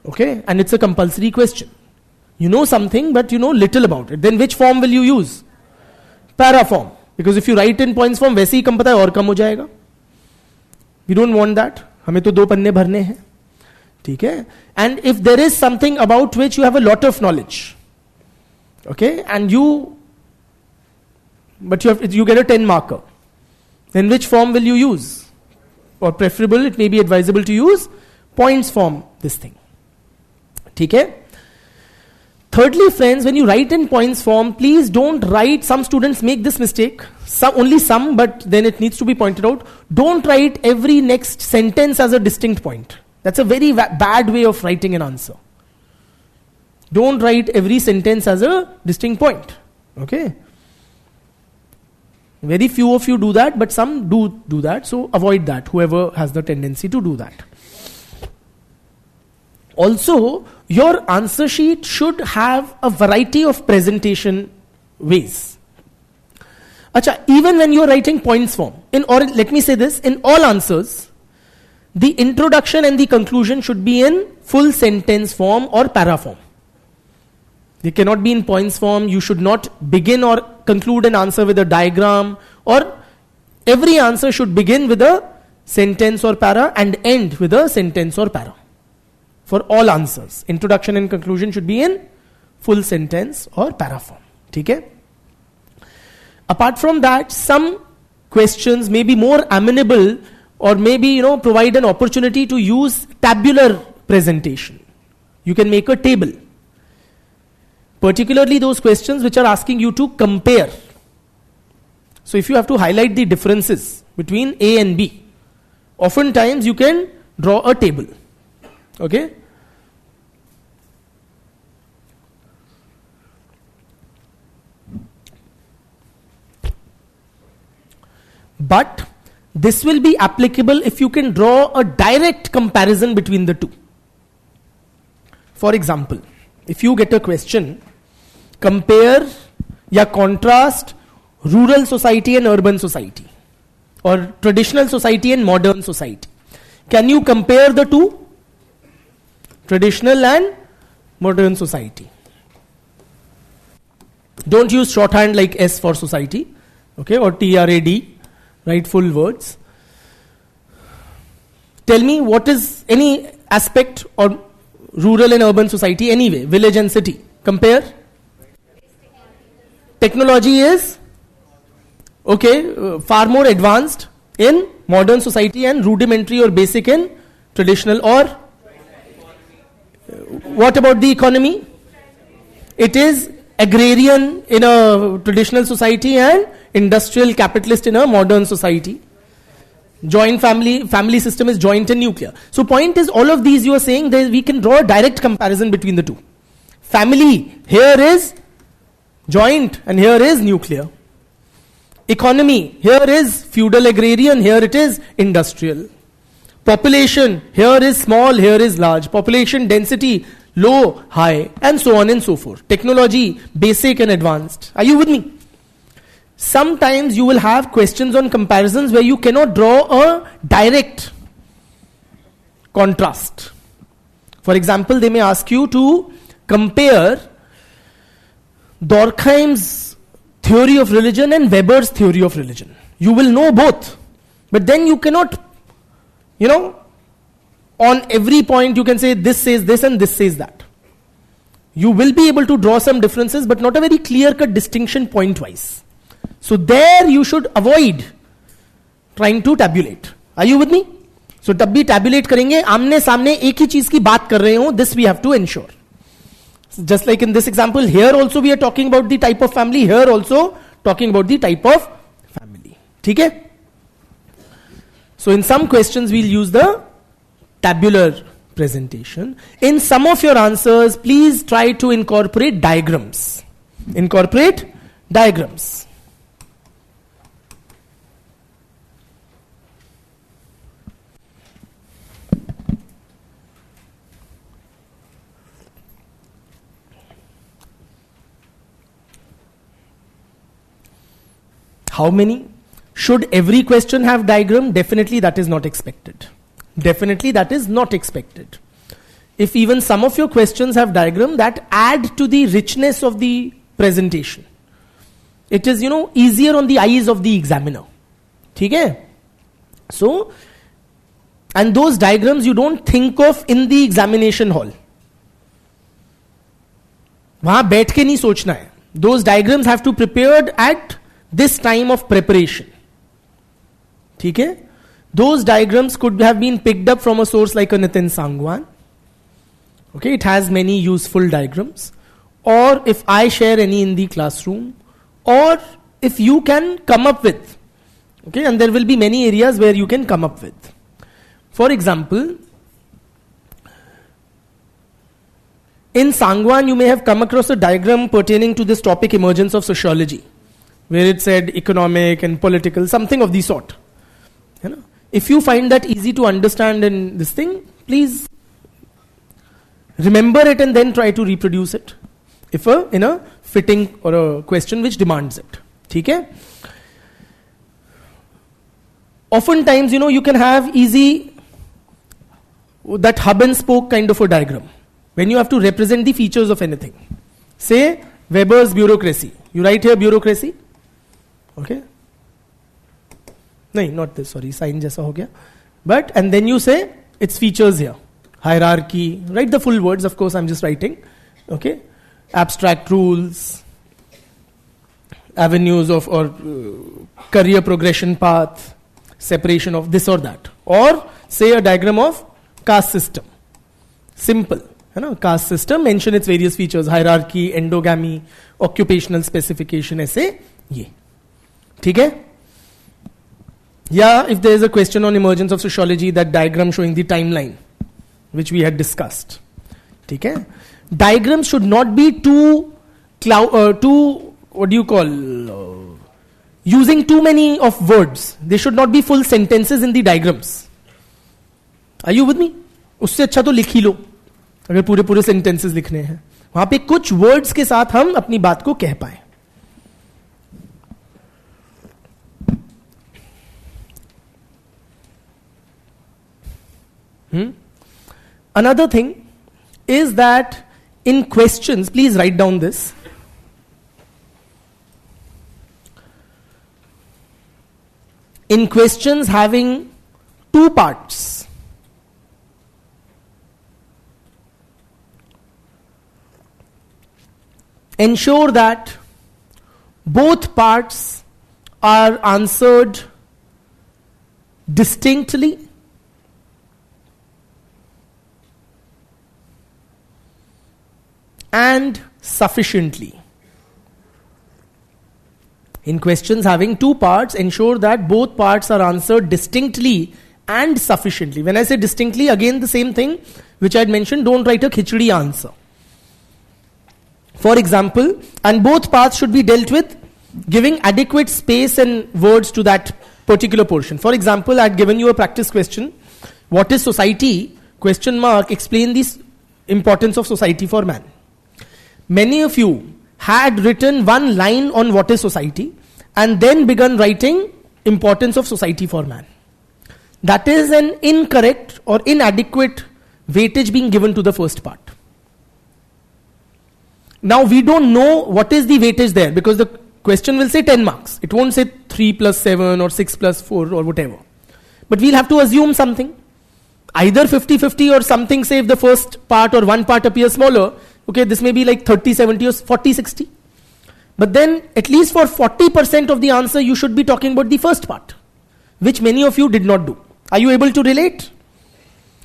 okay, and it's a compulsory question, you know something but you know little about it, then which form will you use? Para form. Because if you write in points form, वैसे ही कम पता है और कम हो जाएगा. We don't want that. हमें तो 2 पन्ने भरने हैं. Okay? And if there is something about which you have a lot of knowledge, okay, and you get a 10 marker, then which form will you use? Or preferable, it may be advisable to use points form, this thing. Okay? Thirdly, friends, when you write in points form, please don't write, some students make this mistake, only some, but then it needs to be pointed out. Don't write every next sentence as a distinct point. That's a very bad way of writing an answer. Don't write every sentence as a distinct point. Okay? Very few of you do that, but some do that, so avoid that, whoever has the tendency to do that. Also, your answer sheet should have a variety of presentation ways. Acha, even when you are writing points form, let me say this, in all answers, the introduction and the conclusion should be in full sentence form or para form. They cannot be in points form. You should not begin or conclude an answer with a diagram, or every answer should begin with a sentence or para and end with a sentence or para. For all answers, introduction and conclusion should be in full sentence or para form. Okay? Apart from that, some questions may be more amenable or maybe provide an opportunity to use tabular presentation. You can make a table. Particularly those questions which are asking you to compare. So if you have to highlight the differences between A and B, oftentimes you can draw a table. Okay? But this will be applicable if you can draw a direct comparison between the two. For example, if you get a question, compare या contrast rural society and urban society, or traditional society and modern society. Can you compare the two? Traditional and modern society. Don't use shorthand like S for society, okay, or TRAD, write full words. Tell me what is any aspect or rural and urban society anyway, village and city. Compare. Technology is far more advanced in modern society and rudimentary or basic in traditional. Or what about the economy? It is agrarian in a traditional society and industrial capitalist in a modern society. Joint family system is joint and nuclear. So point is, all of these you are saying that we can draw a direct comparison between the two. Family, here is joint and here is nuclear. Economy, here is feudal agrarian, here it is industrial. Population, here is small, here is large. Population density, low, high, and so on and so forth. Technology, basic and advanced. Are you with me? Sometimes you will have questions on comparisons where you cannot draw a direct contrast. For example, they may ask you to compare Durkheim's theory of religion and Weber's theory of religion. You will know both, but then you cannot, on every point you can say this says this and this says that. You will be able to draw some differences, but not a very clear-cut distinction point-wise. So there you should avoid trying to tabulate. Are you with me? So तब भी tabulate करेंगे, आमने सामने एक ही चीज की बात कर रहे हो. This we have to ensure. Just like in this example, here also we are talking about the type of family. Here also talking about the type of family. ठीक है? So in some questions we'll use the tabular presentation. In some of your answers, please try to incorporate diagrams. Incorporate diagrams. How many? Should every question have diagram? Definitely that is not expected. Definitely that is not expected. If even some of your questions have diagram, that add to the richness of the presentation. It is, easier on the eyes of the examiner. Okay? So, And those diagrams you don't think of in the examination hall. वहां बैठ के नहीं सोचना है. Those diagrams have to be prepared at this time of preparation. ठीक है? Those diagrams could have been picked up from a source like a Nitin Sangwan. Okay, it has many useful diagrams. Or if I share any in the classroom, or if you can come up with. Okay, and there will be many areas where you can come up with. For example, in Sangwan, you may have come across a diagram pertaining to this topic, emergence of sociology, where it said economic and political, something of the sort. You know, if you find that easy to understand in this thing, please remember it and then try to reproduce it, if in a fitting or a question which demands it. Okay? Oftentimes, you can have easy that hub and spoke kind of a diagram when you have to represent the features of anything. Say Weber's bureaucracy. You write here bureaucracy. Okay? No, not this, sorry, sign jaisa ho gaya. But, and then you say its features here. Hierarchy, write the full words, of course I'm just writing. Okay? Abstract rules, avenues of or career progression path, separation of this or that. Or say a diagram of caste system. Simple. Caste system, mention its various features, hierarchy, endogamy, occupational specification, ऐसे ये. ठीक है? Yeah, if there is a question on emergence of sociology, that diagram showing the timeline, which we had discussed. ठीक है? Diagrams should not be too, what do you call, using too many of words. They should not be full sentences in the diagrams. Are you with me? उससे अच्छा तो लिख ही लो, अगर पूरे पूरे sentences लिखने हैं. वहां पे कुछ वर्ड्स के साथ हम अपनी बात को कह पाए. Another thing is that in questions, please write down this. In questions having two parts, ensure that both parts are answered distinctly and sufficiently. In questions having two parts, ensure that both parts are answered distinctly and sufficiently. When I say distinctly, again the same thing which I had mentioned, don't write a khichdi answer. For example, and both parts should be dealt with giving adequate space and words to that particular portion. For example, I had given you a practice question. What is society? Question mark. Explain the importance of society for man. Many of you had written one line on what is society and then begun writing importance of society for man. That is an incorrect or inadequate weightage being given to the first part. Now we don't know what is the weightage there, because the question will say 10 marks. It won't say 3 plus 7 or 6 plus 4 or whatever. But we'll have to assume something. Either 50-50 or something, say if the first part or one part appears smaller, okay, this may be like 30-70 or 40-60. But then at least for 40% of the answer you should be talking about the first part, which many of you did not do. Are you able to relate?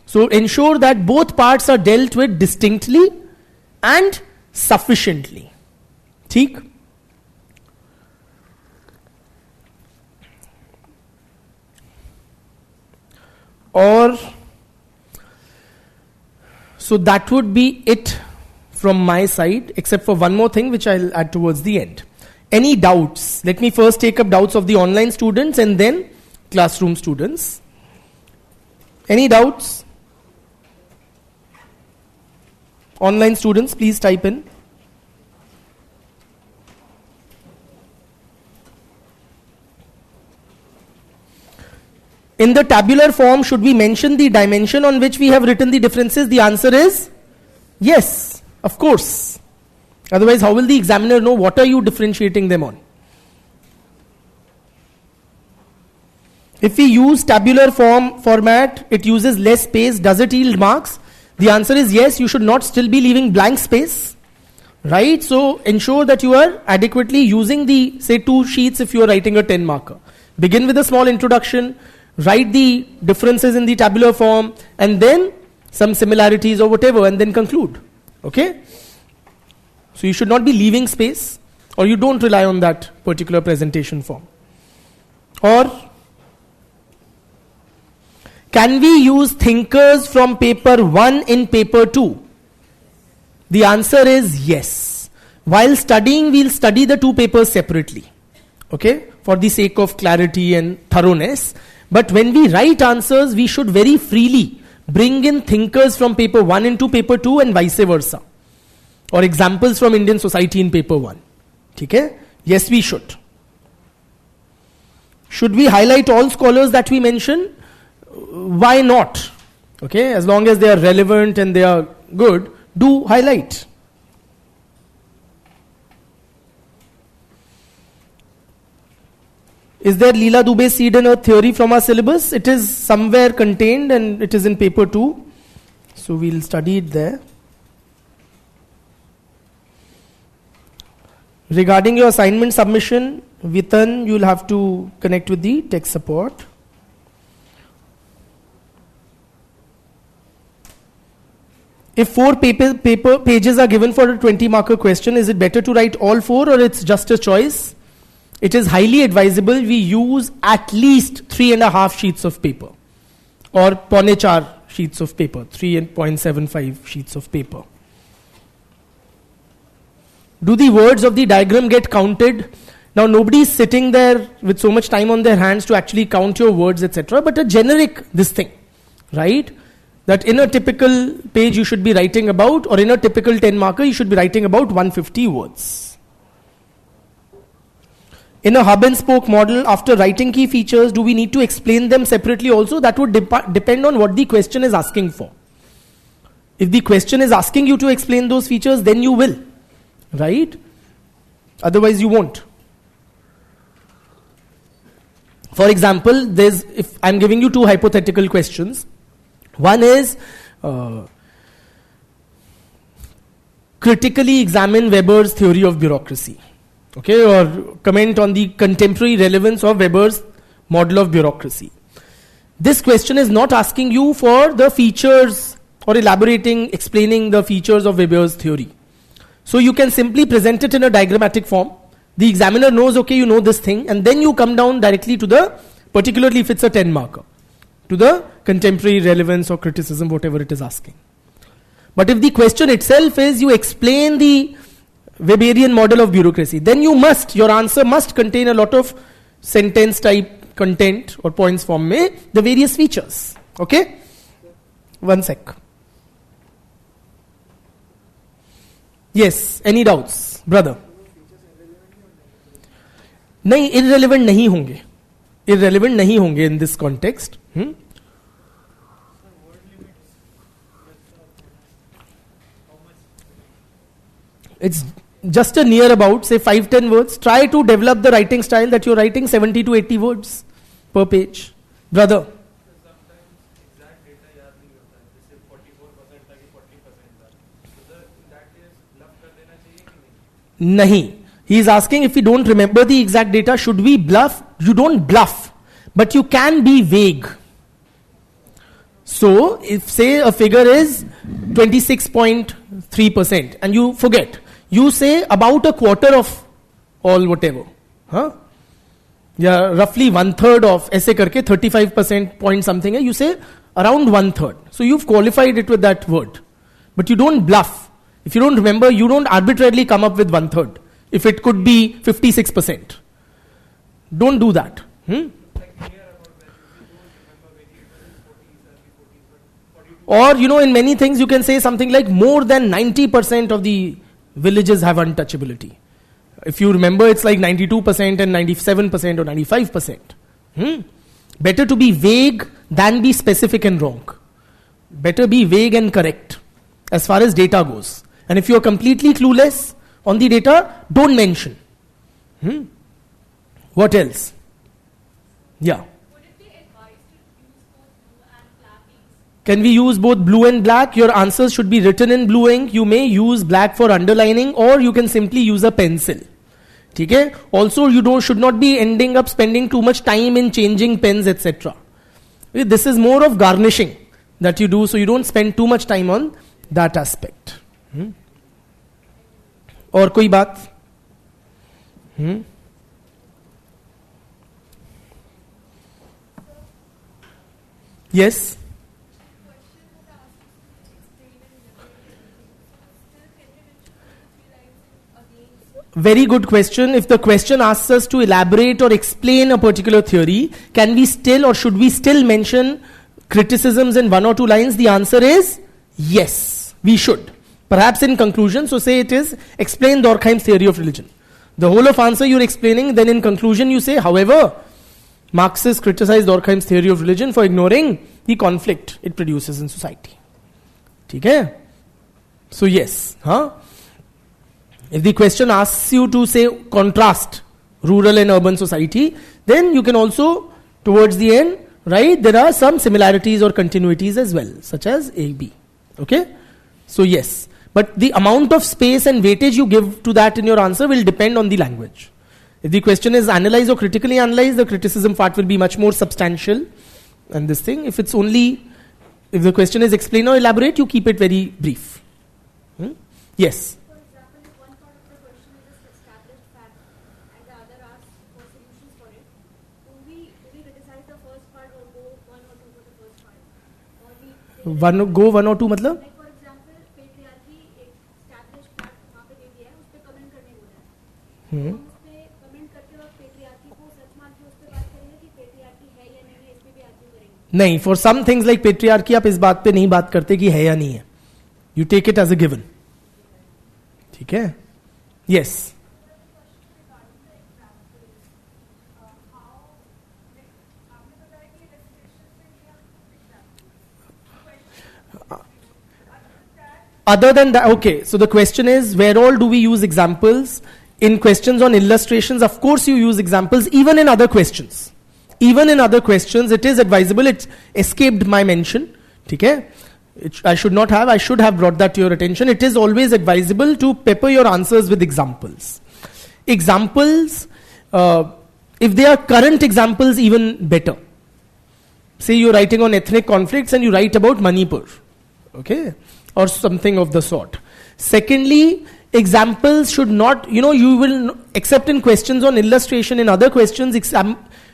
So ensure that both parts are dealt with distinctly and sufficiently. ठीक? Or so that would be it from my side, except for one more thing which I'll add towards the end. Any doubts? Let me first take up doubts of the online students and then classroom students. Any doubts? Online students, please type in. In the tabular form, should we mention the dimension on which we have written the differences? The answer is yes, of course. Otherwise, how will the examiner know what are you differentiating them on? If we use tabular format, it uses less space. Does it yield marks? The answer is yes. You should not still be leaving blank space, right? So ensure that you are adequately using the, say, 2 sheets if you are writing a 10 marker. Begin with a small introduction, write the differences in the tabular form, and then some similarities or whatever, and then conclude. Okay? So you should not be leaving space, or you don't rely on that particular presentation form. Or can we use thinkers from paper 1 in paper 2? The answer is yes. While studying, we'll study the 2 papers separately, okay, for the sake of clarity and thoroughness. But when we write answers, we should very freely bring in thinkers from paper 1 into paper 2 and vice versa. Or examples from Indian society in paper 1. Okay? Yes, we should. Should we highlight all scholars that we mention? Why not? Okay, as long as they are relevant and they are good, do highlight. Is there Leela Dubé's seed and earth theory from our syllabus? It is somewhere contained and it is in paper 2. So we'll study it there. Regarding your assignment submission, Vitan, you'll have to connect with the tech support. If 4 paper pages are given for a 20 marker question, is it better to write all 4 or it's just a choice? It is highly advisable we use at least 3.5 sheets of paper or 4 sheets of paper, 3.75 sheets of paper. Do the words of the diagram get counted? Now nobody is sitting there with so much time on their hands to actually count your words, etc. But a generic this thing, right? That in a typical page you should be writing about, or in a typical 10 marker you should be writing about 150 words. In a hub and spoke model, after writing key features, do we need to explain them separately also? That would depend on what the question is asking for. If the question is asking you to explain those features, then you will, right? Otherwise you won't. For example, if I'm giving you 2 hypothetical questions. One is critically examine Weber's theory of bureaucracy, okay, or comment on the contemporary relevance of Weber's model of bureaucracy. This question is not asking you for the features or explaining the features of Weber's theory. So you can simply present it in a diagrammatic form. The examiner knows, okay, you know this thing, and then you come down directly to the, particularly if it's a 10 marker, to the contemporary relevance or criticism, whatever it is asking. But if the question itself is you explain the Weberian model of bureaucracy, then your answer must contain a lot of sentence type content or points form में the various features. Okay? One sec. Yes, any doubts, brother? नहीं, irrelevant नहीं होंगे. Irrelevant नहीं होंगे in this context. It's just a near about, say 5-10 words. Try to develop the writing style that you're writing 70 to 80 words per page. Brother. Sometimes exact data याद नहीं होता है, जैसे 44% था कि 40% था. So in that case, bluff कर देना चाहिए कि नहीं? नहीं. He is asking if we don't remember the exact data, should we bluff? You don't bluff, but you can be vague. So, if say a figure is 26.3% and you forget, you say about a quarter of all whatever. Yeah, roughly 1/3 of, ऐसे करके 35% point something है, you say around 1/3. So you've qualified it with that word. But you don't bluff. If you don't remember, you don't arbitrarily come up with 1/3. If it could be 56%. Don't do that. Or, in many things you can say something like more than 90% of the villages have untouchability. If you remember, it's like 92% and 97% or 95%. Better to be vague than be specific and wrong. Better be vague and correct as far as data goes. And if you are completely clueless on the data, don't mention. What else? Yeah. Would it be Can we use both blue and black? Your answers should be written in blue ink. You may use black for underlining, or you can simply use a pencil. Okay? Also, you should not be ending up spending too much time in changing pens, etc. This is more of garnishing that you do, so you don't spend too much time on that aspect. और कोई बात? Yes. Very good question. If the question asks us to elaborate or explain a particular theory, can we still or should we still mention criticisms in 1 or 2 lines? The answer is yes, we should. Perhaps in conclusion, so say it is explain Durkheim's theory of religion. The whole of answer you're explaining, then in conclusion you say, however, Marxists criticize Durkheim's theory of religion for ignoring the conflict it produces in society. Okay? So yes, if the question asks you to say contrast rural and urban society, then you can also towards the end write there are some similarities or continuities as well, such as A, B. Okay? So yes, but the amount of space and weightage you give to that in your answer will depend on the language. If the question is analyze or critically analyze, the criticism part will be much more substantial. And this thing, if the question is explain or elaborate, you keep it very brief. Yes. For example, if one part of the question is just established fact and the other asks for solutions for it, do we criticize the first part or go 1 or 2 for the first part? Or we go 1 or 2 मतलब? Like for example, patriarchy एक established fact वहाँ पे दे दिया है, उस पे comment करने बोला है. हम उस पे कमेंट करते वक्त patriarchy को सच मान के उस पे बात करेंगे कि patriarchy है या नहीं है, इस पे भी आर्ग्यू करेंगे. नहीं, for some things like patriarchy आप इस बात पे नहीं बात करते कि है या नहीं है. You take it as a given. ठीक है? Yes. Other than that, okay, so the question is, where all do we use examples? In questions on illustrations, of course you use examples, even in other questions. Even in other questions, it is advisable. It escaped my mention. Okay? I should have brought that to your attention. It is always advisable to pepper your answers with examples. Examples, if they are current examples, even better. Say you're writing on ethnic conflicts and you write about Manipur. Okay? Or something of the sort. Secondly, examples should not, you will, except in questions on illustration, in other questions,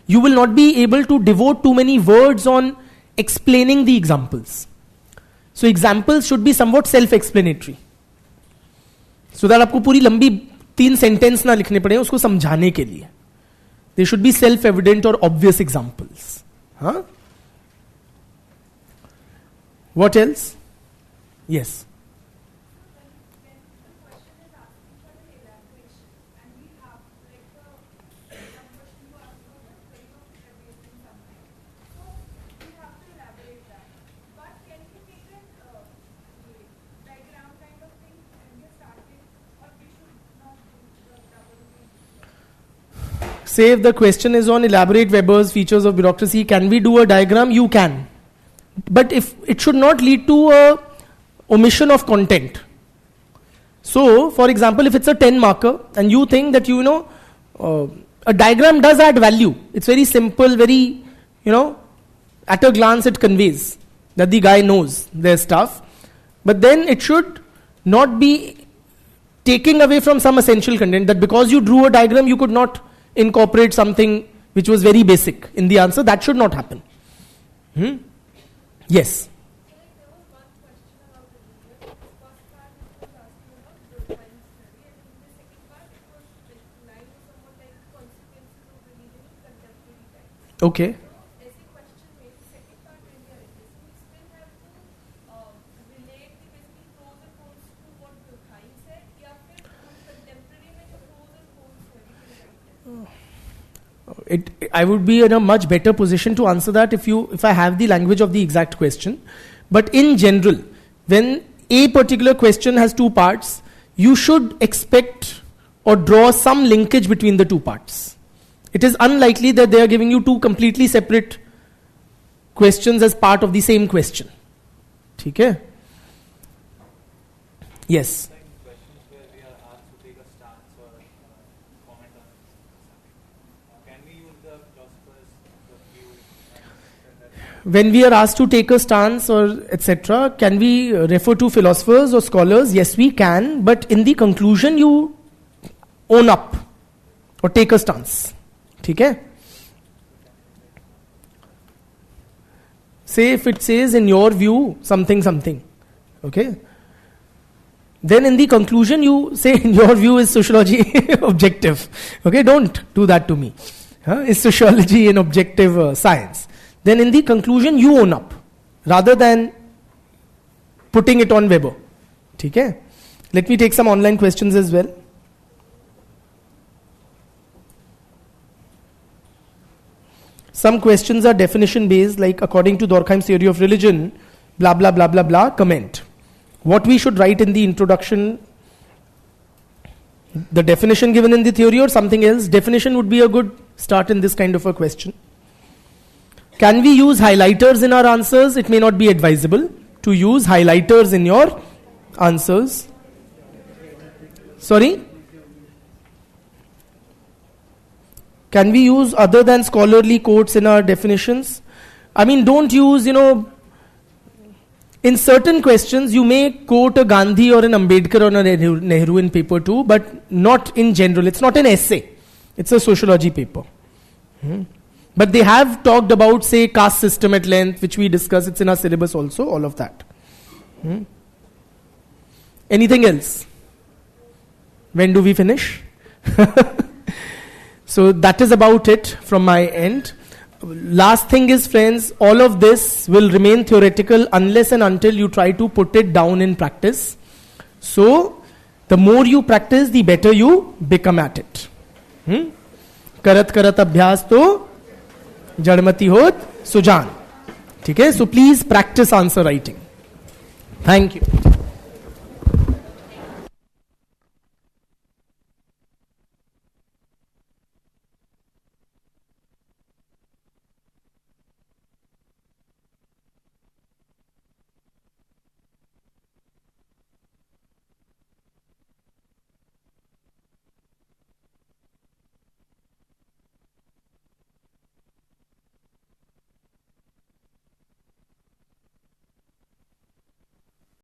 you will not be able to devote too many words on explaining the examples. So examples should be somewhat self-explanatory. So that आपको पूरी लंबी 3 sentence ना लिखने पड़े उसको समझाने के लिए. They should be self-evident or obvious examples. What else? Yes. Say if the question is on elaborate Weber's features of bureaucracy, can we do a diagram? You can. But if it should not lead to a omission of content. So, for example, if it's a 10 marker and you think that a diagram does add value. It's very simple, very, at a glance it conveys that the guy knows their stuff. But then it should not be taking away from some essential content, that because you drew a diagram you could not incorporate something which was very basic in the answer. That should not happen. Yes. Okay. I would be in a much better position to answer that if I have the language of the exact question. But in general, when a particular question has 2 parts, you should expect or draw some linkage between the 2 parts. It is unlikely that they are giving you 2 completely separate questions as part of the same question. ठीक है. Yes. Questions where we are asked to take a stance or comment on something. Can we use the philosophers' view? When we are asked to take a stance or etc., can we refer to philosophers or scholars? Yes, we can. But in the conclusion, you own up or take a stance. ठीक है? Say if it says in your view something something, okay? Then in the conclusion you say in your view is sociology objective, okay? Don't do that to me. Is sociology an objective science? Then in the conclusion you own up rather than putting it on Weber. ठीक है? Let me take some online questions as well. Some questions are definition based, like according to Durkheim's theory of religion, blah blah blah blah blah, comment. What we should write in the introduction, the definition given in the theory or something else. Definition would be a good start in this kind of a question. Can we use highlighters in our answers? It may not be advisable to use highlighters in your answers. Sorry? Can we use other than scholarly quotes in our definitions? I mean, don't use, in certain questions you may quote a Gandhi or an Ambedkar or a Nehru in paper 2, but not in general. It's not an essay. It's a sociology paper. But they have talked about, say, caste system at length, which we discuss. It's in our syllabus also, all of that. Anything else? When do we finish? So that is about it from my end. Last thing is, friends, all of this will remain theoretical unless and until you try to put it down in practice. So the more you practice, the better you become at it. Karat karat abhyas to jadmati hot sujan. ठीक है? So please practice answer writing. Thank you.